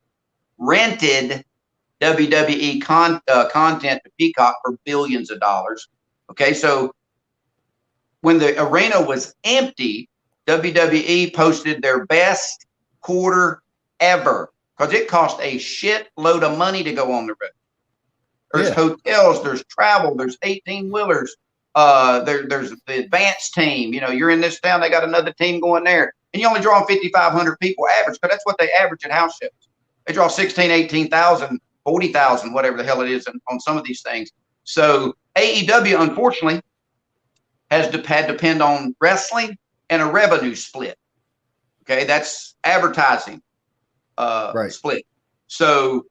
WWE content to Peacock for billions of dollars. Okay, so when the arena was empty, WWE posted their best quarter ever, because it cost a shit load of money to go on the road. There's hotels, there's travel, there's 18-wheelers, there's the advanced team. You know, you're in this town, they got another team going there, and you only draw 5,500 people average, because that's what they average at house shows. They draw 16, 18,000, 40,000, whatever the hell it is on some of these things. So AEW, unfortunately, has had to depend on wrestling and a revenue split. Okay, that's advertising split. So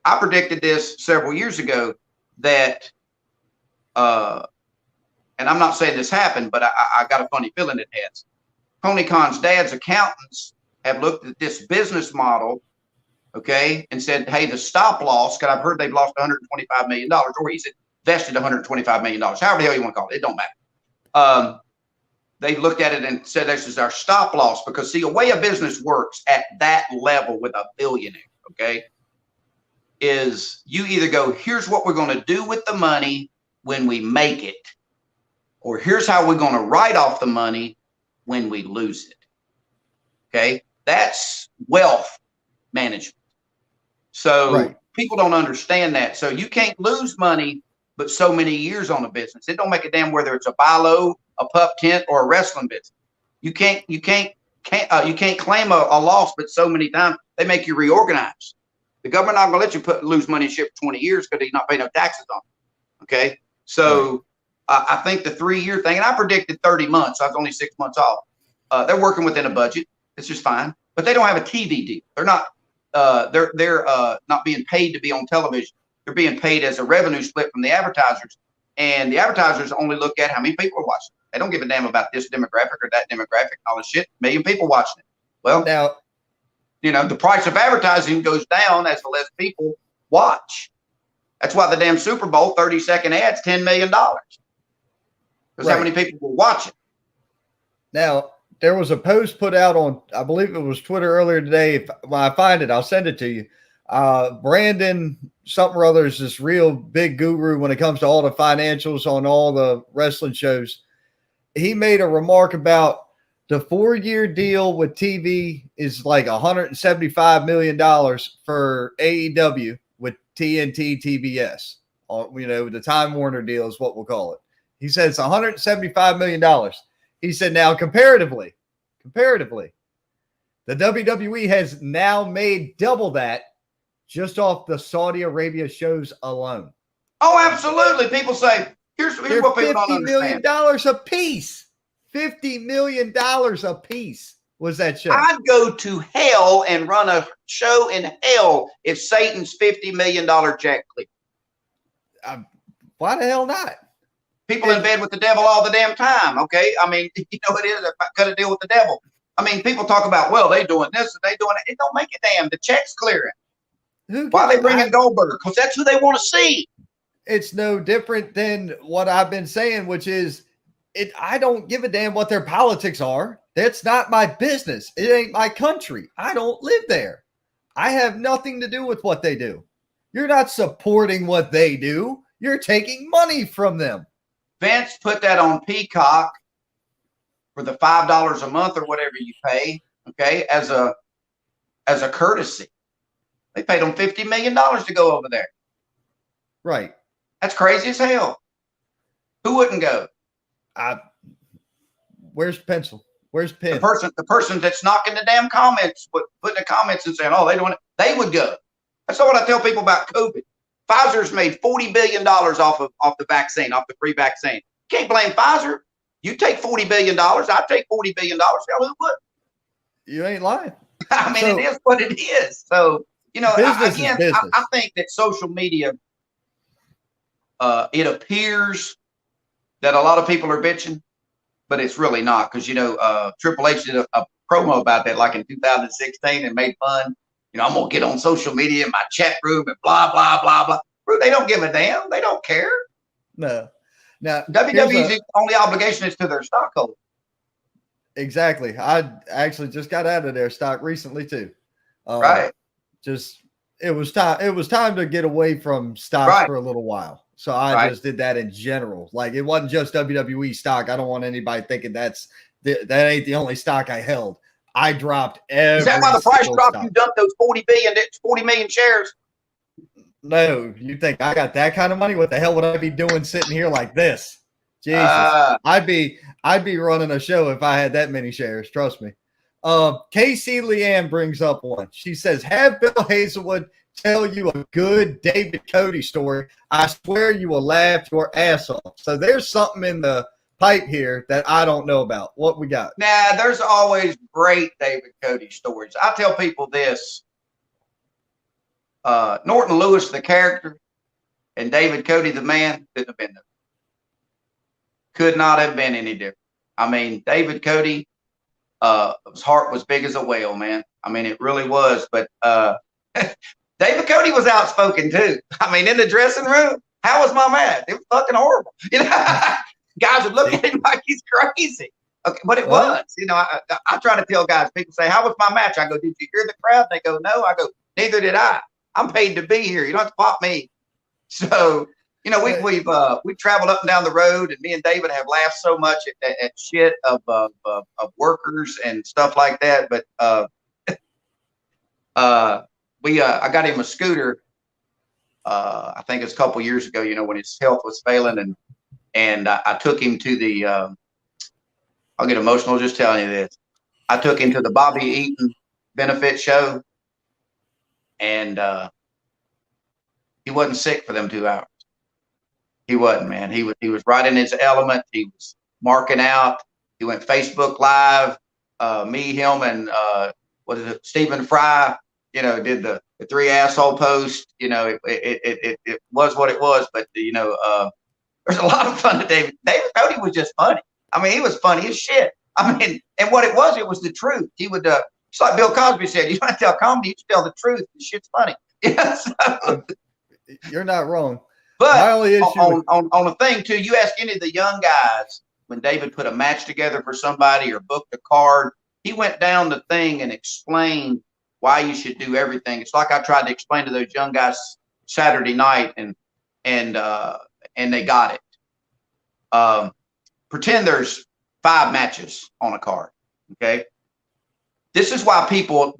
I predicted this several years ago that, and I'm not saying this happened, but I got a funny feeling it has. Tony Khan's dad's accountants have looked at this business model, okay, and said, hey, the stop loss, because I've heard they've lost $125 million, or he's invested $125 million, however the hell you want to call it, it don't matter. They looked at it and said, this is our stop loss, because see, a way a business works at that level with a billionaire, okay, is you either go, here's what we're going to do with the money when we make it, or here's how we're going to write off the money when we lose it. Okay, that's wealth management. So people don't understand that. So you can't lose money but so many years on a business. It don't make a damn whether it's a buy low, a pup tent, or a wrestling business. You can't claim a loss but so many times. They make you reorganize. The government not gonna let you lose money and ship for 20 years because you're not paying no taxes on it. Okay, so I think the 3-year thing, and I predicted 30 months. I was only 6 months off. They're working within a budget. It's just fine, but they don't have a TV deal. They're not. They're not being paid to be on television. They're being paid as a revenue split from the advertisers, and the advertisers only look at how many people are watching. They don't give a damn about this demographic or that demographic, all this shit. 1 million people watching it. Well, now, you know, the price of advertising goes down as the less people watch. That's why the damn Super Bowl 30-second ads, $10 million. Because how many people will watch it? Now, there was a post put out on, I believe it was Twitter earlier today. When I find it, I'll send it to you. Brandon something or other is this real big guru when it comes to all the financials on all the wrestling shows. He made a remark about the 4-year deal with TV is like $175 million for AEW with TNT TBS. You know, the Time Warner deal is what we'll call it. He said it's $175 million. He said, now comparatively, the WWE has now made double that just off the Saudi Arabia shows alone. Oh, absolutely. People say, here's what people don't understand. $50 million a piece. $50 million a piece was that show. I'd go to hell and run a show in hell if Satan's $50 million check cleared. Why the hell not? People in bed with the devil all the damn time, okay? I mean, you know it is. I got to deal with the devil. I mean, people talk about, well, they doing this and they doing it. It don't make a damn. The check's clearing. Why are they bringing Goldberg? Because that's who they want to see. It's no different than what I've been saying, which is I don't give a damn what their politics are. That's not my business. It ain't my country. I don't live there. I have nothing to do with what they do. You're not supporting what they do. You're taking money from them. Vince put that on Peacock for the $5 a month or whatever you pay, okay, as a courtesy. They paid them $50 million to go over there. Right. That's crazy as hell. Who wouldn't go? Where's the pencil? Where's the pen? The person that's knocking the damn comments, putting the comments and saying, "Oh, they don't," they would go. That's not what I tell people about COVID. Pfizer's made $40 billion off the vaccine, off the free vaccine. Can't blame Pfizer. You take $40 billion, I take $40 billion. Hell, who would? You ain't lying. I mean, so, it is what it is. So, you know, again, I think that social media, it appears that a lot of people are bitching, but it's really not, because, you know, Triple H did a promo about that like in 2016 and made fun. You know, I'm going to get on social media in my chat room and blah, blah, blah, blah. They don't give a damn. They don't care. No. Now, WWE's only obligation is to their stockholders. Exactly. I actually just got out of their stock recently too. Right. It was time to get away from stocks for a little while. So I just did that in general. Like, it wasn't just WWE stock. I don't want anybody thinking that ain't the only stock I held. I dropped every. Is that why the price dropped? You dumped those 40 million shares? No, you think I got that kind of money? What the hell would I be doing sitting here like this? Jesus, I'd be running a show if I had that many shares. Trust me. Casey Leanne brings up one. She says, "Have Bill Hazelwood tell you a good David Cody story. I swear you will laugh your ass off." So there's something in the pipe here that I don't know about. What we got? Nah, there's always great David Cody stories. I tell people this. Norton Lewis, the character, and David Cody, the man, couldn't have been there. Could not have been any different. I mean, David Cody, his heart was big as a whale, man. I mean, it really was. But David Cody was outspoken too. I mean, in the dressing room, how was my match? It was fucking horrible. You know, guys would look at him like he's crazy. Okay, but it was. You know, I try to tell guys. People say, "How was my match?" I go, "Did you hear the crowd?" They go, "No." I go, "Neither did I. I'm paid to be here. You don't have to pop me." So, you know, we've traveled up and down the road, and me and David have laughed so much at shit of workers and stuff like that. But I got him a scooter. I think it's a couple years ago. You know, when his health was failing, and I took him to the. I'll get emotional just telling you this. I took him to the Bobby Eaton benefit show, and he wasn't sick for them 2 hours. He wasn't, man. He was right in his element. He was marking out. He went Facebook Live. Me, him, and Stephen Fry, you know, did the 3 asshole post. You know, it was what it was. But, you know, there's a lot of fun to David. David Cody was just funny. I mean, he was funny as shit. I mean, and what it was the truth. He would, it's like Bill Cosby said, you don't tell comedy, you tell the truth. The shit's funny. Yeah, so. You're not wrong. But on a thing too, you ask any of the young guys when David put a match together for somebody or booked a card, he went down the thing and explained why you should do everything. It's like I tried to explain to those young guys Saturday night, and they got it. Pretend there's 5 matches on a card. Okay. This is why people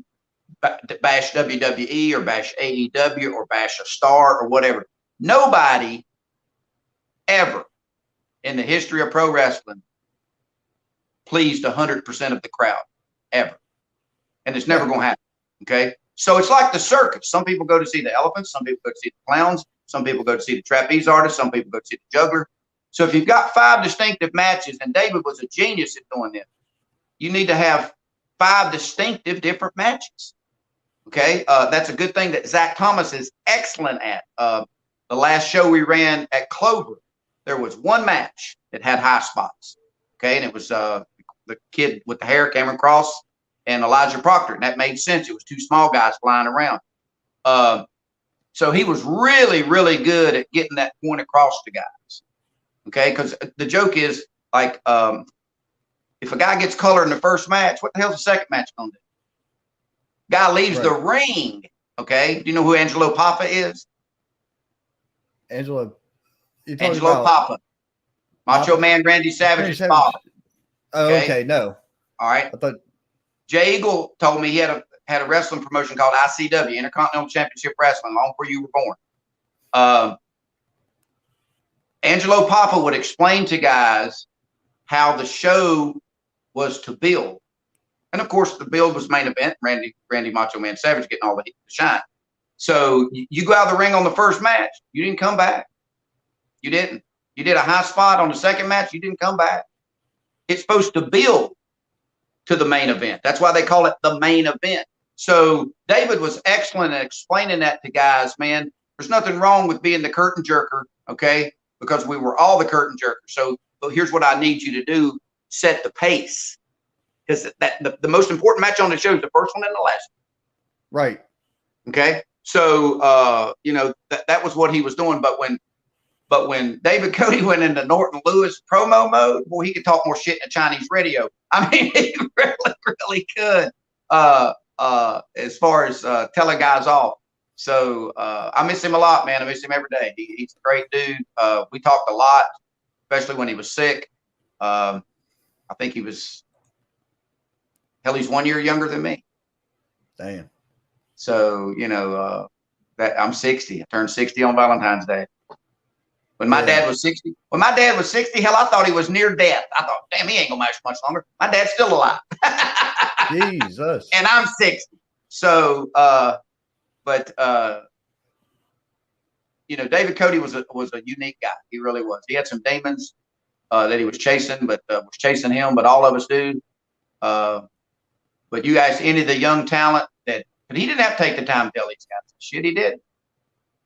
bash WWE or bash AEW or bash a star or whatever. Nobody ever in the history of pro wrestling pleased 100% of the crowd ever. And it's never going to happen. Okay. So it's like the circus. Some people go to see the elephants. Some people go to see the clowns. Some people go to see the trapeze artist. Some people go to see the juggler. So if you've got 5 distinctive matches, and David was a genius at doing this, you need to have 5 distinctive different matches. Okay. That's a good thing that Zach Thomas is excellent at. The last show we ran at Clover, there was 1 match that had high spots. Okay. And it was the kid with the hair, Cameron Cross, and Elijah Proctor. And that made sense. It was 2 small guys flying around. So he was really, really good at getting that point across to guys. Okay. Because the joke is, like, if a guy gets color in the first match, what the hell's the second match going to do? Guy leaves the ring. Okay. Do you know who Angelo Papa is? Angelo Papa. Macho Man Randy Savage's father. Oh, okay. No. All right. I thought Jay Eagle told me he had a wrestling promotion called ICW, Intercontinental Championship Wrestling, long before you were born. Angelo Papa would explain to guys how the show was to build. And of course, the build was main event. Randy Macho Man Savage getting all the shine. So you go out of the ring on the first match, you didn't come back. You didn't. You did a high spot on the second match, you didn't come back. It's supposed to build to the main event. That's why they call it the main event. So David was excellent at explaining that to guys, man. There's nothing wrong with being the curtain jerker, okay? Because we were all the curtain jerkers. So here's what I need you to do: set the pace. Because the most important match on the show is the first one and the last one. Right. Okay. So that was what he was doing. But when David Cody went into Norton Lewis promo mode, boy, he could talk more shit in Chinese radio. I mean, he really could. As far as telling guys off. So I miss him a lot, man. I miss him every day. He's a great dude. We talked a lot, especially when he was sick. I think he's 1 year younger than me. Damn. So, that I'm 60. I turned 60 on Valentine's Day. When my dad was 60, hell, I thought he was near death. I thought, damn, he ain't gonna last much longer. My dad's still alive. Jesus. And I'm 60. So, David Cody was a unique guy. He really was. He had some demons that he was chasing, but was chasing him. But all of us do. But you guys, any of the young talent but he didn't have to take the time to tell these guys shit. He did.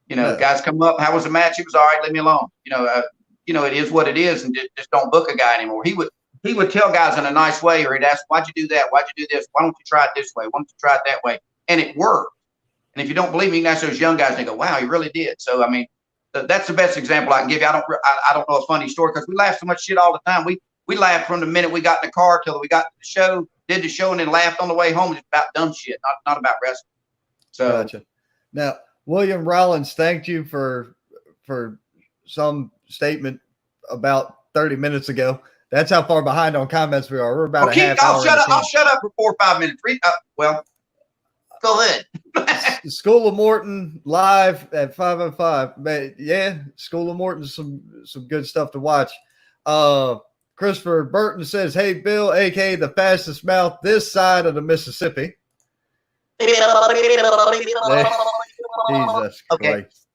Guys come up. How was the match? It was all right. Leave me alone. It is what it is, and just don't book a guy anymore. He would tell guys in a nice way, or he'd ask, "Why'd you do that? Why'd you do this? Why don't you try it this way? Why don't you try it that way?" And it worked. And if you don't believe me, you can ask those young guys and they go, "Wow, he really did." So I mean, that's the best example I can give you. I don't know a funny story because we laugh so much shit all the time. We laughed from the minute we got in the car till we got to the show, did the show, and then laughed on the way home. It's about dumb shit, not about wrestling. So gotcha. Now, William Rollins thanked you for some statement about 30 minutes ago. That's how far behind on comments we are. We're about a half hour. I'll shut up for 4 or 5 minutes. Go ahead. School of Morton live at 5:05. But yeah, School of Morton's some good stuff to watch. Christopher Burton says, "Hey Bill, aka the fastest mouth this side of the Mississippi." Jesus Christ.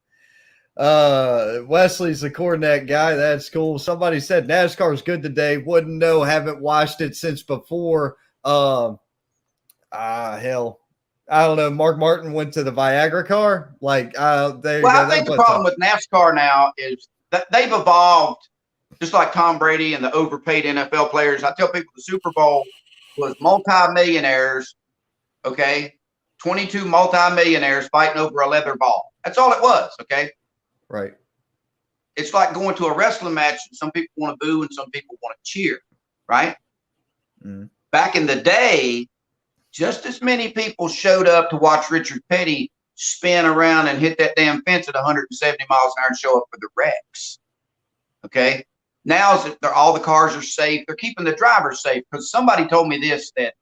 Wesley's the Cornet guy. That's cool. Somebody said NASCAR's good today. Wouldn't know. Haven't watched it since before. Hell, I don't know. Mark Martin went to the Viagra car. I think the problem with NASCAR now is that they've evolved, just like Tom Brady and the overpaid NFL players. I tell people the Super Bowl was multi-millionaires. Okay. 22 multi-millionaires fighting over a leather ball. That's all it was. Okay. Right. It's like going to a wrestling match. Some people want to boo and some people want to cheer. Right. Mm. Back in the day, just as many people showed up to watch Richard Petty spin around and hit that damn fence at 170 miles an hour and show up for the wrecks. Okay. Now all the cars are safe. They're keeping the drivers safe because somebody told me this, that,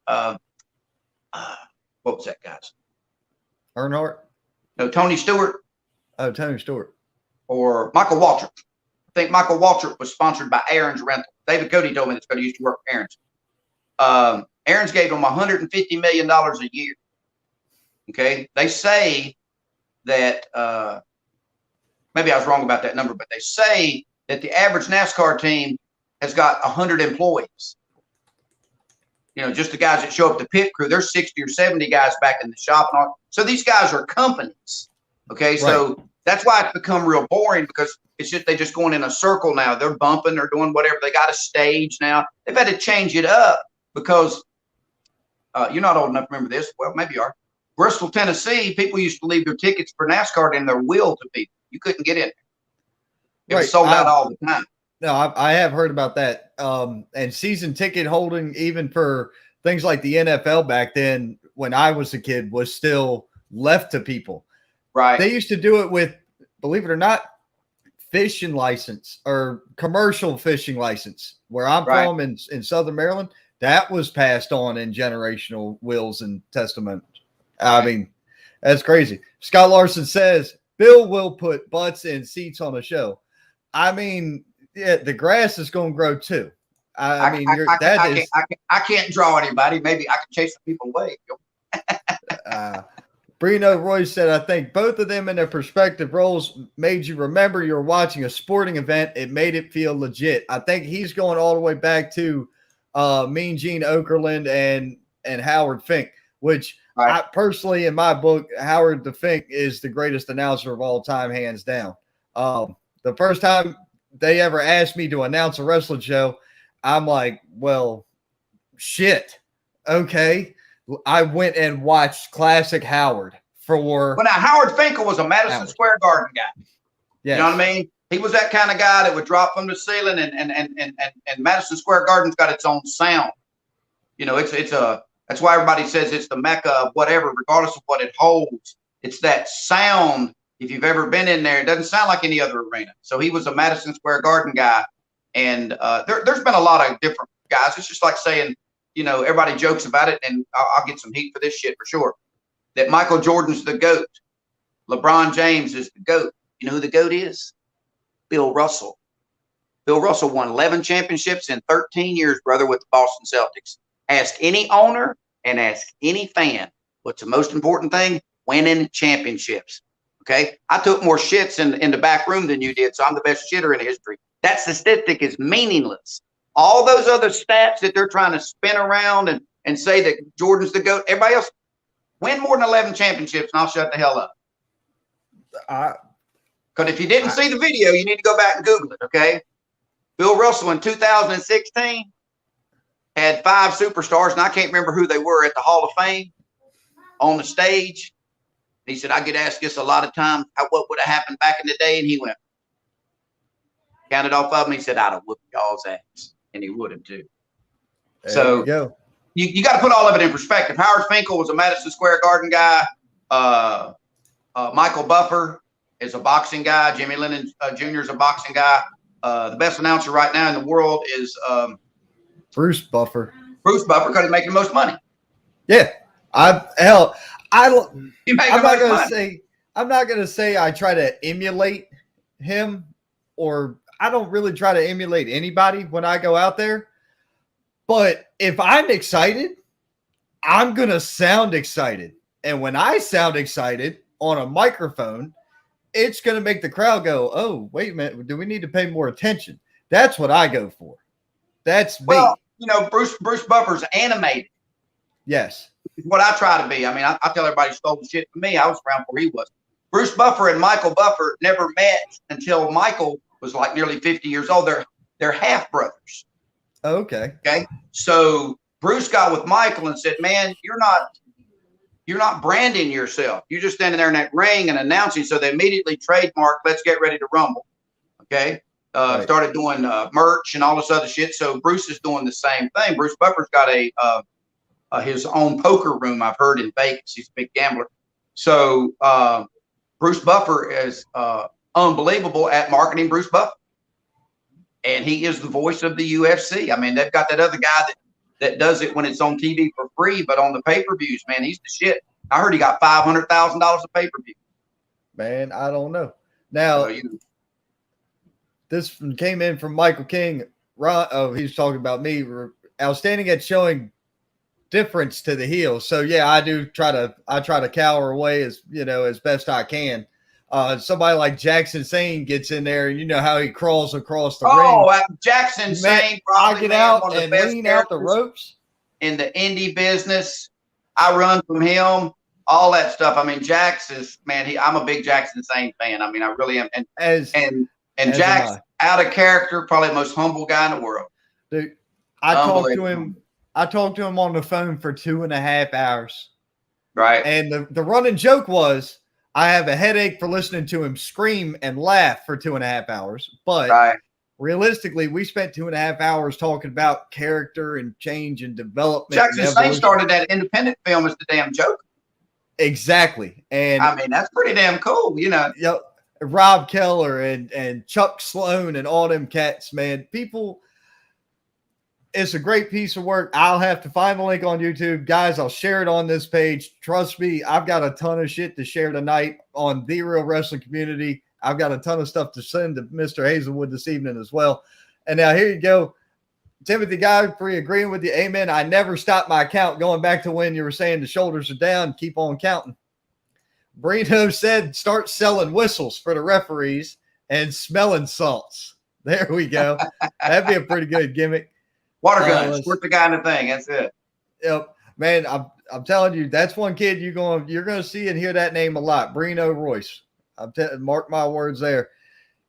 what was that guy's? Earnhardt? No, Tony Stewart. Oh, Tony Stewart. Or Michael Waltrip. I think Michael Waltrip was sponsored by Aaron's Rental. David Cody told me this because he used to work for Aaron's. Aaron's gave him $150 million a year. Okay. They say that, maybe I was wrong about that number, but they say that the average NASCAR team has got 100 employees. Just the guys that show up the pit crew. There's 60 or 70 guys back in the shop. And all. So these guys are companies. Okay. Right. So that's why it's become real boring because they just going in a circle now. They're bumping, they're doing whatever. They got a stage now. They've had to change it up because you're not old enough to remember this. Well, maybe you are. Bristol, Tennessee, people used to leave their tickets for NASCAR in their will to people. You couldn't get in there. It was sold out all the time. No, I have heard about that. And season ticket holding, even for things like the NFL back then, when I was a kid, was still left to people. Right. They used to do it with, believe it or not, fishing license or commercial fishing license. Where I'm from in Southern Maryland, that was passed on in generational wills and testaments. I mean, that's crazy. Scott Larson says, Bill will put butts in seats on a show. I mean, yeah, the grass is going to grow too. I mean, I can't draw anybody. Maybe I can chase some people away. Brino Roy said, I think both of them in their respective roles made you remember you're watching a sporting event. It made it feel legit. I think he's going all the way back to Mean Gene Okerlund and Howard Fink, which I personally, in my book, Howard the Fink is the greatest announcer of all time, hands down. The first time they ever asked me to announce a wrestling show, I'm like, well, shit. Okay. I went and watched Classic Howard for. Well, now Howard Finkel was a Madison Square Garden guy. Yes. You know what I mean? He was that kind of guy that would drop from the ceiling, and Madison Square Garden's got its own sound. You know, that's why everybody says it's the mecca of whatever, regardless of what it holds. It's that sound. If you've ever been in there, it doesn't sound like any other arena. So he was a Madison Square Garden guy, and there's been a lot of different guys. It's just like saying, you know, everybody jokes about it, and I'll get some heat for this shit for sure, that Michael Jordan's the GOAT. LeBron James is the GOAT. You know who the GOAT is? Bill Russell. Bill Russell won 11 championships in 13 years, brother, with the Boston Celtics. Ask any owner and ask any fan. What's the most important thing? Winning championships. Okay? I took more shits in the back room than you did, so I'm the best shitter in history. That statistic is meaningless. All those other stats that they're trying to spin around and say that Jordan's the GOAT, everybody else win more than 11 championships, and I'll shut the hell up. Because if you didn't see the video, you need to go back and Google it, okay? Bill Russell in 2016 had 5 superstars, and I can't remember who they were, at the Hall of Fame on the stage. He said, I get asked this a lot of times, what would have happened back in the day? And he went, counted off of them. He said, I'd have whooped y'all's ass. And he would have too. There so you got to put all of it in perspective. Howard Finkel was a Madison Square Garden guy. Michael Buffer is a boxing guy. Jimmy Lennon Jr. is a boxing guy. The best announcer right now in the world is Bruce Buffer. Bruce Buffer, because he's making the most money. Yeah. I'm not gonna say I try to emulate him, or I don't really try to emulate anybody when I go out there. But if I'm excited, I'm gonna sound excited. And when I sound excited on a microphone, it's gonna make the crowd go, oh, wait a minute, do we need to pay more attention? That's what I go for. That's me. Well, you know, Bruce Buffer's animated. Yes. What I try to be. I mean, I tell everybody stole the shit from me. I was around before he was. Bruce Buffer and Michael Buffer never met until Michael was like nearly 50 years old. They're half brothers. Okay. Okay. So Bruce got with Michael and said, man, you're not branding yourself. You're just standing there in that ring and announcing. So they immediately trademarked, let's get ready to rumble. Okay. Right. Started doing merch and all this other shit. So Bruce is doing the same thing. Bruce Buffer's got his own poker room, I've heard, in Vegas. He's a big gambler. So Bruce Buffer is unbelievable at marketing Bruce Buffer. And he is the voice of the UFC. I mean, they've got that other guy that does it when it's on TV for free, but on the pay-per-views, man, he's the shit. I heard he got $500,000 of pay-per-view. Man, I don't know. Now, this came in from Michael King. He's talking about me. Outstanding at showing difference to the heel. So yeah, I try to cower away as best I can. Somebody like Jackson Sane gets in there, and you know how he crawls across the ring. Oh, Jackson Sane, I get out and lean out the ropes in the indie business. I run from him, all that stuff. I mean, Jax is, man, I'm a big Jackson Sane fan. I mean, I really am. And Jax, out of character, probably the most humble guy in the world. Dude, I talked to him on the phone for 2.5 hours. Right. And the running joke was, I have a headache for listening to him scream and laugh for 2.5 hours. But realistically, we spent 2.5 hours talking about character and change and development. Jackson Sane started that independent film as the damn joke. Exactly. And I mean, that's pretty damn cool, you know. Yep. Rob Keller and Chuck Sloan and all them cats, man. People, it's a great piece of work. I'll have to find the link on YouTube. Guys, I'll share it on this page. Trust me, I've got a ton of shit to share tonight on The Real Wrestling Community. I've got a ton of stuff to send to Mr. Hazelwood this evening as well. And now here you go. Timothy Godfrey agreeing with you. Amen. I never stopped my count, going back to when you were saying the shoulders are down. Keep on counting. Brino said start selling whistles for the referees and smelling salts. There we go. That'd be a pretty good gimmick. Water gun, squirt the guy in the thing. That's it. Yep. Man, I'm telling you, that's one kid you're gonna see and hear that name a lot. Brino Royce. Mark my words there.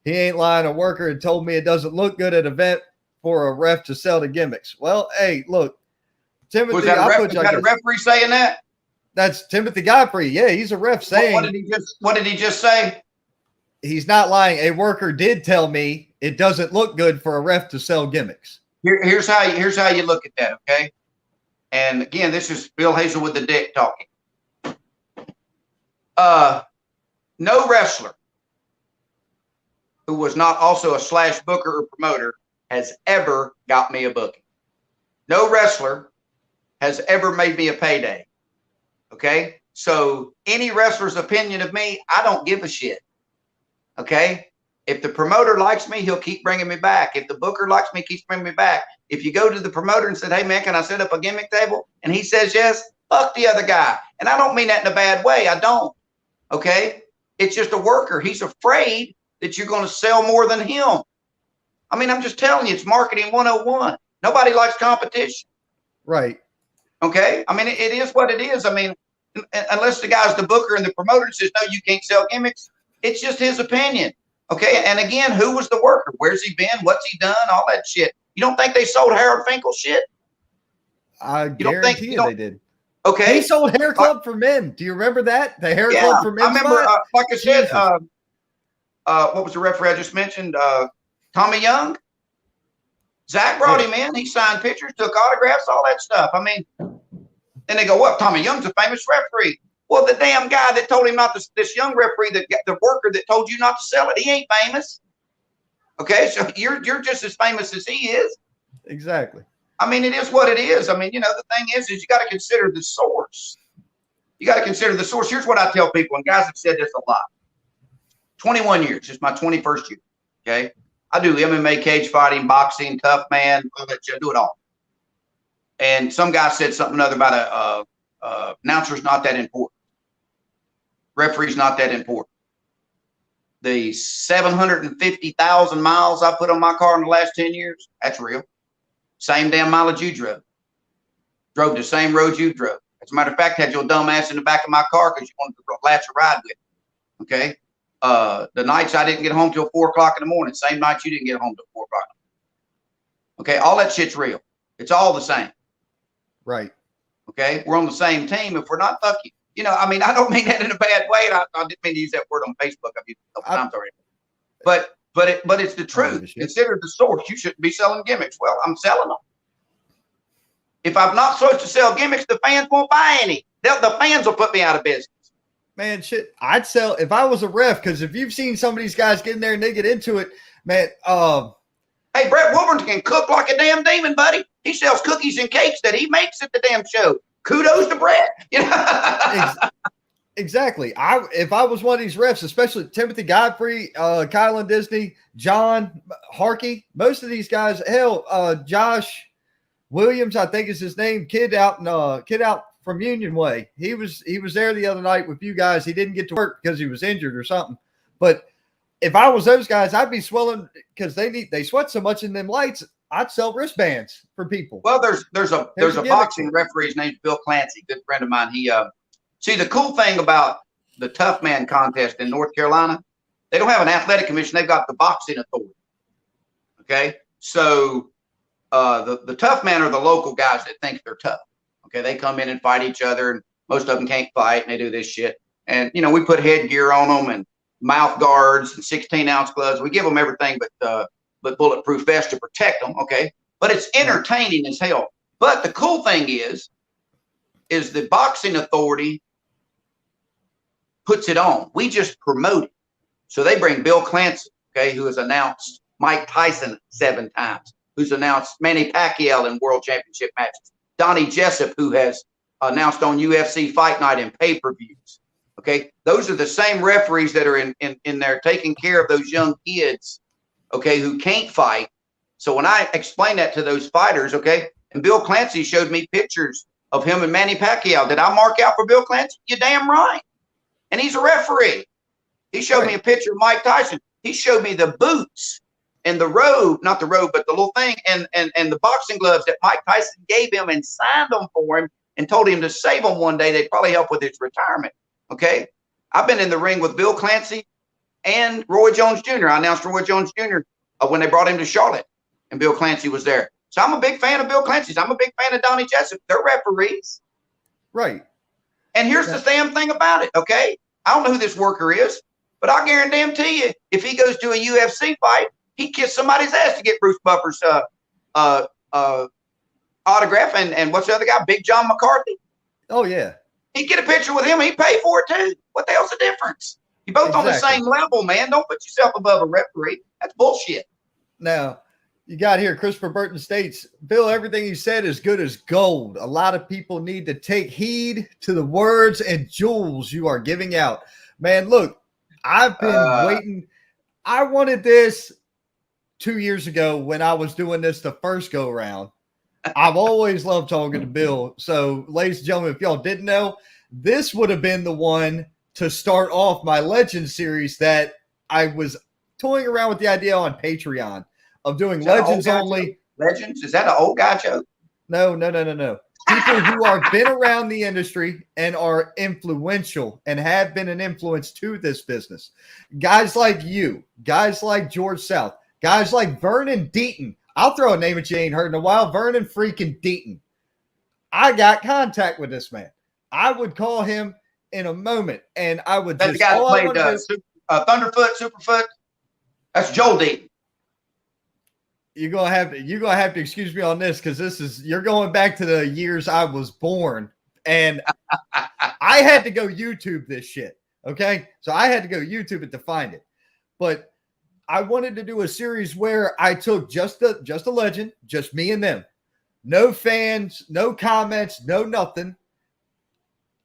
He ain't lying. A worker had told me it doesn't look good at an event for a ref to sell the gimmicks. Well, hey, look, Timothy. Was that a referee saying that? That's Timothy Godfrey. Yeah, he's a ref saying. What did he just say? He's not lying. A worker did tell me it doesn't look good for a ref to sell gimmicks. Here's how you look at that, okay? And again, this is Bill Hazelwood the Dick talking. No wrestler who was not also a / booker or promoter has ever got me a booking. No wrestler has ever made me a payday. Okay? So any wrestler's opinion of me, I don't give a shit. Okay? If the promoter likes me, he'll keep bringing me back. If the booker likes me, keeps bringing me back. If you go to the promoter and said, hey, man, can I set up a gimmick table? And he says yes, fuck the other guy. And I don't mean that in a bad way. I don't. Okay? It's just a worker. He's afraid that you're going to sell more than him. I mean, I'm just telling you, it's marketing 101. Nobody likes competition. Right. Okay? I mean, it is what it is. I mean, unless the guy's the booker and the promoter says, no, you can't sell gimmicks, it's just his opinion. Okay? And again, who was the worker? Where's he been? What's he done? All that shit. You don't think they sold Harold Finkel shit? I guarantee you they did. Okay. He sold Hair Club for Men. Do you remember that? The Hair Club for Men. I remember, like I said, what was the referee I just mentioned? Tommy Young. Zach brought him in. He signed pictures, took autographs, all that stuff. I mean, and they go, what? Tommy Young's a famous referee. Well, the damn guy that told him not to, this young referee, the worker that told you not to sell it, he ain't famous. Okay, so you're just as famous as he is. Exactly. I mean, it is what it is. I mean, you know, the thing is you got to consider the source. You got to consider the source. Here's what I tell people, and guys have said this a lot. 21 years. It's my 21st year. Okay. I do MMA, cage fighting, boxing, tough man, all that shit. I do it all. And some guy said something other about a announcer's not that important. Referee's not that important. The 750,000 miles I put on my car in the last 10 years, that's real. Same damn mileage you drove. Drove the same road you drove. As a matter of fact, had your dumb ass in the back of my car because you wanted to latch a ride with me. Okay. The nights I didn't get home till 4 o'clock in the morning, same nights you didn't get home till 4 o'clock. Okay. All that shit's real. It's all the same. Right. Okay. We're on the same team. If we're not, fuck you. You know, I mean, I don't mean that in a bad way. I didn't mean to use that word on Facebook. I've used it a couple times already. But it's the truth. Consider the source. You shouldn't be selling gimmicks. Well, I'm selling them. If I'm not supposed to sell gimmicks, the fans won't buy any. The fans will put me out of business. Man, shit, I'd sell if I was a ref, because if you've seen some of these guys get in there and they get into it, man. Hey, Brett Wolverton can cook like a damn demon, buddy. He sells cookies and cakes that he makes at the damn show. Kudos to Brett. You know? Exactly. If I was one of these refs, especially Timothy Godfrey, Kylan Disney, John Harkey, most of these guys, hell, Josh Williams, I think is his name, kid out from Union Way. He was there the other night with you guys. He didn't get to work because he was injured or something. But if I was those guys, I'd be swelling because they sweat so much in them lights. I'd sell wristbands for people. Well, there's a boxing referee. His name's Bill Clancy, good friend of mine. He see, the cool thing about the Tough Man contest in North Carolina, they don't have an athletic commission. They've got the boxing authority. Okay, so the Tough Man are the local guys that think they're tough. Okay, they come in and fight each other, and most of them can't fight, and they do this shit. And you know, we put headgear on them and mouth guards and 16-ounce gloves. We give them everything but bulletproof vests to protect them. Okay, but it's entertaining as hell. But the cool thing is the boxing authority puts it on. We just promote it. So they bring Bill Clancy, okay, who has announced Mike Tyson 7 times, who's announced Manny Pacquiao in world championship matches, Donnie Jessup, who has announced on UFC Fight Night and pay-per-views. Okay, those are the same referees that are in there taking care of those young kids, okay, who can't fight. So when I explained that to those fighters, okay, and Bill Clancy showed me pictures of him and Manny Pacquiao. Did I mark out for Bill Clancy? You're damn right. And he's a referee. He showed me a picture of Mike Tyson. He showed me the boots and the robe, not the robe, but the little thing, and the boxing gloves that Mike Tyson gave him and signed them for him and told him to save them one day. They'd probably help with his retirement. Okay. I've been in the ring with Bill Clancy and Roy Jones Jr. I announced Roy Jones Jr. When they brought him to Charlotte, and Bill Clancy was there. So I'm a big fan of Bill Clancy's. I'm a big fan of Donnie Jessup. They're referees. Right. And here's the damn thing about it, okay? I don't know who this worker is, but I guarantee you, if he goes to a UFC fight, he kissed somebody's ass to get Bruce Buffer's autograph. And what's the other guy? Big John McCarthy. Oh, yeah. He'd get a picture with him. He'd pay for it, too. What the hell's the difference? You're both on the same level, man. Don't put yourself above a referee. That's bullshit. Now, you got here, Christopher Burton states, Bill, everything he said is good as gold. A lot of people need to take heed to the words and jewels you are giving out. Man, look, I've been waiting. I wanted this 2 years ago when I was doing this the first go around. I've always loved talking to Bill. So, ladies and gentlemen, if y'all didn't know, this would have been the one to start off my Legend series that I was toying around with the idea on Patreon of doing Legends only. Legends? Is that an old guy joke? No. People who are been around the industry and are influential and have been an influence to this business. Guys like you, guys like George South, guys like Vernon Deaton. I'll throw a name that you ain't heard in a while. Vernon freaking Deaton. I got contact with this man. I would call him in a moment, and I would That's the guy that played Thunderfoot, Superfoot. That's Joel Deaton. You're gonna have to excuse me on this because you're going back to the years I was born, and I had to go YouTube this shit. Okay, so I had to go YouTube it to find it, but I wanted to do a series where I took just a legend, just me and them, no fans, no comments, no nothing.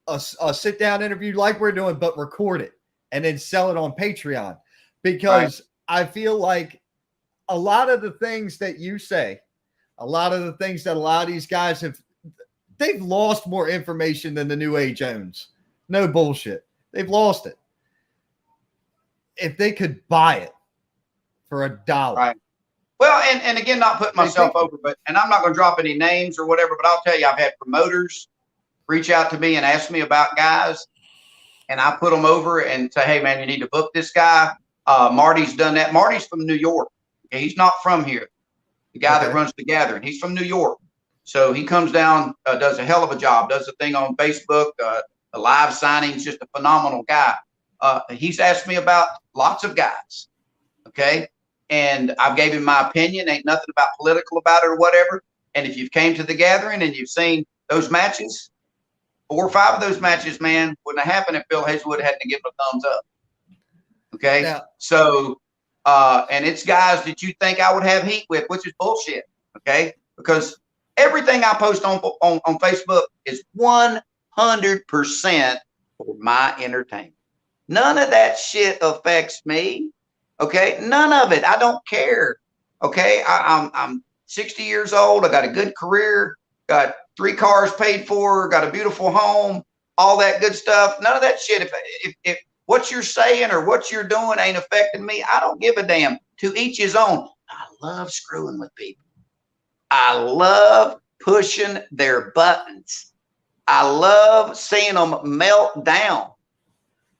A sit down interview like we're doing, but record it and then sell it on Patreon because I feel like a lot of the things that you say, a lot of the things that a lot of these guys they've lost more information than the New Age owns. No bullshit. They've lost it. If they could buy it for $1. Right. Well, and again, not putting myself over, and I'm not going to drop any names or whatever, but I'll tell you, I've had promoters reach out to me and ask me about guys, and I put them over and say, hey, man, you need to book this guy. Marty's done that. Marty's from New York. Okay, he's not from here. The guy that runs the gathering, he's from New York. So he comes down, does a hell of a job, does a thing on Facebook, the live signings, just a phenomenal guy. He's asked me about lots of guys. Okay. And I've gave him my opinion. Ain't nothing about political about it or whatever. And if you've came to the gathering and you've seen those matches, 4 or 5 of those matches, man, wouldn't have happened if Bill Hazelwood hadn't given a thumbs up. Okay. Yeah. So, and it's guys that you think I would have heat with, which is bullshit. Okay. Because everything I post on Facebook is 100% for my entertainment. None of that shit affects me. Okay. None of it. I don't care. Okay. I'm 60 years old. I got a good career, got 3 cars paid for, got a beautiful home, all that good stuff. None of that shit. If what you're saying or what you're doing ain't affecting me, I don't give a damn. To each his own. I love screwing with people. I love pushing their buttons. I love seeing them melt down.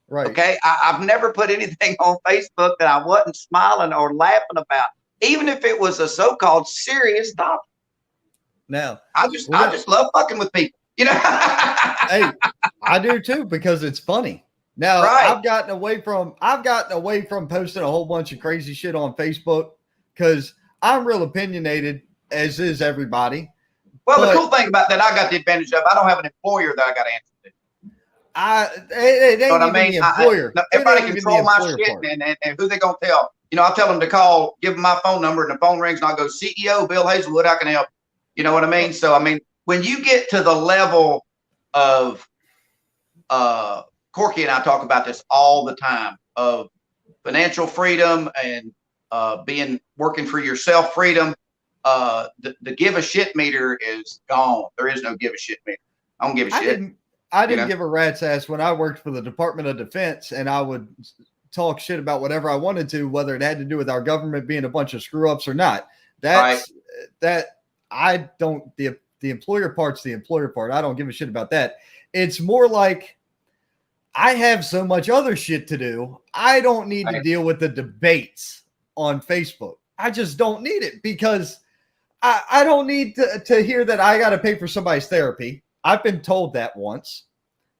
Right. Okay. I've never put anything on Facebook that I wasn't smiling or laughing about, even if it was a so-called serious topic. Now, I just love fucking with people. You know. Hey, I do too because it's funny. Now I've gotten away from posting a whole bunch of crazy shit on Facebook because I'm real opinionated, as is everybody. Well, the cool thing about that, I got the advantage of I don't have an employer that I got to answer to. It ain't even the employer. Everybody control my shit and who they gonna tell. You know, I tell them to call, give them my phone number, and the phone rings, and I go, CEO Bill Hazelwood, I can help. You know what I mean? So I mean, when you get to the level of Corky and I talk about this all the time of financial freedom and working for yourself freedom. The give a shit meter is gone. There is no give a shit meter. I don't give a shit. I didn't give a rat's ass when I worked for the Department of Defense, and I would talk shit about whatever I wanted to, whether it had to do with our government being a bunch of screw ups or not. That's right. That I don't, the employer part's the employer part. I don't give a shit about that. It's more like I have so much other shit to do. I don't need to deal with the debates on Facebook. I just don't need it because I don't need to hear that I got to pay for somebody's therapy. I've been told that once,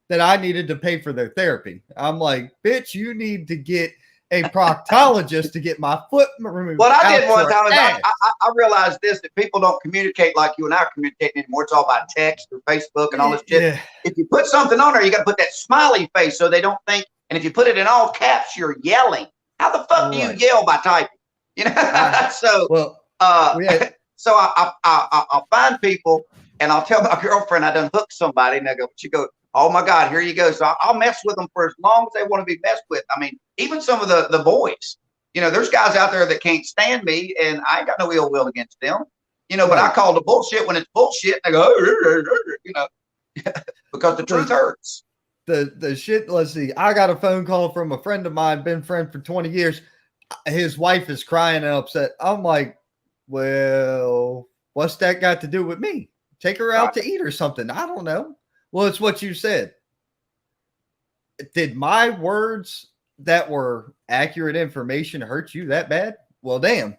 that I needed to pay for their therapy. I'm like, bitch, you need to get a proctologist to get my foot removed. What I did one time is I realized this, that people don't communicate like you and I are communicating anymore. It's all by text or Facebook and all this shit. Yeah. If you put something on there, you got to put that smiley face so they don't think. And if you put it in all caps, you're yelling. How the fuck do you yell by typing? You know. So so I'll find people and I'll tell my girlfriend I done hooked somebody, and she go, oh my God, here you go. So I'll mess with them for as long as they want to be messed with. I mean, even some of the boys, you know, there's guys out there that can't stand me, and I ain't got no ill will against them, you know, but I call the bullshit when it's bullshit. And I go, you know, because the truth hurts. The shit, let's see. I got a phone call from a friend of mine, been friend for 20 years. His wife is crying and upset. I'm like, well, what's that got to do with me? Take her out to eat or something. I don't know. Well, it's what you said. Did my words that were accurate information hurt you that bad? Well, damn.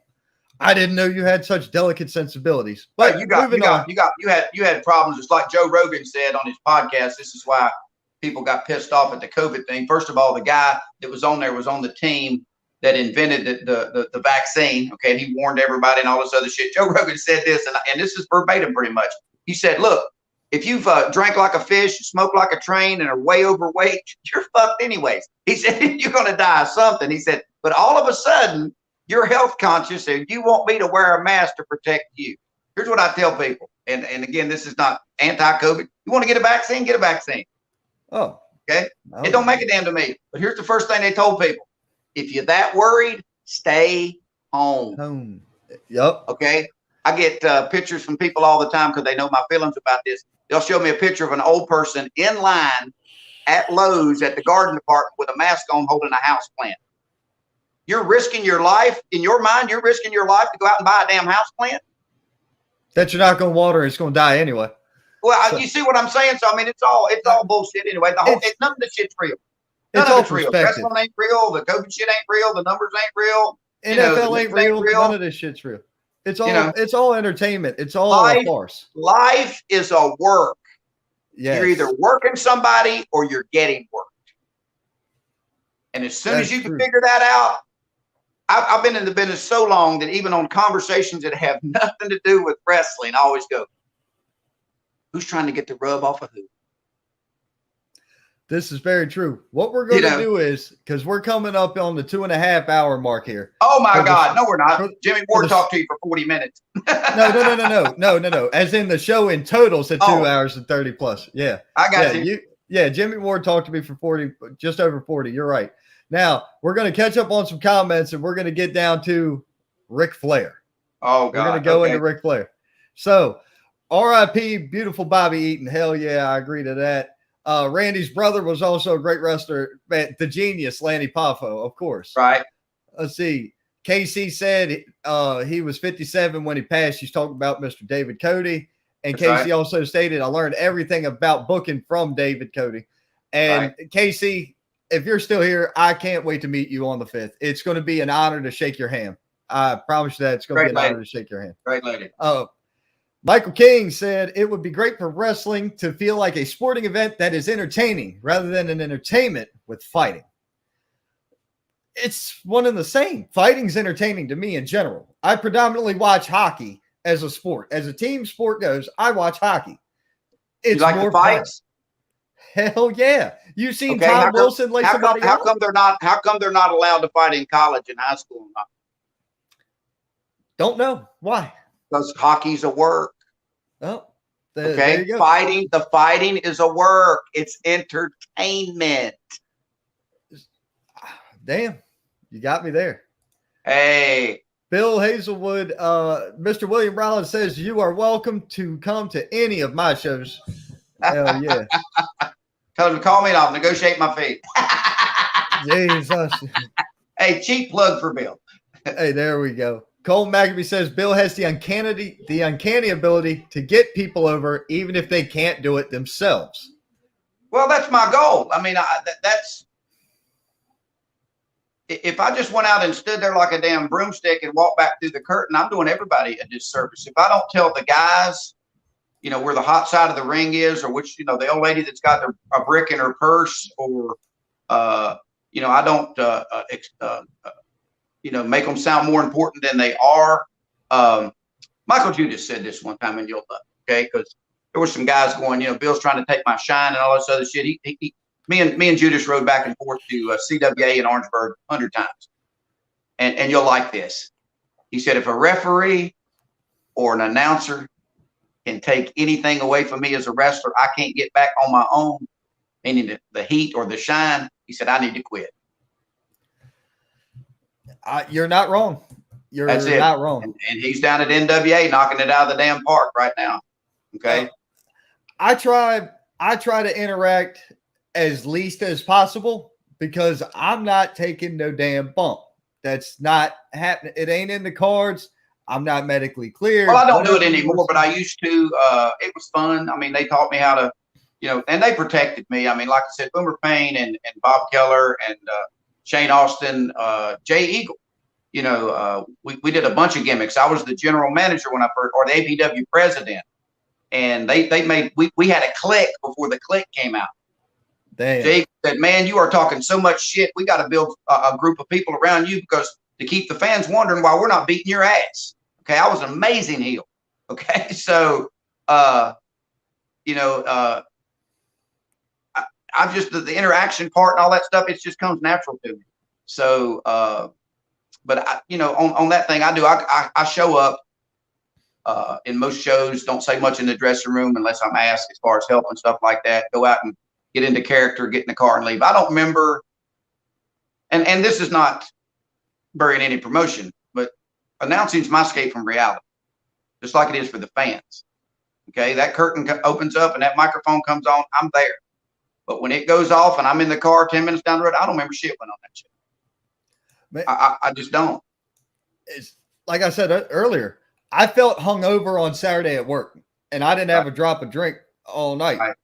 I didn't know you had such delicate sensibilities. But you had problems. It's like Joe Rogan said on his podcast. This is why people got pissed off at the COVID thing. First of all, the guy that was on there was on the team that invented the vaccine. Okay, and he warned everybody and all this other shit. Joe Rogan said this, and this is verbatim pretty much. He said, look, if you've drank like a fish, smoked like a train, and are way overweight, you're fucked anyways. He said, you're going to die of something. He said, but all of a sudden, you're health conscious and you want me to wear a mask to protect you. Here's what I tell people. And again, this is not anti-COVID. You want to get a vaccine? Get a vaccine. Oh. Okay? Oh. It don't make a damn to me. But here's the first thing they told people. If you're that worried, stay home. Yep. Okay? I get pictures from people all the time because they know my feelings about this. They'll show me a picture of an old person in line at Lowe's at the garden department with a mask on holding a house plant. You're risking your life. In your mind, you're risking your life to go out and buy a damn house plant? That you're not going to water, it's going to die anyway. Well, you see what I'm saying? So, I mean, it's all bullshit anyway. None of the shit's real. None it's of all it's real. perspective. Wrestling ain't real. The COVID shit ain't real. The numbers ain't real. NFL ain't real. None of this shit's real. It's all it's all entertainment. It's all a farce. Life is a work. Yes. You're either working somebody or you're getting worked. And as soon as you can figure that out, I've been in the business so long that even on conversations that have nothing to do with wrestling, I always go, who's trying to get the rub off of who? This is very true. What we're going to do is, because we're coming up on the 2.5 hour mark here. Oh my God. No, we're not. Jimmy Ward talked to you for 40 minutes. No. As in the show in total said 2 hours and 30 plus. Yeah. I got you. Jimmy Ward talked to me for 40, just over 40. You're right. Now we're going to catch up on some comments and we're going to get down to Ric Flair. Oh God. We're going to go into Ric Flair. So RIP, beautiful Bobby Eaton. Hell yeah. I agree to that. Randy's brother was also a great wrestler, the genius Lanny Poffo, of course. Right. Let's see. KC said he was 57 when he passed. He's talking about Mr. David Cody. And Casey also stated, I learned everything about booking from David Cody. And Casey, if you're still here, I can't wait to meet you on the 5th. It's going to be an honor to shake your hand. I promise you that it's going to be an honor to shake your hand. Great lady. Michael King said it would be great for wrestling to feel like a sporting event that is entertaining rather than an entertainment with fighting. It's one and the same. Fighting's entertaining to me in general. I predominantly watch hockey as a sport. As a team sport goes, I watch hockey. It's you like more the fights? Fun. Hell yeah. You've seen Tom Wilson lay somebody how come they're not allowed to fight in college and high school? Don't know. Why? Because hockey's a work. Oh, Okay, the fighting is a work. It's entertainment. Damn, you got me there. Hey, Bill Hazelwood, Mr. William Rollins says you are welcome to come to any of my shows. Hell yeah. Tell him to call me and I'll negotiate my fee. Jesus. Hey, cheap plug for Bill. Hey, there we go. Cole McAfee says Bill has the uncanny ability to get people over even if they can't do it themselves. Well, that's my goal. I mean, that's if I just went out and stood there like a damn broomstick and walked back through the curtain, I'm doing everybody a disservice. If I don't tell the guys, you know, where the hot side of the ring is, or which, you know, the old lady that's got a brick in her purse, or, you know, I don't, you know, make them sound more important than they are. Michael Judas said this one time, and you'll love it, okay? Because there were some guys going, you know, Bill's trying to take my shine and all this other shit. Me and Judas rode back and forth to CWA in Orangeburg 100 times. And you'll like this. He said, if a referee or an announcer can take anything away from me as a wrestler, I can't get back on my own, meaning the heat or the shine. He said, I need to quit. You're not wrong. That's it. Not wrong. And he's down at NWA knocking it out of the damn park right now. Okay. I try to interact as least as possible because I'm not taking no damn bump. That's not happening. It ain't in the cards. I'm not medically cleared. Well, I don't do it anymore, but I used to. It was fun. I mean, they taught me how to, you know, and they protected me. I mean, like I said, Boomer Payne and Bob Keller and Shane Austin, Jay Eagle. You know, we did a bunch of gimmicks. I was the general manager when I first, or the APW president, and they made we had a clique before the clique came out. Damn. Jake said, man, you are talking so much shit. We got to build a group of people around you because to keep the fans wondering why we're not beating your ass. Okay. I was an amazing heel. Okay. So, you know, I just, the interaction part and all that stuff, it just comes natural to me. So, but I, you know, on that thing I show up, in most shows, don't say much in the dressing room unless I'm asked as far as help and stuff like that. Go out and get into character, get in the car and leave. I don't remember, and this is not burying any promotion, but announcing is my escape from reality, just like it is for the fans. Okay, that curtain opens up and that microphone comes on, I'm there. But when it goes off and I'm in the car 10 minutes down the road, I don't remember shit went on that shit. Man, I just don't. It's like I said earlier, I felt hungover on Saturday at work, and I didn't have a drop of drink all night. Right.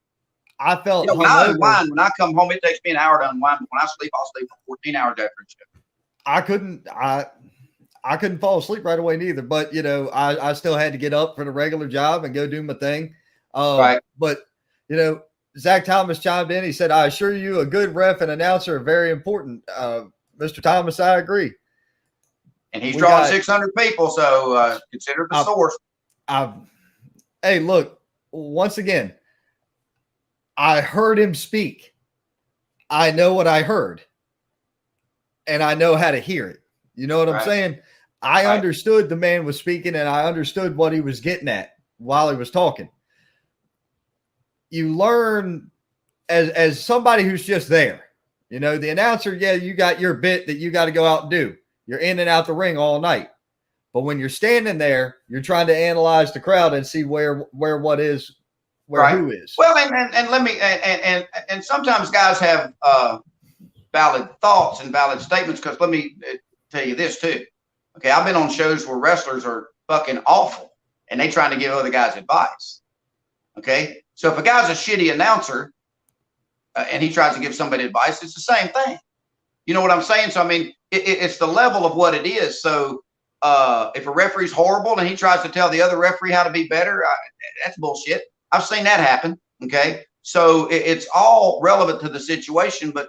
I felt when I unwind, when I come home, it takes me an hour to unwind. But when I sleep, I'll sleep for 14 hours after a shift. I couldn't fall asleep right away neither. But you know, I still had to get up for the regular job and go do my thing. Right. But you know, Zach Thomas chimed in. He said, "I assure you, a good ref and announcer are very important." Mr. Thomas, I agree. And he's drawing 600 people, so consider the source. Hey, look, once again, I heard him speak. I know what I heard. And I know how to hear it. You know what I'm saying? I understood the man was speaking, and I understood what he was getting at while he was talking. You learn as somebody who's just there. You know, the announcer, yeah, you got your bit that you got to go out and do. You're in and out the ring all night. But when you're standing there, you're trying to analyze the crowd and see where what is, where who is. Well, and let me and sometimes guys have valid thoughts and valid statements, because let me tell you this too. Okay, I've been on shows where wrestlers are fucking awful and they trying to give other guys advice. Okay, so if a guy's a shitty announcer and he tries to give somebody advice, it's the same thing. You know what I'm saying? So I mean, it's the level of what it is. So if a referee's horrible and he tries to tell the other referee how to be better, that's bullshit. I've seen that happen. Okay, so it's all relevant to the situation. But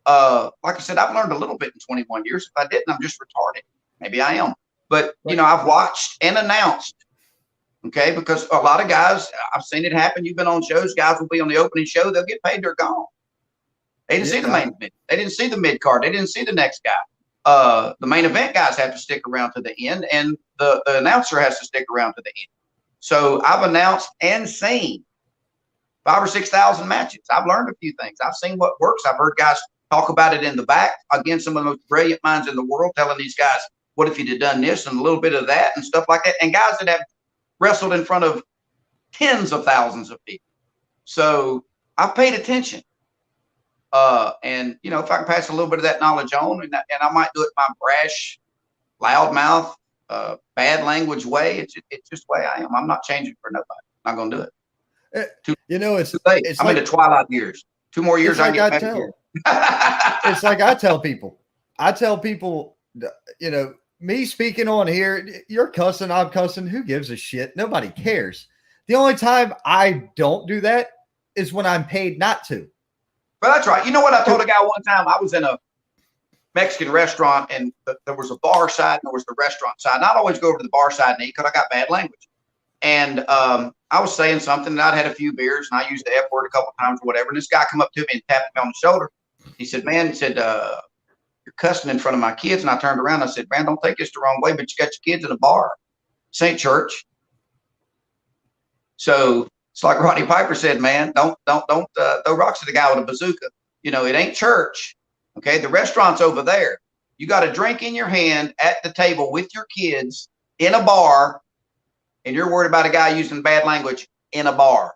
like I said, I've learned a little bit in 21 years. If I didn't, I'm just retarded. Maybe I am. But you know, I've watched and announced. Okay, because a lot of guys, I've seen it happen. You've been on shows, guys will be on the opening show, they'll get paid, they're gone. They didn't see the main event. They didn't see the mid card. They didn't see the next guy. The main event guys have to stick around to the end, and the announcer has to stick around to the end. So I've announced and seen 5,000 or 6,000 matches. I've learned a few things. I've seen what works. I've heard guys talk about it in the back. Again, some of the most brilliant minds in the world telling these guys, what if you'd have done this and a little bit of that and stuff like that. And guys that have wrestled in front of tens of thousands of people. So I've paid attention. And, you know, if I can pass a little bit of that knowledge on, and I might do it my brash, loudmouth, bad language way. It's just the way I am. I'm not changing for nobody. I'm not going to do it. You know, it's I'm in the twilight years. 2 more years. It's like I tell people, you know, me speaking on here, you're cussing, I'm cussing. Who gives a shit? Nobody cares. The only time I don't do that is when I'm paid not to. Well, that's right. You know what? I told a guy one time, I was in a Mexican restaurant and there was a bar side and there was the restaurant side. And I'd always go over to the bar side and eat because I got bad language. And I was saying something and I'd had a few beers and I used the F word a couple of times or whatever. And this guy come up to me and tapped me on the shoulder. He said, man, you're cussing in front of my kids. And I turned around and I said, man, don't take this the wrong way, but you got your kids in a bar. St. Church. So it's like Rodney Piper said, man, don't throw rocks at the guy with a bazooka. You know, it ain't church. Okay. The restaurant's over there. You got a drink in your hand at the table with your kids in a bar. And you're worried about a guy using bad language in a bar.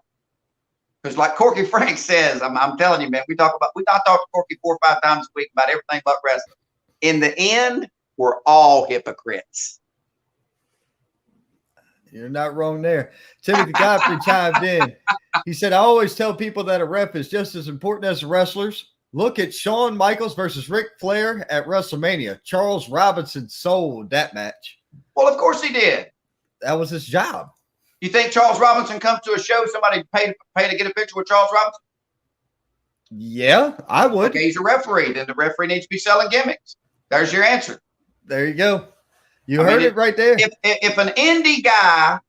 Because like Corky Frank says, I'm telling you, man, I talk to Corky 4 or 5 times a week about everything but wrestling. In the end, we're all hypocrites. You're not wrong there. Timothy Godfrey chimed in. He said, I always tell people that a ref is just as important as the wrestlers. Look at Shawn Michaels versus Ric Flair at WrestleMania. Charles Robinson sold that match. Well, of course he did. That was his job. You think Charles Robinson comes to a show, somebody pay to get a picture with Charles Robinson? Yeah, I would. Okay, he's a referee. Then the referee needs to be selling gimmicks. There's your answer. There you go. You heard it right there. If an indie guy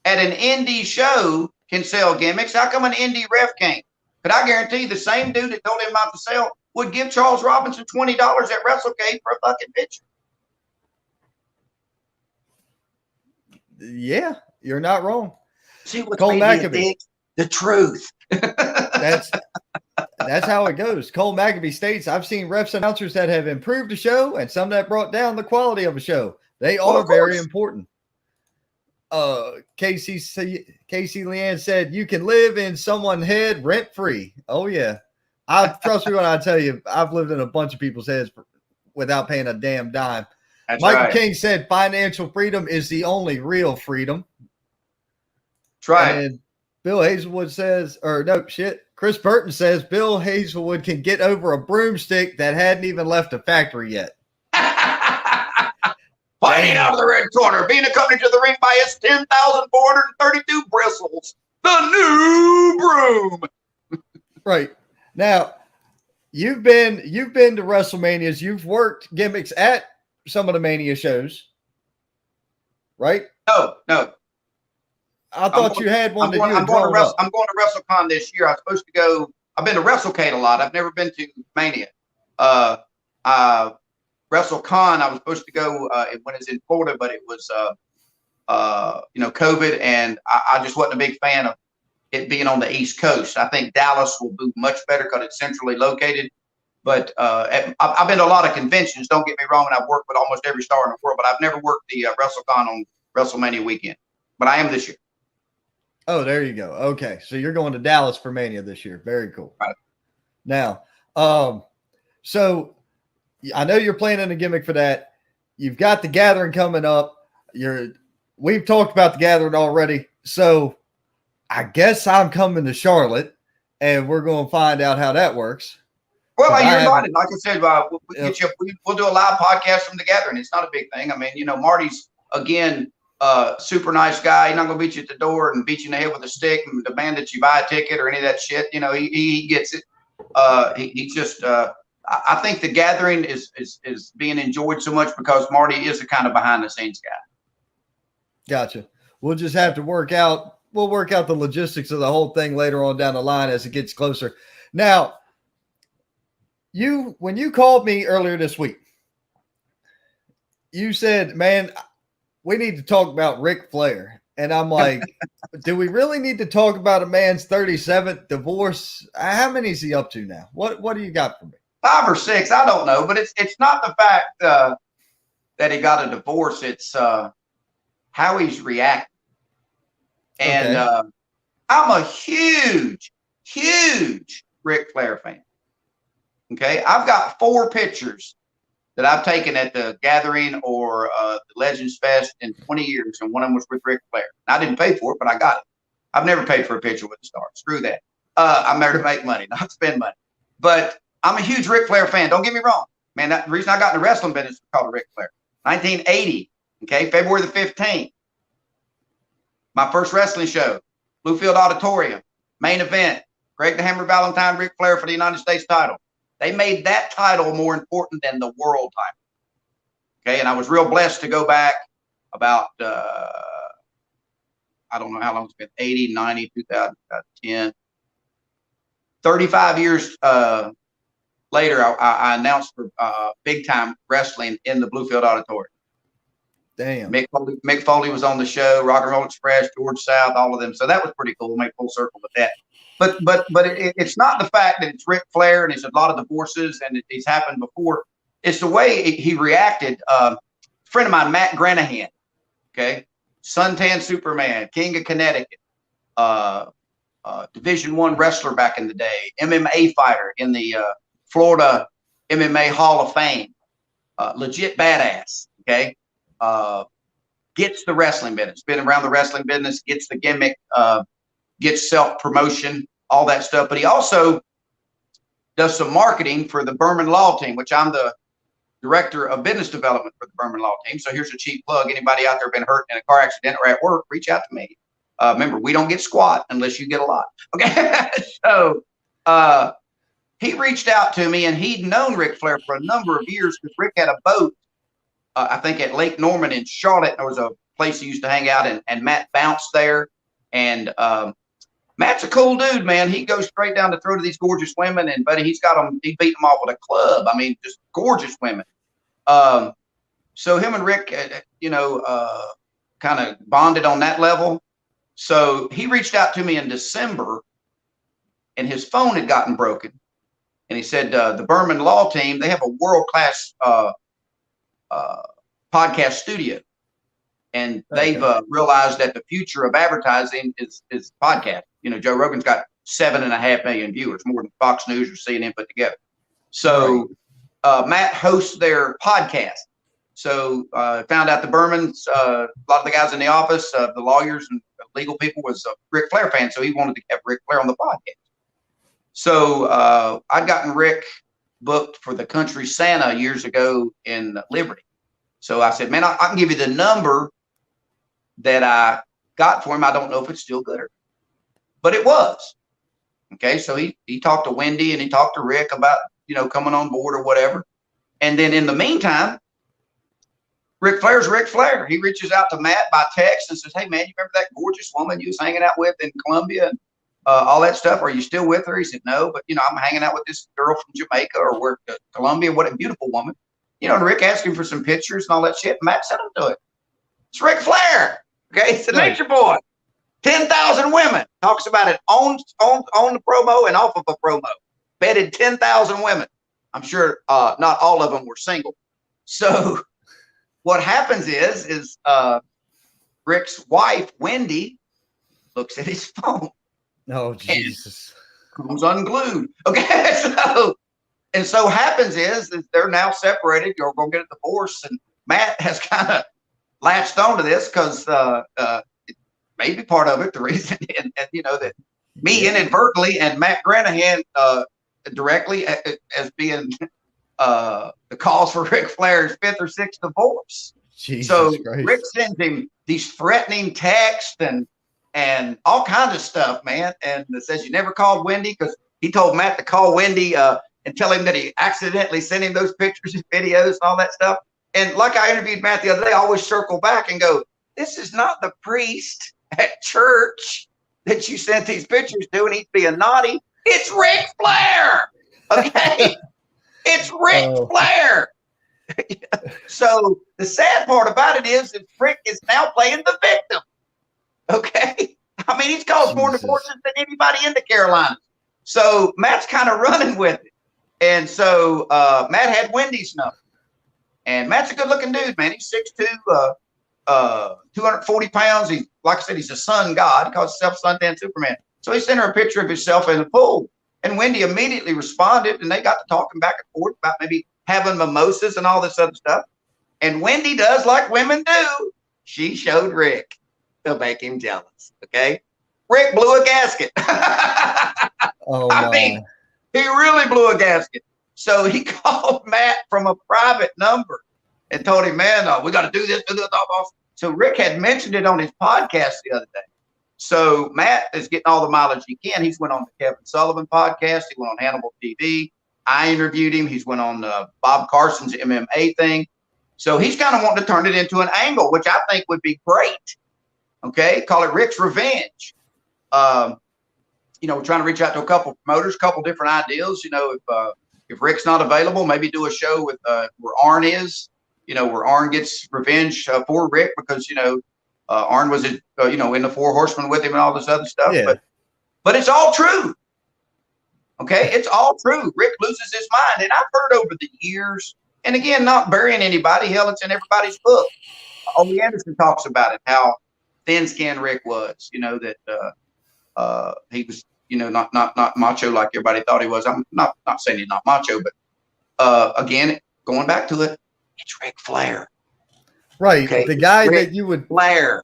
at an indie show can sell gimmicks, how come an indie ref can't? But I guarantee the same dude that told him not to sell would give Charles Robinson $20 at WrestleCade for a fucking picture. Yeah, you're not wrong. See what's Cole McAbee. The truth. That's how it goes. Cole McAbee states, I've seen refs announcers that have improved the show and some that brought down the quality of a show. They are very important. Casey Leanne said, you can live in someone's head rent free. Oh, yeah. Trust me when I tell you, I've lived in a bunch of people's heads without paying a damn dime. That's Michael right. King said financial freedom is the only real freedom. That's right. And Bill Hazelwood says, Chris Burton says Bill Hazelwood can get over a broomstick that hadn't even left the factory yet. Fighting out of the red corner, being accompanied to the ring by his 10,432 bristles, the new broom. Right. Now, you've been to WrestleManias. You've worked gimmicks at some of the Mania shows, right? No. I thought you had one. I'm going to WrestleCon this year. I'm supposed to go. I've been to WrestleCade a lot. I've never been to Mania. WrestleCon, I was supposed to go when it's in Florida, but it was COVID, and I just wasn't a big fan of it being on the East Coast. I think Dallas will do much better because it's centrally located. But I've been to a lot of conventions. Don't get me wrong, and I've worked with almost every star in the world, but I've never worked the WrestleCon on WrestleMania weekend. But I am this year. Oh, there you go. Okay, so you're going to Dallas for Mania this year. Very cool. Right. Now, so I know you're planning a gimmick for that. You've got the gathering coming up. We've talked about the gathering already. So I guess I'm coming to Charlotte, and we're going to find out how that works. Well, you're invited. Like I said, we'll do a live podcast from the gathering. It's not a big thing. I mean, Marty's, again, super nice guy. He's not going to beat you at the door and beat you in the head with a stick and demand that you buy a ticket or any of that shit. He gets it. He just I think the gathering is being enjoyed so much because Marty is a kind of behind the scenes guy. Gotcha. We'll just have to work out the logistics of the whole thing later on down the line as it gets closer. Now, when you called me earlier this week, you said, man, we need to talk about Ric Flair. And I'm like, do we really need to talk about a man's 37th divorce? How many is he up to now? What do you got for me? 5 or 6, I don't know, but it's not the fact that he got a divorce. It's how he's reacting. And I'm a huge Ric Flair fan. Okay, I've got 4 pictures that I've taken at the Gathering or the Legends Fest in 20 years, and one of them was with Ric Flair. I didn't pay for it, but I got it. I've never paid for a picture with a star. Screw that. I'm there to make money, not spend money. But I'm a huge Ric Flair fan. Don't get me wrong, man. The reason I got in the wrestling business is called Ric Flair. 1980, okay, February the 15th. My first wrestling show, Bluefield Auditorium, main event, Greg the Hammer Valentine, Ric Flair for the United States title. They made that title more important than the world title. Okay, and I was real blessed to go back about, I don't know how long it's been, 80, 90, 2010. 35 years later, I announced for big time wrestling in the Bluefield Auditorium. Damn. Mick Foley was on the show, Rock and Roll Express, George South, all of them. So that was pretty cool. Make full circle with that. But it's not the fact that it's Ric Flair and it's a lot of divorces and it's happened before. It's the way he reacted. Friend of mine, Matt Granahan, okay, Suntan Superman, King of Connecticut, Division I wrestler back in the day, MMA fighter in the Florida MMA Hall of Fame, legit badass, okay, gets the wrestling business, been around the wrestling business, gets the gimmick, gets self-promotion, all that stuff. But he also does some marketing for the Berman Law Team, which I'm the director of business development for the Berman Law Team. So here's a cheap plug. Anybody out there been hurt in a car accident or at work, reach out to me. Remember, we don't get squat unless you get a lot. Okay. So he reached out to me, and he'd known Ric Flair for a number of years because Rick had a boat, I think at Lake Norman in Charlotte. There was a place he used to hang out, and Matt bounced there. And Matt's a cool dude, man. He goes straight down the throat of these gorgeous women, and buddy, he beat them off with a club. I mean, just gorgeous women. So him and Rick, kind of bonded on that level. So he reached out to me in December, and his phone had gotten broken. And he said, the Berman Law Team, they have a world-class podcast studio. And they've realized that the future of advertising is podcast. You know, Joe Rogan's got 7.5 million viewers, more than Fox News or CNN put together. So Matt hosts their podcast. So found out the Bermans, a lot of the guys in the office, the lawyers and legal people was a Ric Flair fan. So he wanted to have Ric Flair on the podcast. So I'd gotten Rick booked for the Country Santa years ago in Liberty. So I said, man, I can give you the number that I got for him. I don't know if it's still good but it was. Okay. So he talked to Wendy and he talked to Rick about, coming on board or whatever. And then in the meantime, Ric Flair's Ric Flair. He reaches out to Matt by text and says, hey man, you remember that gorgeous woman you was hanging out with in Colombia and all that stuff? Are you still with her? He said, no, but I'm hanging out with this girl from Jamaica or Colombia. What a beautiful woman. And Rick asked him for some pictures and all that shit. Matt sent him to it. It's Ric Flair. Okay. It's the Nature Boy. 10,000 women. Talks about it on the promo and off of a promo. Betted 10,000 women. I'm sure not all of them were single. So what happens is Rick's wife, Wendy, looks at his phone. Oh, Jesus. Comes unglued. Okay. So happens is they're now separated. You're going to get a divorce. And Matt has kind of latched onto this because it may be part of it. The reason, and that me inadvertently and Matt Granahan directly as being the cause for Ric Flair's 5th or 6th divorce. Jesus so Christ. Rick sends him these threatening texts and all kinds of stuff, man. And it says you never called Wendy because he told Matt to call Wendy and tell him that he accidentally sent him those pictures and videos and all that stuff. And like I interviewed Matt the other day, I always circle back and go, this is not the priest at church that you sent these pictures to and he's being naughty. It's Ric Flair. Okay. It's Ric Flair. So the sad part about it is that Rick is now playing the victim. more divorces than anybody in the Carolinas. So Matt's kind of running with it. And so Matt had Wendy's number. And Matt's a good looking dude, man. He's 6'2", 240 pounds. He, like I said, he's a sun god. He calls himself Sundan Superman. So he sent her a picture of himself in the pool. And Wendy immediately responded, and they got to talking back and forth about maybe having mimosas and all this other stuff. And Wendy does like women do. She showed Rick to make him jealous. Okay. Rick blew a gasket. I mean, he really blew a gasket. So he called Matt from a private number and told him, man, we got to do this. So Rick had mentioned it on his podcast the other day. So Matt is getting all the mileage he can. He's went on the Kevin Sullivan podcast. He went on Hannibal TV. I interviewed him. He's went on Bob Carson's MMA thing. So he's kind of wanting to turn it into an angle, which I think would be great. Okay. Call it Rick's Revenge. You know, we're trying to reach out to a couple promoters, a couple different ideas. You know, if Rick's not available, maybe do a show with where Arn is, you know, where Arn gets revenge for Rick because, you know, Arn was, you know, in the Four Horsemen with him and all this other stuff. Yeah. But it's all true. Okay. It's all true. Rick loses his mind. And I've heard over the years, and again, not burying anybody, hell, it's in everybody's book. Ole Anderson talks about it, how thin-skinned Rick was, you know, that he was, you know, not macho like everybody thought he was. I'm not saying he's not macho, but again, going back to it, it's Ric Flair. Right. Okay? The guy Ric that you would Flair.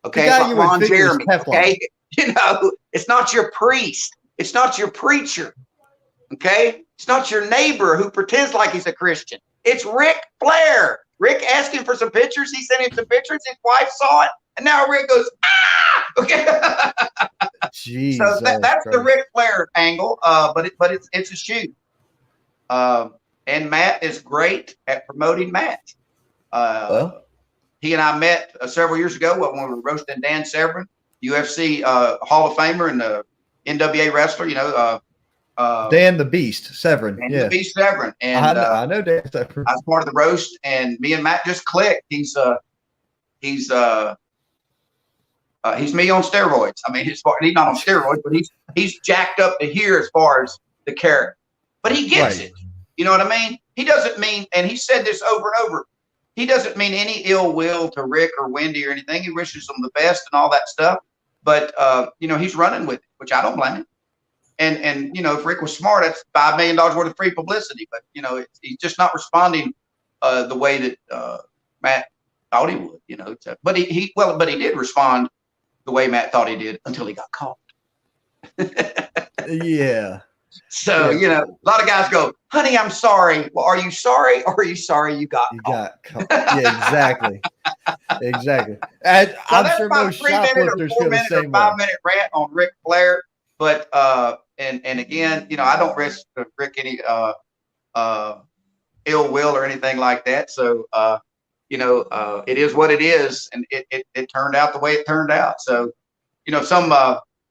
Okay. It's like Ron Jeremy. Okay. You know, it's not your priest. It's not your preacher. Okay. It's not your neighbor who pretends like he's a Christian. It's Ric Flair. Rick asked him for some pictures. He sent him some pictures. His wife saw it. And now Rick goes, ah! Okay. Jesus so that's the Ric Flair angle. But it's a shoot. And Matt is great at promoting Matt. Well, he and I met several years ago when we were roasting Dan Severn, UFC Hall of Famer and the NWA wrestler, you know. Dan the Beast Severn. Dan the Beast Severn. And I know Dan Severn. I was part of the roast, and me and Matt just clicked. He's me on steroids. I mean, he's not on steroids, but he's jacked up to here as far as the character. But he gets it. You know what I mean? He doesn't mean, and he said this over and over, he doesn't mean any ill will to Rick or Wendy or anything. He wishes them the best and all that stuff. But you know, he's running with it, which I don't blame him. And you know, if Rick was smart, that's $5 million worth of free publicity. But you know, he's just not responding the way that Matt thought he would. You know, but he did respond the way Matt thought he did until he got caught. Yeah. So, you know, a lot of guys go, honey, I'm sorry. Well, are you sorry or are you sorry you got caught? Yeah, exactly. Exactly. And so I'm sure most shoplifters feel the same way. 5-minute rant on Ric Flair. But, and again, you know, I don't risk Rick any ill will or anything like that. So, you know, it is what it is. And it turned out the way it turned out. So, you know, some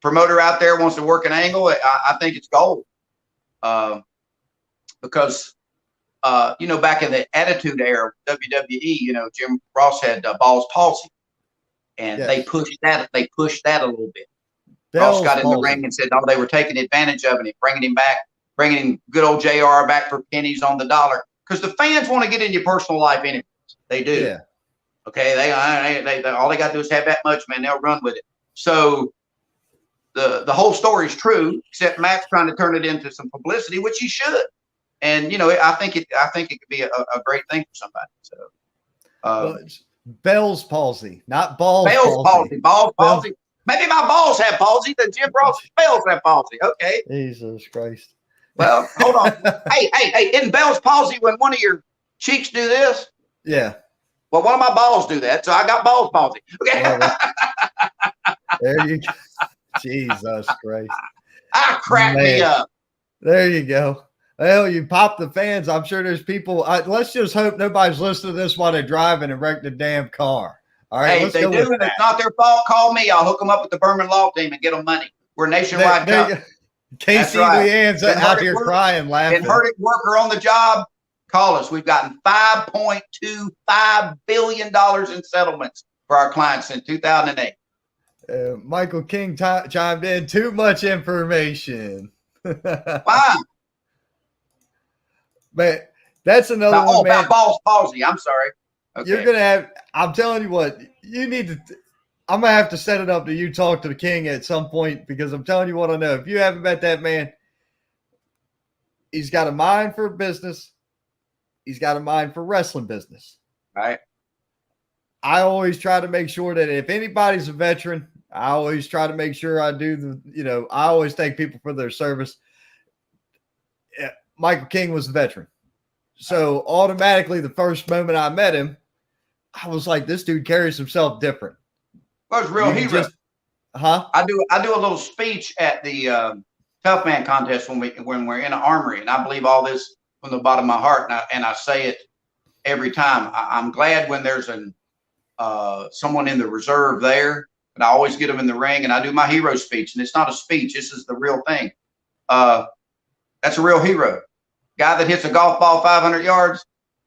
promoter out there wants to work an angle. I think it's gold. Because, you know, back in the Attitude Era, WWE, you know, Jim Ross had Ball's palsy, and they pushed that a little bit. Ross got in the ring and said, oh, they were taking advantage of it, bringing him good old JR back for pennies on the dollar. Because the fans want to get in your personal life anyways. They do. Yeah. Okay. They all they got to do is have that much, man. They'll run with it. So the whole story is true, except Matt's trying to turn it into some publicity, which he should. And you know, I think it could be a great thing for somebody. So, well, Bell's palsy, not Ball's palsy. Ball's palsy. Maybe my balls have palsy. The Jim Ross Bell's have palsy. Okay. Jesus Christ. Well, hold on. hey! In Bell's palsy, when one of your cheeks do this. Yeah. Well, one of my balls do that, so I got Ball's palsy. Okay. Well, there you go. Jesus Christ. Crack me up. There you go. Well, you pop the fans. I'm sure there's people. Let's just hope nobody's listening to this while they're driving and wreck the damn car. All right. Hey, if they do and it's not their fault, call me. I'll hook them up with the Berman Law Team and get them money. We're a nationwide company. Casey Leanne's out here crying, laughing. And Herdick worker on the job, call us. We've gotten $5.25 billion in settlements for our clients since 2008. Michael King chimed in. Too much information. Why? Man, that's another one, man. About Ball's palsy. I'm sorry. Okay. You're gonna have. I'm telling you what. You need to. I'm gonna have to set it up to you talk to the King at some point, because I'm telling you what I know. If you haven't met that man, he's got a mind for business. He's got a mind for wrestling business. Right. I always try to make sure that if anybody's a veteran, I always try to make sure I do I always thank people for their service. Michael King was a veteran. So automatically the first moment I met him, I was like, this dude carries himself different. Well, it's real hero. I do a little speech at the Tough Man contest when we're in an armory, and I believe all this from the bottom of my heart, and I say it every time. I'm glad when there's someone in the reserve there, but I always get them in the ring, and I do my hero speech, and it's not a speech. This is the real thing. That's a real hero. Guy that hits a golf ball 500 yards,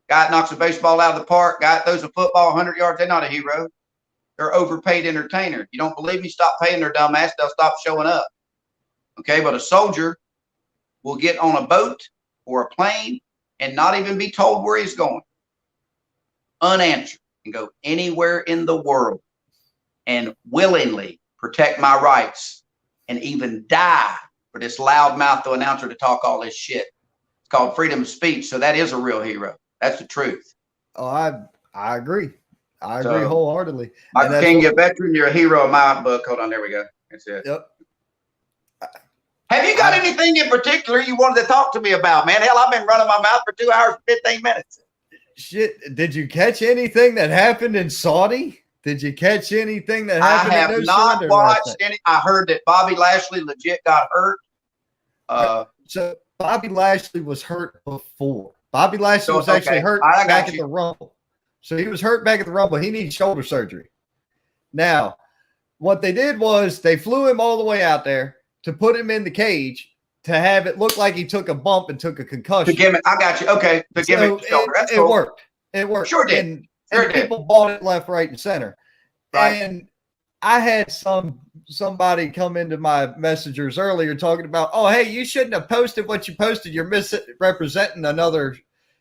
guy that knocks a baseball out of the park, guy that throws a football 100 yards. They're not a hero. They're overpaid entertainer. You don't believe me? Stop paying their dumb ass. They'll stop showing up. Okay, but a soldier will get on a boat or a plane and not even be told where he's going, unanswered, and go anywhere in the world and willingly protect my rights and even die for this loudmouth announcer to talk all this shit. It's called freedom of speech. So that is a real hero. That's the truth. Oh, I agree. I agree wholeheartedly. Michael King, you're a veteran. You're a hero in my book. Hold on. There we go. That's it. Yep. Have you got anything in particular you wanted to talk to me about, man? Hell, I've been running my mouth for 2 hours and 15 minutes. Shit. Did you catch anything that happened in Saudi? Did you catch anything that happened? I have not watched any. I heard that Bobby Lashley legit got hurt. So Bobby Lashley was hurt before. Bobby Lashley was actually hurt back at the Rumble. So he was hurt back at the Rumble. He needs shoulder surgery. Now, what they did was they flew him all the way out there to put him in the cage to have it look like he took a bump and took a concussion. To give it, I got you. Okay. To give it shoulder. That's cool. It worked. It worked. Sure did. And people bought it left, right, and center. Right. And I had somebody come into my messengers earlier talking about, oh, hey, you shouldn't have posted what you posted. You're misrepresenting another,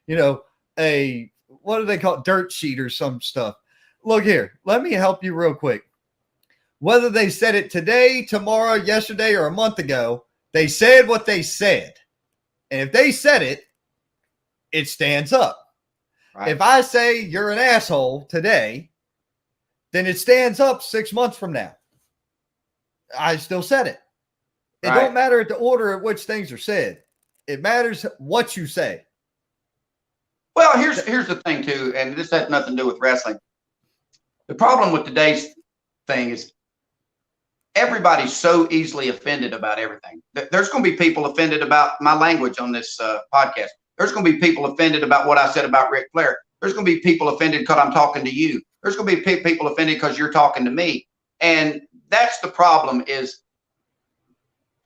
what do they call it? Dirt sheet or some stuff. Look here. Let me help you real quick. Whether they said it today, tomorrow, yesterday, or a month ago, they said what they said. And if they said it, it stands up. Right. If I say you're an asshole today, then it stands up 6 months from now. I still said it. It don't matter the order at which things are said. It matters what you say. Well, here's the thing too, and this has nothing to do with wrestling. The problem with today's thing is everybody's so easily offended about everything. There's going to be people offended about my language on this podcast. There's going to be people offended about what I said about Ric Flair. There's going to be people offended because I'm talking to you. There's going to be people offended because you're talking to me. And that's the problem, is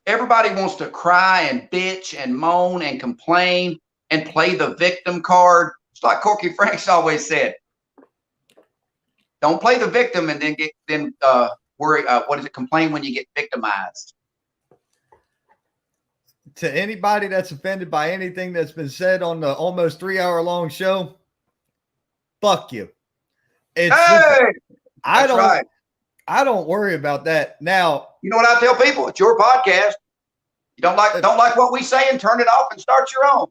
everybody wants to cry and bitch and moan and complain and play the victim card. It's like Corky Franks always said. Don't play the victim and then worry. Complain when you get victimized. To anybody that's offended by anything that's been said on the almost 3 hour long show, fuck you. I don't worry about that. Now, you know what I tell people? It's your podcast. You don't like what we say, and turn it off and start your own.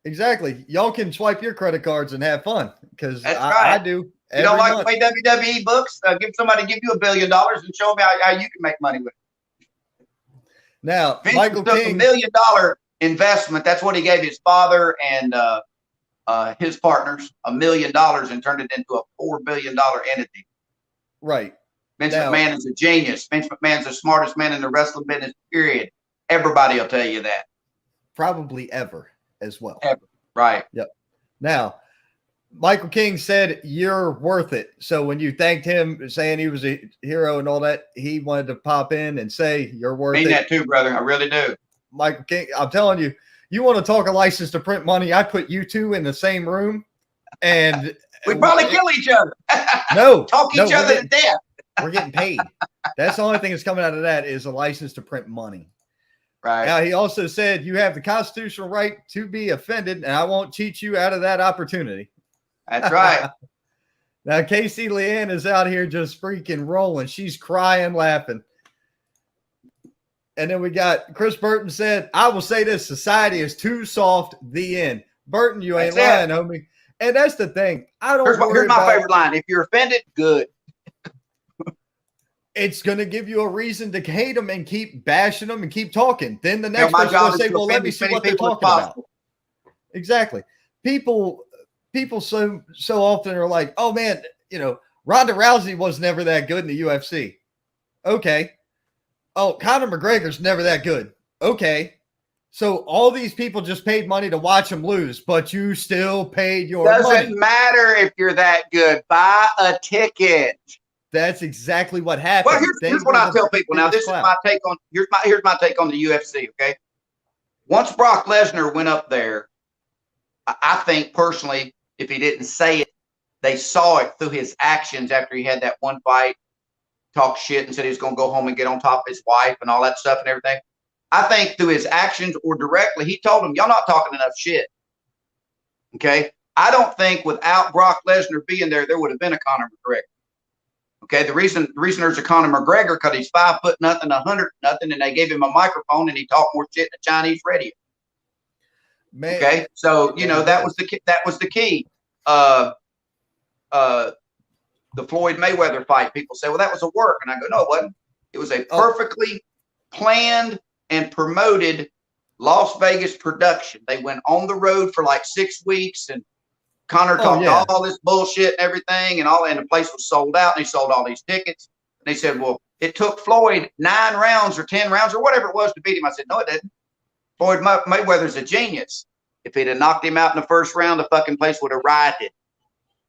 Exactly. Y'all can swipe your credit cards and have fun, because I do. You don't like to play WWE books? Give you $1 billion and show me how you can make money with it. Now, Vince Michael took King, $1 million investment. That's what he gave his father and his partners, $1 million, and turned it into a $4 billion entity. Right. Vince McMahon is a genius. Vince McMahon's the smartest man in the wrestling business, period. Everybody will tell you that. Probably ever as well. Ever. Right. Yep. Now, Michael King said you're worth it. So when you thanked him saying he was a hero and all that, he wanted to pop in and say you're worth it. I mean that too, brother. I really do. Michael King, I'm telling you, you want to talk a license to print money, I put you two in the same room and we'd probably kill each other. No. Talk each other to death. We're getting paid. That's the only thing that's coming out of that is a license to print money. Right. Now, he also said you have the constitutional right to be offended, and I won't cheat you out of that opportunity. That's right. Now, Casey Leanne is out here just freaking rolling. She's crying, laughing. And then we got Chris Burton said, I will say this, society is too soft, the end. Burton, you ain't lying, homie. And that's the thing. I don't Here's my favorite line. If you're offended, good. It's going to give you a reason to hate them and keep bashing them and keep talking. Then the next person will say, well, let me see what they're talking about. Exactly. People so often are like, oh, man, Ronda Rousey was never that good in the UFC. Okay. Oh, Conor McGregor's never that good. Okay. So all these people just paid money to watch him lose, but you still paid your money. Doesn't matter if you're that good. Buy a ticket. That's exactly what happened. Well, here's what I tell people. Now, this is my take on here's my take on the UFC. Okay, once Brock Lesnar went up there, I think personally, if he didn't say it, they saw it through his actions after he had that one fight, talked shit and said he was going to go home and get on top of his wife and all that stuff and everything. I think through his actions or directly, he told them, y'all not talking enough shit. Okay, I don't think without Brock Lesnar being there, there would have been a Conor McGregor. Okay, the reason there's a Conor McGregor because he's 5 foot nothing, 100 nothing, and they gave him a microphone and he talked more shit than Chinese radio. Man. Okay, so that was the key. The Floyd Mayweather fight. People say, well, that was a work, and I go, no, it wasn't. It was a perfectly planned and promoted Las Vegas production. They went on the road for like 6 weeks and Conor talked all this bullshit and everything, and the place was sold out, and he sold all these tickets. And they said, well, it took Floyd 9 rounds or 10 rounds or whatever it was to beat him. I said, no, it didn't. Floyd Mayweather's a genius. If he'd have knocked him out in the first round, the fucking place would have rioted.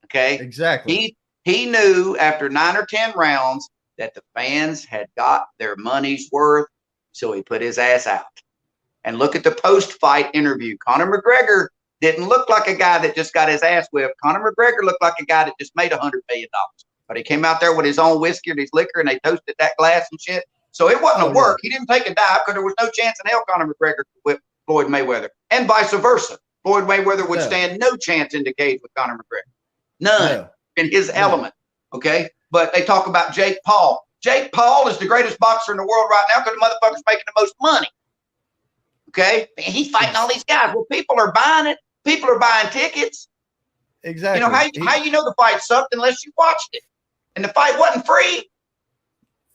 Okay? Exactly. He knew after 9 or 10 rounds that the fans had got their money's worth, so he put his ass out. And look at the post-fight interview. Conor McGregor didn't look like a guy that just got his ass whipped. Conor McGregor looked like a guy that just made $100 million. But he came out there with his own whiskey and his liquor, and they toasted that glass and shit. So it wasn't a work. He didn't take a dive because there was no chance in hell Conor McGregor could whip Floyd Mayweather. And vice versa. Floyd Mayweather would stand no chance in the cage with Conor McGregor. None in his element. Okay? But they talk about Jake Paul. Jake Paul is the greatest boxer in the world right now because the motherfucker's making the most money. Okay? And he's fighting all these guys. Well, people are buying it. People are buying tickets. Exactly. How you know the fight sucked unless you watched it, and the fight wasn't free.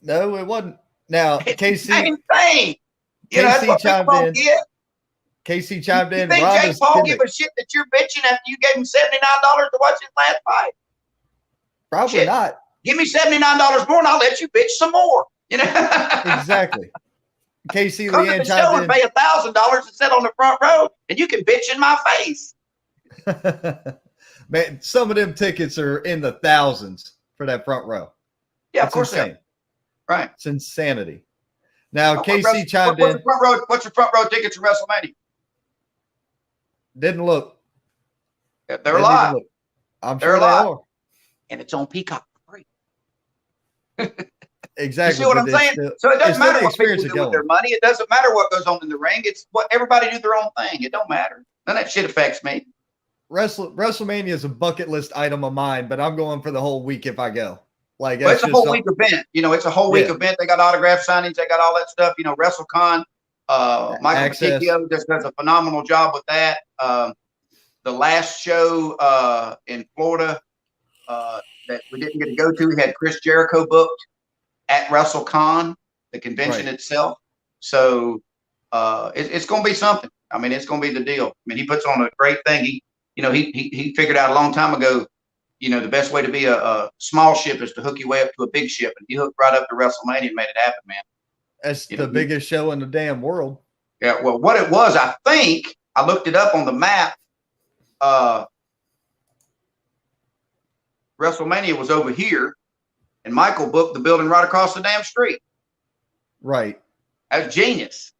No, it wasn't. Now, Casey, same thing. Casey chimed in. Casey chimed in. You think Jake Paul give a shit that you're bitching after you gave him $79 to watch his last fight? Probably not. Give me $79 more, and I'll let you bitch some more. Exactly. Casey Come Leanne to the show and pay $1,000 and sit on the front row, and you can bitch in my face. Man, some of them tickets are in the thousands for that front row. Yeah, of course they are. Right. It's insanity. Now, Casey chimed in. What's your front row tickets to WrestleMania? Didn't look. They're live. I'm sure they are. And it's on Peacock for free. Exactly. You see what I'm saying? So it doesn't matter what people do with their money. It doesn't matter what goes on in the ring. It's what everybody do their own thing. It don't matter. None of that shit affects me. WrestleMania is a bucket list item of mine, but I'm going for the whole week if I go. Like, it's a whole week event. It's a whole week event. They got autograph signings. They got all that stuff. WrestleCon. Michael Paticchio just does a phenomenal job with that. The last show in Florida that we didn't get to go to, we had Chris Jericho booked at WrestleCon, the convention itself. So it's going to be something. I mean, it's going to be the deal. I mean, he puts on a great thing. He figured out a long time ago, the best way to be a small ship is to hook your way up to a big ship. And he hooked right up to WrestleMania and made it happen, man. That's the biggest show in the damn world. Yeah, well, what it was, I think, I looked it up on the map. WrestleMania was over here, and Michael booked the building right across the damn street. Right. That's genius.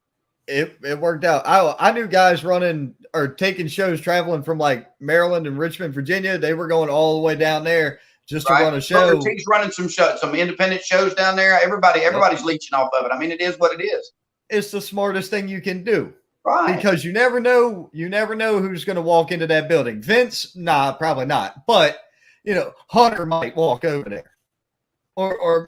It worked out. I knew guys running or taking shows traveling from like Maryland and Richmond, Virginia. They were going all the way down there just to run a show. Booker T's running some shows, some independent shows down there. Everybody's leeching off of it. I mean, it is what it is. It's the smartest thing you can do. Right. Because you never know who's going to walk into that building. Vince, nah, probably not. But, Hunter might walk over there. Or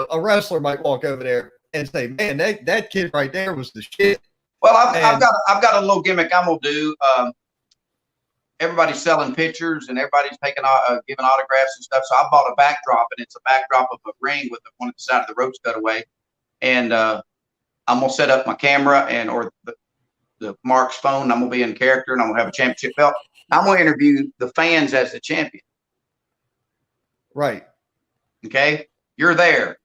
a wrestler might walk over there and say, man, that kid right there was the shit. Well, I've got a little gimmick I'm going to do. Everybody's selling pictures and everybody's taking giving autographs and stuff. So I bought a backdrop, and it's a backdrop of a ring with one at the side of the ropes cut away. And I'm going to set up my camera or the Mark's phone. I'm going to be in character, and I'm going to have a championship belt. I'm going to interview the fans as the champion. Right. Okay. You're there.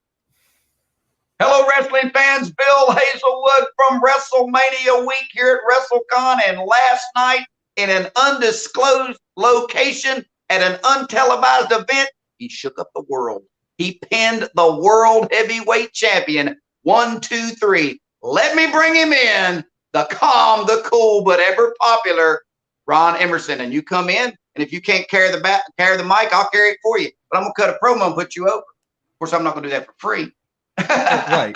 Hello, wrestling fans. Bill Hazelwood from WrestleMania week here at WrestleCon. And last night, in an undisclosed location at an untelevised event, he shook up the world. He pinned the world heavyweight champion. 1, 2, 3. Let me bring him in. The calm, the cool, but ever popular Ron Emerson. And you come in, and if you can't carry the mic, I'll carry it for you. But I'm gonna cut a promo and put you over. Of course, I'm not gonna do that for free. Right.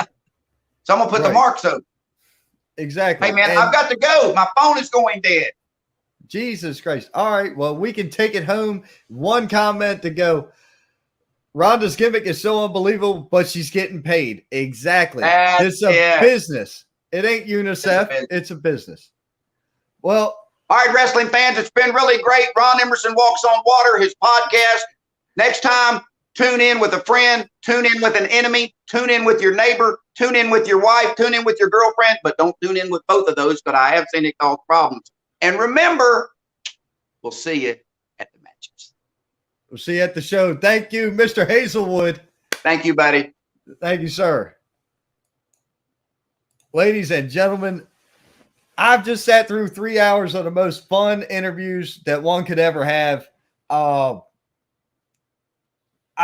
So I'm gonna put the marks over. Exactly. Hey man, I've got to go. My phone is going dead. Jesus Christ. All right. Well, we can take it home. One comment to go. Rhonda's gimmick is so unbelievable, but she's getting paid. Exactly. It's a business. It ain't UNICEF. It's a business. Well, all right, wrestling fans, it's been really great. Ron Emerson Walks on Water, his podcast. Next time, tune in with a friend, tune in with an enemy, tune in with your neighbor, tune in with your wife, tune in with your girlfriend, but don't tune in with both of those, but I have seen it cause problems. And remember, we'll see you at the matches. We'll see you at the show. Thank you, Mr. Hazelwood. Thank you, buddy. Thank you, sir. Ladies and gentlemen, I've just sat through 3 hours of the most fun interviews that one could ever have. I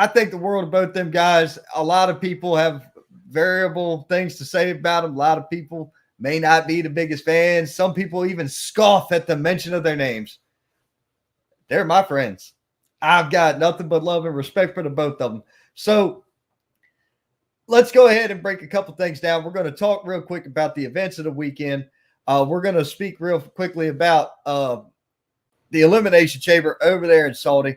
think the world of both them guys. A lot of people have variable things to say about them. A lot of people may not be the biggest fans. Some people even scoff at the mention of their names. They're my friends. I've got nothing but love and respect for the both of them. So let's go ahead and break a couple things down. We're going to talk real quick about the events of the weekend. We're going to speak real quickly about the Elimination Chamber over there in Saudi.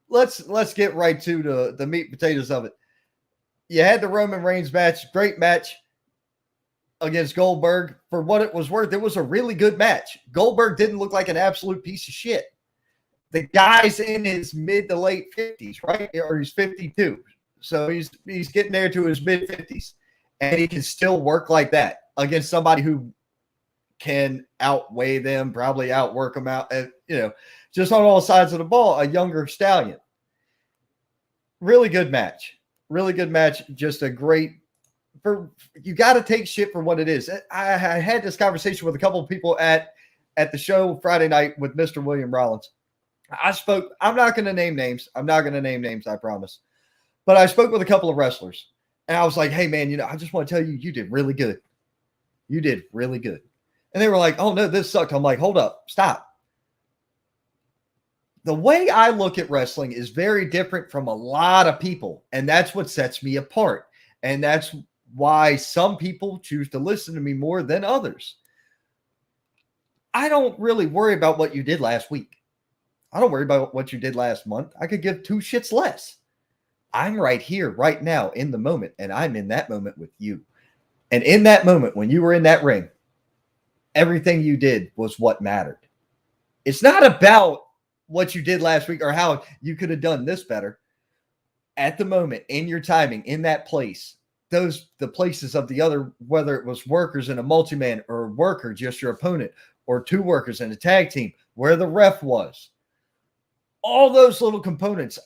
Let's get right to the meat and potatoes of it. You had the Roman Reigns match, great match against Goldberg. For what it was worth, it was a really good match. Goldberg didn't look like an absolute piece of shit. The guy's in his mid to late 50s, right? Or he's 52. So he's getting there to his mid 50s, and he can still work like that against somebody who can outweigh them, probably outwork them out, just on all sides of the ball, a younger stallion. Really good match. Really good match. Just a great you got to take shit for what it is. I had this conversation with a couple of people at the show Friday night with Mr. William Rollins. I'm not going to name names. I promise. But I spoke with a couple of wrestlers, and I was like, hey, man, I just want to tell you, you did really good. You did really good. And they were like, oh, no, this sucked. I'm like, hold up, stop. The way I look at wrestling is very different from a lot of people, and that's what sets me apart. And that's why some people choose to listen to me more than others. I don't really worry about what you did last week. I don't worry about what you did last month. I could give two shits less. I'm right here, right now, in the moment, and I'm in that moment with you. And in that moment, when you were in that ring, everything you did was what mattered. It's not about what you did last week or how you could have done this better. At the moment, in your timing, in that place, the places of the other, whether it was workers in a multi-man or a worker, just your opponent, or two workers in a tag team, where the ref was, all those little components,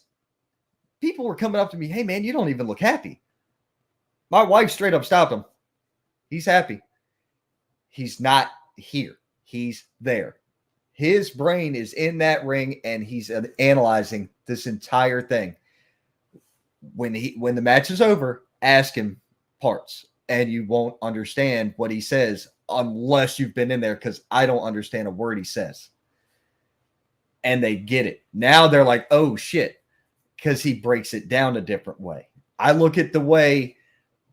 people were coming up to me, hey, man, you don't even look happy. My wife straight up stopped him. He's happy. He's not here. He's there. His brain is in that ring, and he's analyzing this entire thing. When the match is over, ask him parts, and you won't understand what he says unless you've been in there, because I don't understand a word he says. And they get it. Now they're like, oh, shit. because he breaks it down a different way. I look at the way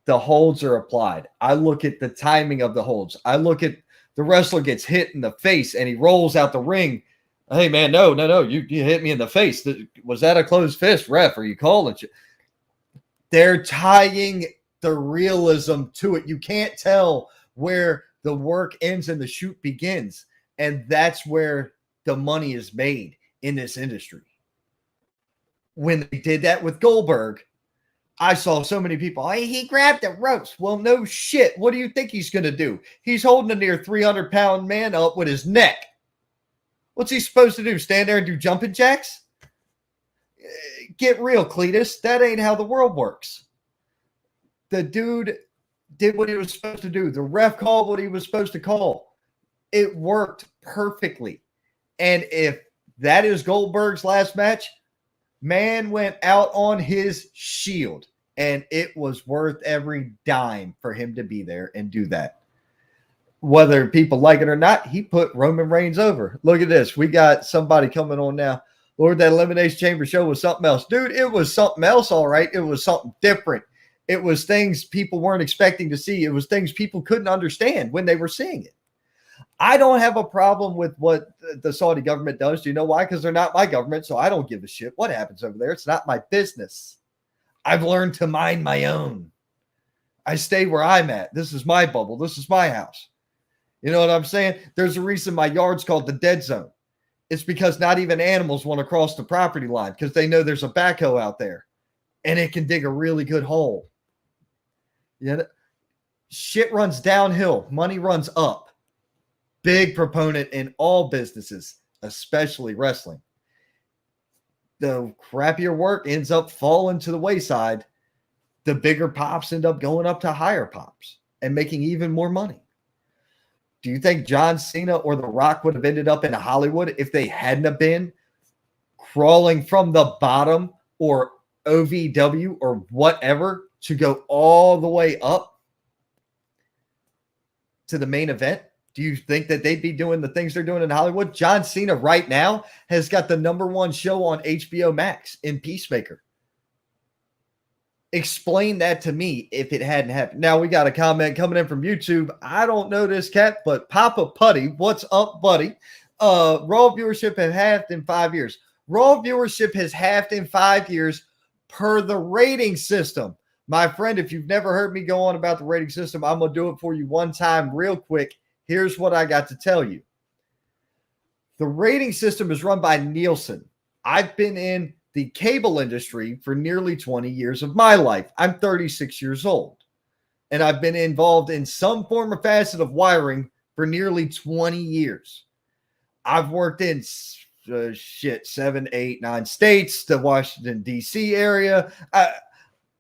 the holds are applied. I look at the timing of the holds. I look at the wrestler gets hit in the face and he rolls out the ring. Hey, man, no. You hit me in the face. Was that a closed fist? Ref, are you calling? They're tying the realism to it. You can't tell where the work ends and the shoot begins. And that's where the money is made in this industry. When they did that with Goldberg, I saw so many people, hey, he grabbed the ropes. Well, no shit. What do you think he's going to do? He's holding a near 300-pound man up with his neck. What's he supposed to do? Stand there and do jumping jacks? Get real, Cletus. That ain't how the world works. The dude did what he was supposed to do. The ref called what he was supposed to call. It worked perfectly. And if that is Goldberg's last match, man went out on his shield, and it was worth every dime for him to be there and do that. Whether people like it or not, he put Roman Reigns over. Look at this. We got somebody coming on now. Lord, that Elimination Chamber show was something else. Dude, it was something else, all right. It was something different. It was things people weren't expecting to see. It was things people couldn't understand when they were seeing it. I don't have a problem with what the Saudi government does. Do you know why? Because they're not my government, so I don't give a shit what happens over there. It's not my business. I've learned to mind my own. I stay where I'm at. This is my bubble. This is my house. You know what I'm saying? There's a reason my yard's called the dead zone. It's because not even animals want to cross the property line because they know there's a backhoe out there and it can dig a really good hole. You know, shit runs downhill. Money runs up. Big proponent in all businesses, especially wrestling. The crappier work ends up falling to the wayside. The bigger pops end up going up to higher pops and making even more money. Do you think John Cena or The Rock would have ended up in Hollywood if they hadn't have been crawling from the bottom or OVW or whatever to go all the way up to the main event? Do you think that they'd be doing the things they're doing in Hollywood? John Cena right now has got the #1 show on HBO Max in Peacemaker. Explain that to me if it hadn't happened. Now we got a comment coming in from YouTube. I don't know this cat, but Papa Putty, what's up, buddy? Raw viewership has halved in 5 years. Raw viewership has halved in 5 years per the rating system. My friend, if you've never heard me go on about the rating system, I'm going to do it for you one time real quick. Here's what I got to tell you. The rating system is run by Nielsen. I've been in the cable industry for nearly 20 years of my life. I'm 36 years old, and I've been involved in some form or facet of wiring for nearly 20 years. I've worked in 7, 8, 9 states, the Washington, D.C. area.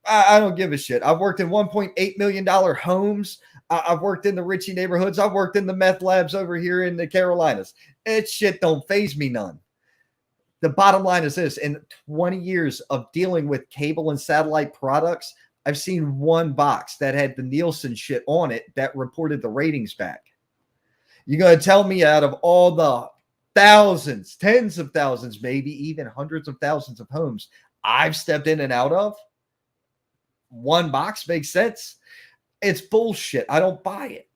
I don't give a shit. I've worked in $1.8 million homes. I've worked in the Richie neighborhoods. I've worked in the meth labs over here in the Carolinas. It shit don't faze me none. The bottom line is this. In 20 years of dealing with cable and satellite products, I've seen one box that had the Nielsen shit on it that reported the ratings back. You're going to tell me out of all the thousands, tens of thousands, maybe even hundreds of thousands of homes I've stepped in and out of, one box makes sense? It's bullshit. I don't buy it.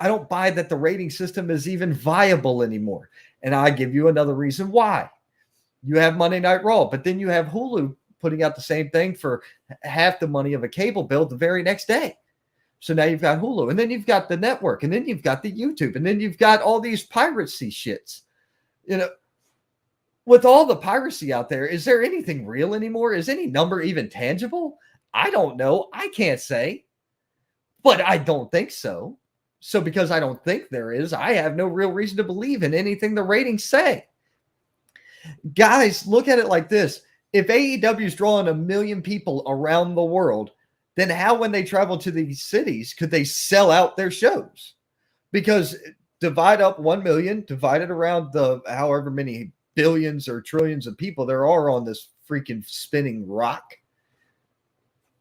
I don't buy that the rating system is even viable anymore. And I give you another reason why. You have Monday Night Raw, but then you have Hulu putting out the same thing for half the money of a cable bill the very next day. So now you've got Hulu, and then you've got the network, and then you've got the YouTube, and then you've got all these piracy shits. You know, with all the piracy out there, is there anything real anymore? Is any number even tangible? I don't know. I can't say. But I don't think so. So because I don't think there is, I have no real reason to believe in anything the ratings say. Guys, look at it like this. If AEW is drawing 1 million people around the world, then how, when they travel to these cities, could they sell out their shows? Because divide up 1 million, divide it around the however many billions or trillions of people there are on this freaking spinning rock.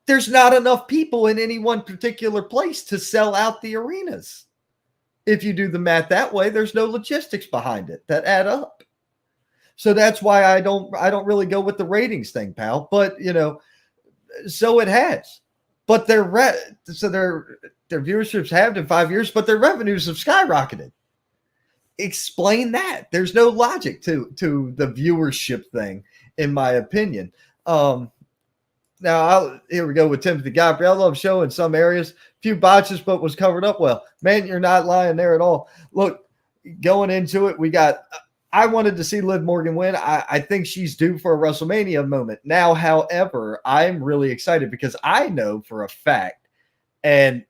There's not enough people in any one particular place to sell out the arenas. If you do the math that way, there's no logistics behind it that add up. So that's why I don't really go with the ratings thing, pal. But so it has. But their viewerships halved in 5 years, but their revenues have skyrocketed. Explain that. There's no logic to the viewership thing, in my opinion. Now, here we go with Timothy Gabriello show in some areas. Few botches, but was covered up well. Man, you're not lying there at all. Look, going into it, I wanted to see Liv Morgan win. I think she's due for a WrestleMania moment. Now, however, I'm really excited because I know for a fact, and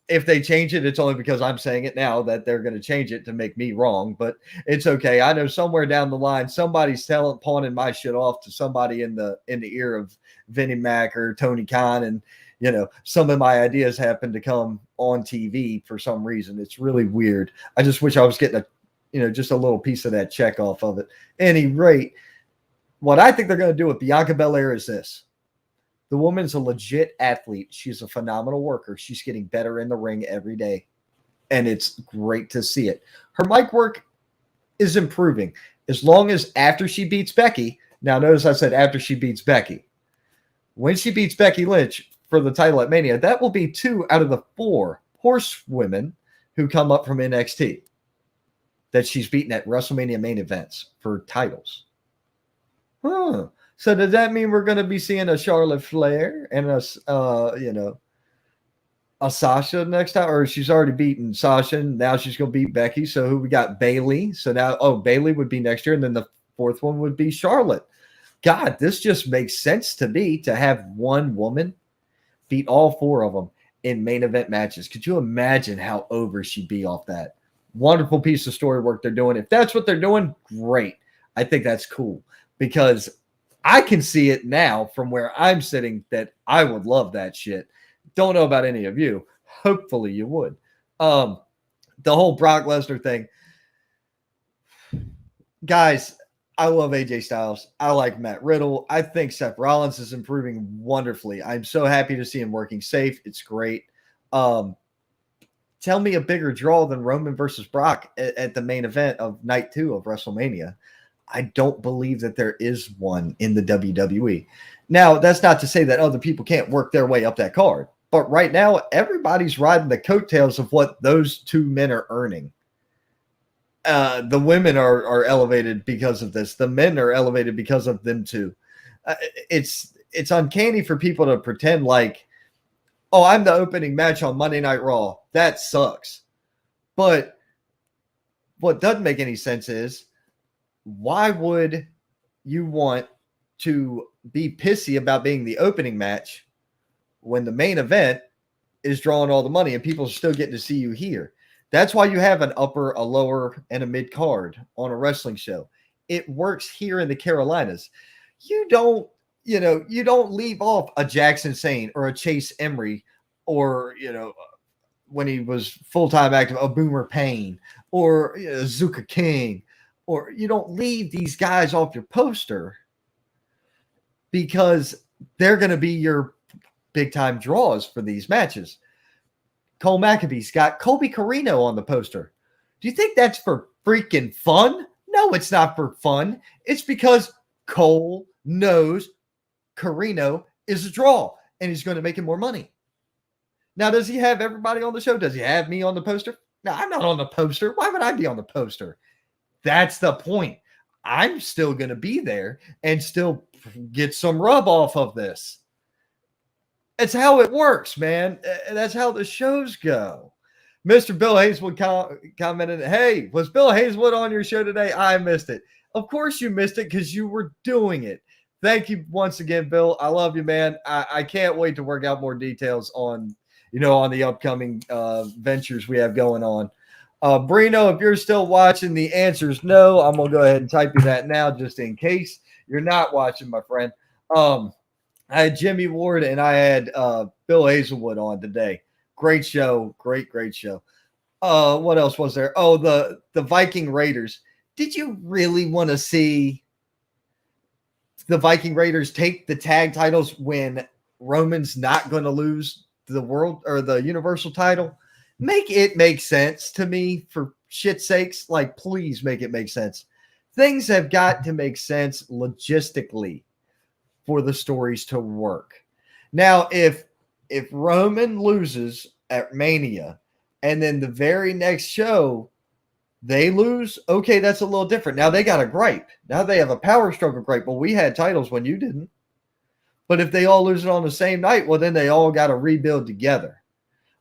if they change it, it's only because I'm saying it now that they're going to change it to make me wrong, but it's okay. I know somewhere down the line, somebody's pawning my shit off to somebody in the ear of Vinnie Mac or Tony Khan. And, some of my ideas happen to come on TV for some reason. It's really weird. I just wish I was getting just a little piece of that check off of it. Any rate, what I think they're going to do with Bianca Belair is this. The woman's a legit athlete. She's a phenomenal worker. She's getting better in the ring every day, and it's great to see it. Her mic work is improving as long as after she beats Becky. Now, notice I said after she beats Becky. When she beats Becky Lynch for the title at Mania, that will be 2 out of the 4 horsewomen who come up from NXT that she's beaten at WrestleMania main events for titles. So does that mean we're going to be seeing a Charlotte Flair and a Sasha next time? Or she's already beaten Sasha, and now she's going to beat Becky. So who we got? Bayley. So now, Bayley would be next year, and then the 4th one would be Charlotte. God, this just makes sense to me to have one woman beat all 4 of them in main event matches. Could you imagine how over she'd be off that? Wonderful piece of story work they're doing. If that's what they're doing, great. I think that's cool because I can see it now from where I'm sitting that I would love that shit. Don't know about any of you. Hopefully you would. The whole Brock Lesnar thing. Guys, I love AJ Styles. I like Matt Riddle. I think Seth Rollins is improving wonderfully. I'm so happy to see him working safe. It's great. Tell me a bigger draw than Roman versus Brock at the main event of night 2 of WrestleMania. I don't believe that there is one in the WWE. Now, that's not to say that other people can't work their way up that card. But right now, everybody's riding the coattails of what those 2 men are earning. The women are elevated because of this. The men are elevated because of them too. It's uncanny for people to pretend like, oh, I'm the opening match on Monday Night Raw. That sucks. But what doesn't make any sense is, why would you want to be pissy about being the opening match when the main event is drawing all the money and people are still getting to see you here? That's why you have an upper, a lower, and a mid card on a wrestling show. It works here in the Carolinas. You don't leave off a Jackson Sane or a Chase Emery or, when he was full-time active, a Boomer Payne or Zuka King, or you don't leave these guys off your poster because they're going to be your big-time draws for these matches. Cole McAbee's got Colby Carino on the poster. Do you think that's for freaking fun? No, it's not for fun. It's because Cole knows Carino is a draw and he's going to make him more money. Now, does he have everybody on the show? Does he have me on the poster? No, I'm not on the poster. Why would I be on the poster? That's the point. I'm still going to be there and still get some rub off of this. It's how it works, man. That's how the shows go. Mr. Bill Hazelwood commented, hey, was Bill Hazelwood on your show today? I missed it. Of course you missed it because you were doing it. Thank you once again, Bill. I love you, man. I can't wait to work out more details on the upcoming ventures we have going on. Brino, if you're still watching, the answer is no. I'm going to go ahead and type you that now just in case you're not watching, my friend. I had Jimmy Ward and I had Bill Hazelwood on today. Great show. Great show. What else was there? Oh, the Viking Raiders. Did you really want to see the Viking Raiders take the tag titles when Roman's not going to lose the world or the universal title? Make it make sense to me, for shit's sakes. Like, please make it make sense. things have got to make sense logistically for the stories to work. Now, if Roman loses at Mania and then the very next show they lose, okay, that's a little different. Now they got a gripe. Now they have a power struggle gripe. Well, we had titles when you didn't. But if they all lose it on the same night, well, then they all got to rebuild together.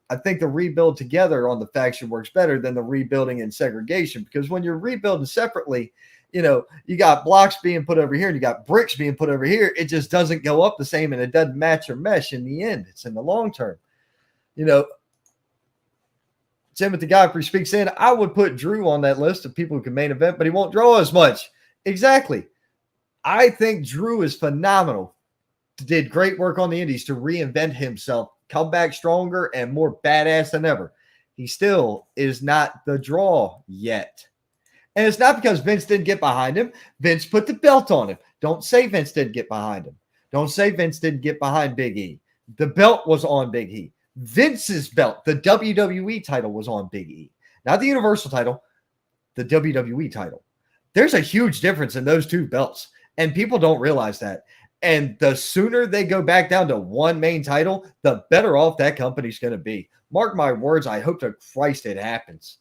I think the rebuild together on the faction works better than the rebuilding in segregation, because when you're rebuilding separately, you know, you got blocks being put over here and you got bricks being put over here. It just doesn't go up the same and it doesn't match or mesh in the end. It's in the long term. You know, Timothy Godfrey speaks in. I would put Drew on that list of people who can main event, but he won't draw as much. Exactly. I think Drew is phenomenal. Did great work on the indies to reinvent himself, come back stronger and more badass than ever. He still is not the draw yet. And it's not because Vince didn't get behind him. Vince put the belt on him. Don't say Vince didn't get behind him. Don't say Vince didn't get behind Big E. The belt was on Big E. Vince's belt, the WWE title, was on Big E. Not the Universal title, the WWE title. There's a huge difference in those two belts, and people don't realize that. And the sooner they go back down to one main title, the better off that company's going to be. Mark my words, I hope to Christ it happens.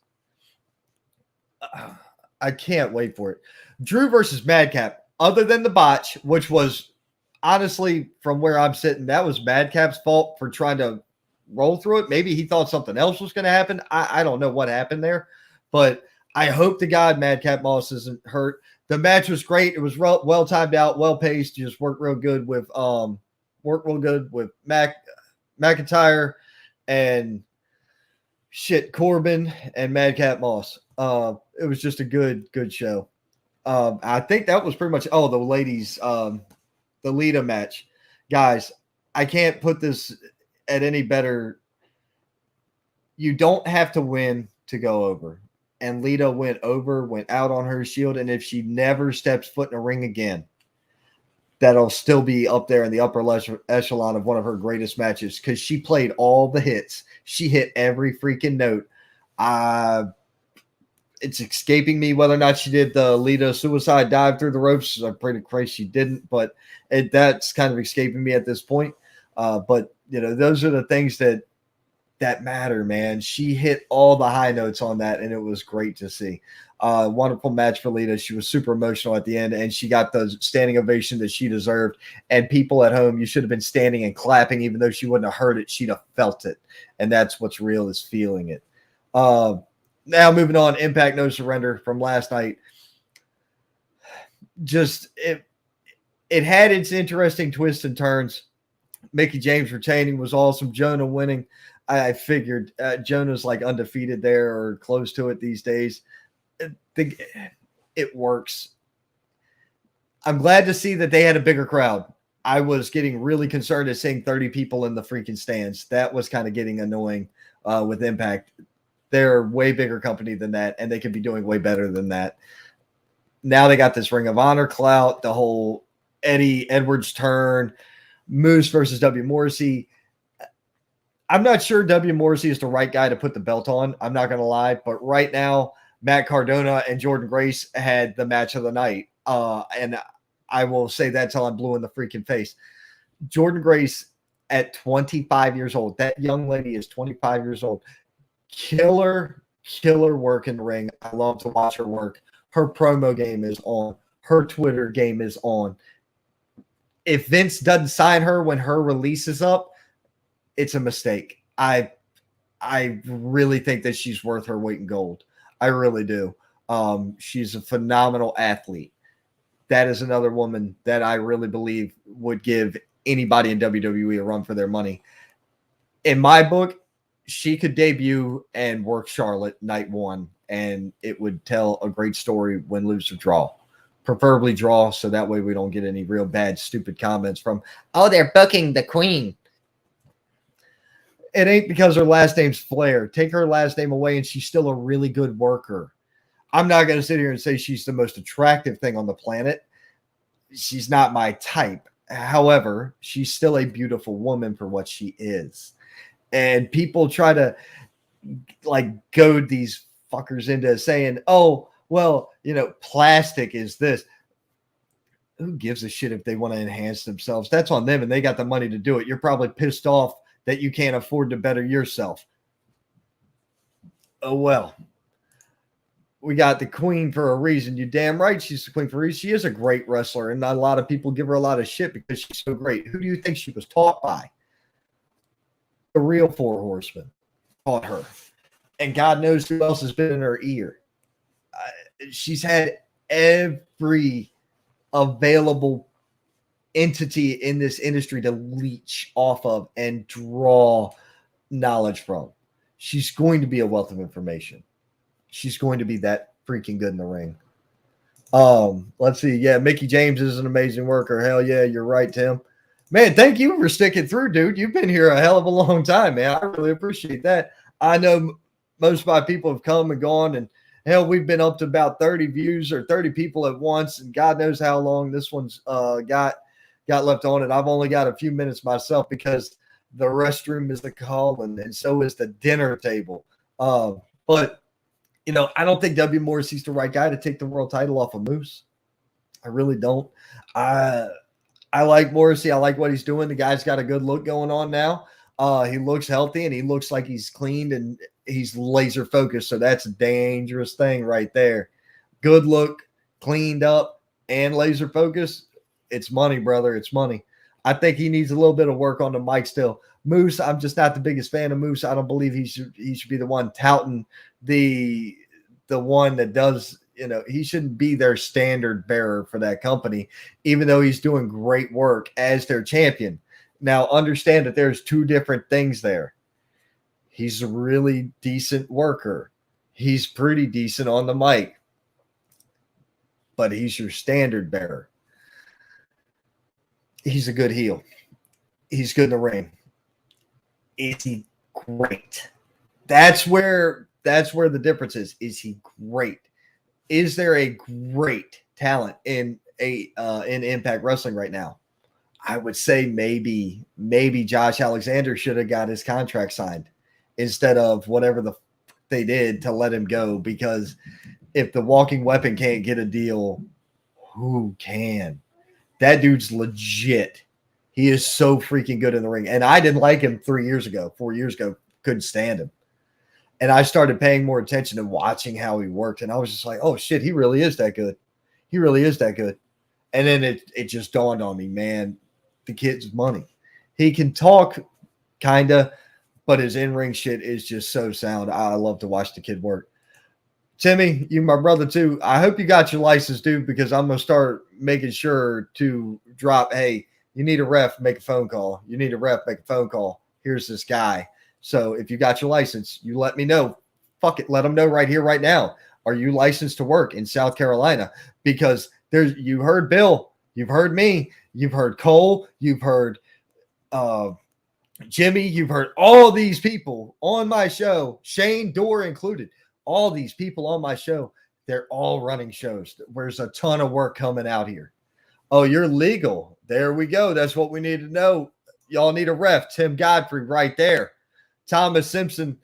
I can't wait for it. Drew versus Madcap, other than the botch, which was honestly, from where I'm sitting, that was Madcap's fault for trying to roll through it. Maybe he thought something else was going to happen. I don't know what happened there, but I hope to God Madcap Moss isn't hurt. The match was great. It was well timed out, well paced. Just worked real good with McIntyre and Corbin and Madcap Moss. It was just a good show. I think that was pretty much the ladies, the Lita match. Guys, I can't put this at any better. You don't have to win to go over. And Lita went out on her shield. And if she never steps foot in a ring again, that'll still be up there in the upper echelon of one of her greatest matches, because she played all the hits. She hit every freaking note. It's escaping me whether or not she did the Lita suicide dive through the ropes. I'm pretty crazy she didn't, but that's kind of escaping me at this point. But, you know, those are the things that matter, man. She hit all the high notes on that, and it was great to see. Wonderful match for Lita. She was super emotional at the end, and she got the standing ovation that she deserved. And people at home, you should have been standing and clapping, even though she wouldn't have heard it. She'd have felt it, and that's what's real, is feeling it. Now moving on, Impact No Surrender from last night. Just it had its interesting twists and turns. Mickey James retaining was awesome. Jonah winning. I figured Jonah's like undefeated there or close to it these days. It works. I'm glad to see that they had a bigger crowd. I was getting really concerned at seeing 30 people in the freaking stands. That was kind of getting annoying with Impact. They're a way bigger company than that, and they could be doing way better than that. Now they got this Ring of Honor clout, the whole Eddie Edwards turn, Moose versus W. Morrissey. I'm not sure W. Morrissey is the right guy to put the belt on. I'm not going to lie. But right now, Matt Cardona and Jordan Grace had the match of the night. And I will say that till I'm blue in the freaking face. Jordan Grace at 25 years old. That young lady is 25 years old. Killer work in the ring. I love to watch her work. Her promo game is on. Her Twitter game is on. If Vince doesn't sign her when her release is up, it's a mistake. I really think that she's worth her weight in gold. I really do. She's a phenomenal athlete. That is another woman that I really believe would give anybody in WWE a run for their money. In my book, she could debut and work Charlotte night one, and it would tell a great story, win, lose, or draw. Preferably draw, so that way we don't get any real bad, stupid comments from, they're booking the queen. It ain't because her last name's Flair. Take her last name away, and she's still a really good worker. I'm not going to sit here and say she's the most attractive thing on the planet. She's not my type. However, she's still a beautiful woman for what she is. And people try to like goad these fuckers into saying, well, plastic is this. Who gives a shit if they want to enhance themselves? That's on them, and they got the money to do it. You're probably pissed off that you can't afford to better yourself. Oh, well. We got the queen for a reason. You're damn right she's the queen for a reason. She is a great wrestler, and not a lot of people give her a lot of shit because she's so great. Who do you think she was taught by? The real Four Horsemen taught her. And God knows who else has been in her ear. She's had every available entity in this industry to leech off of and draw knowledge from. She's going to be a wealth of information. She's going to be that freaking good in the ring. Let's see. Yeah, Mickey James is an amazing worker. Hell yeah, you're right, Tim. Man, thank you for sticking through, dude. You've been here a hell of a long time, man. I really appreciate that. I know most of my people have come and gone, and hell, we've been up to about 30 views or 30 people at once, and God knows how long this one's got left on it. I've only got a few minutes myself because the restroom is the call, and so is the dinner table. But I don't think W. Morrissey's the right guy to take the world title off of Moose. I really don't. I like Morrissey. I like what he's doing. The guy's got a good look going on now. He looks healthy, and he looks like he's cleaned, and he's laser focused. So that's a dangerous thing right there. Good look, cleaned up, and laser focused. It's money, brother. It's money. I think he needs a little bit of work on the mic still. Moose, I'm just not the biggest fan of Moose. I don't believe he should be the one touting the one that does, he shouldn't be their standard bearer for that company, even though he's doing great work as their champion. Now, understand that there's two different things there. He's a really decent worker. He's pretty decent on the mic, but he's your standard bearer. He's a good heel. He's good in the ring. Is he great? That's where the difference is. Is he great? Is there a great talent in Impact Wrestling right now? I would say maybe Josh Alexander should have got his contract signed instead of whatever they did to let him go, because if the Walking Weapon can't get a deal, who can? That dude's legit. He is so freaking good in the ring. And I didn't like him 4 years ago, couldn't stand him. And I started paying more attention and watching how he worked. And I was just like, oh shit, he really is that good. He really is that good. And then it just dawned on me, man, the kid's money. He can talk kind of, but his in-ring shit is just so sound. I love to watch the kid work. Timmy, you my brother too. I hope you got your license, dude, because I'm going to start making sure to drop, hey, you need a ref, make a phone call. You need a ref, make a phone call. Here's this guy. So if you got your license, you let me know. Fuck it. Let them know right here, right now. Are you licensed to work in South Carolina? Because you heard Bill, you've heard me, you've heard Cole, you've heard Jimmy, you've heard all these people on my show, Shane Dorr included. All these people on my show, they're all running shows. There's a ton of work coming out here. Oh, you're legal. There we go. That's what we need to know. Y'all need a ref. Tim Godfrey right there. Thomas Simpson.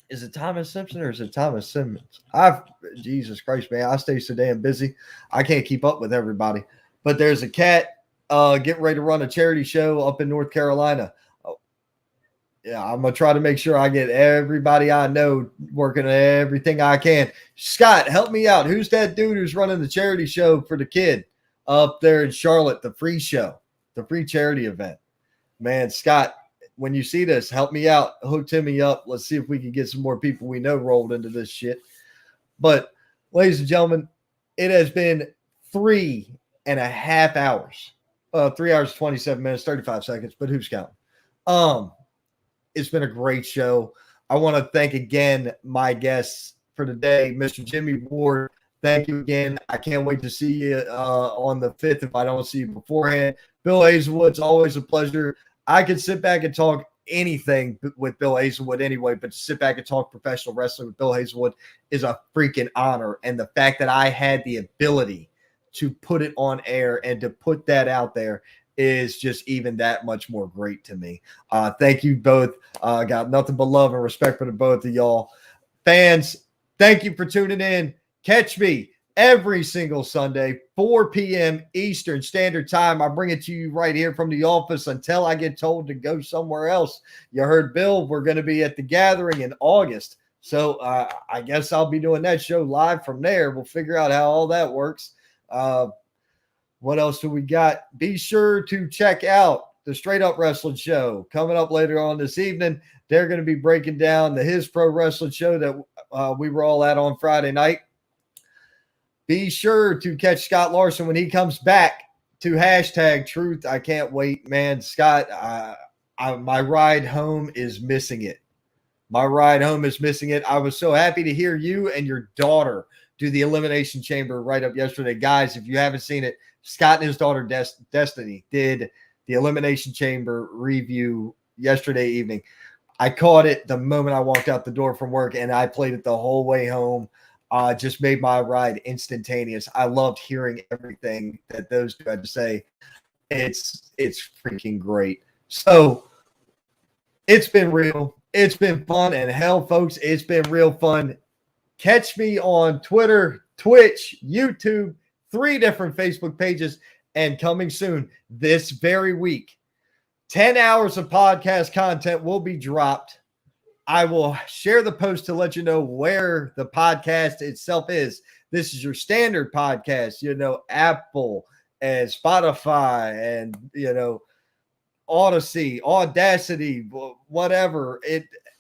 Is it Thomas Simpson or is it Thomas Simmons? Jesus Christ, man. I stay so damn busy. I can't keep up with everybody. But there's a cat getting ready to run a charity show up in North Carolina. Yeah, I'm going to try to make sure I get everybody I know working on everything I can. Scott, help me out. Who's that dude who's running the charity show for the kid up there in Charlotte, the free show, the free charity event? Man, Scott, when you see this, help me out. Hook Timmy up. Let's see if we can get some more people we know rolled into this shit. But, ladies and gentlemen, it has been 3.5 hours. 3 hours, 27 minutes, 35 seconds, but who's counting? It's been a great show. I want to thank again my guests for today, Mr. Jimmy Ward. Thank you again. I can't wait to see you on the 5th if I don't see you beforehand. Bill Hazelwood's always a pleasure. I could sit back and talk anything with Bill Hazelwood anyway, but to sit back and talk professional wrestling with Bill Hazelwood is a freaking honor. And the fact that I had the ability to put it on air and to put that out there is just even that much more great to me. Thank you both. Got nothing but love and respect for the both of y'all. Fans, Thank you for tuning in. Catch me every single Sunday, 4 p.m. Eastern Standard Time. I bring it to you right here from the office until I get told to go somewhere else. You heard Bill, we're going to be at the gathering in August. So I guess I'll be doing that show live from there. We'll figure out how all that works. What else do we got? Be sure to check out the Straight Up Wrestling Show coming up later on this evening. They're going to be breaking down the His Pro Wrestling Show that we were all at on Friday night. Be sure to catch Scott Larson when he comes back to hashtag Truth. I can't wait, man. Scott, my ride home is missing it. My ride home is missing it. I was so happy to hear you and your daughter do the Elimination Chamber right up yesterday. Guys, if you haven't seen it, Scott and his daughter Destiny did the Elimination Chamber review yesterday evening. I caught it the moment I walked out the door from work, and I played it the whole way home. Just made my ride instantaneous. I loved hearing everything that those two had to say. It's freaking great. So it's been real. It's been fun. And hell, folks, it's been real fun. Catch me on Twitter, Twitch, YouTube, 3 different Facebook pages, and coming soon this very week, 10 hours of podcast content will be dropped. I will share the post to let you know where the podcast itself is. This is your standard podcast, Apple and Spotify and, Odyssey, Audacity, whatever.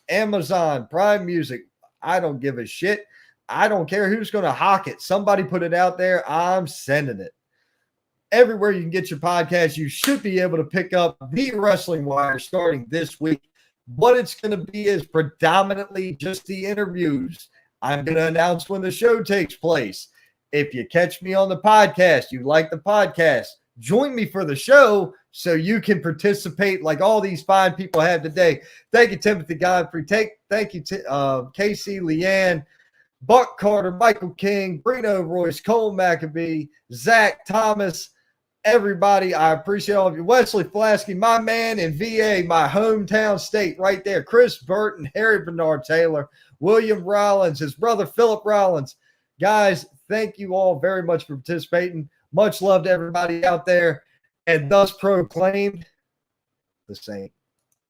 Amazon, Prime Music. I don't give a shit. I don't care who's going to hawk it. Somebody put it out there. I'm sending it. Everywhere you can get your podcast, you should be able to pick up The Wrestling Wire starting this week. What it's going to be is predominantly just the interviews. I'm going to announce when the show takes place. If you catch me on the podcast, you like the podcast, join me for the show so you can participate like all these fine people have today. Thank you, Timothy Godfrey. Thank you, Casey, Leanne, Buck Carter, Michael King, Brino Royce, Cole McAbee, Zach Thomas, everybody. I appreciate all of you. Wesley Flasky, my man in VA, my hometown state right there. Chris Burton, Harry Bernard Taylor, William Rollins, his brother Philip Rollins. Guys, thank you all very much for participating. Much love to everybody out there. And thus proclaimed, the Saint.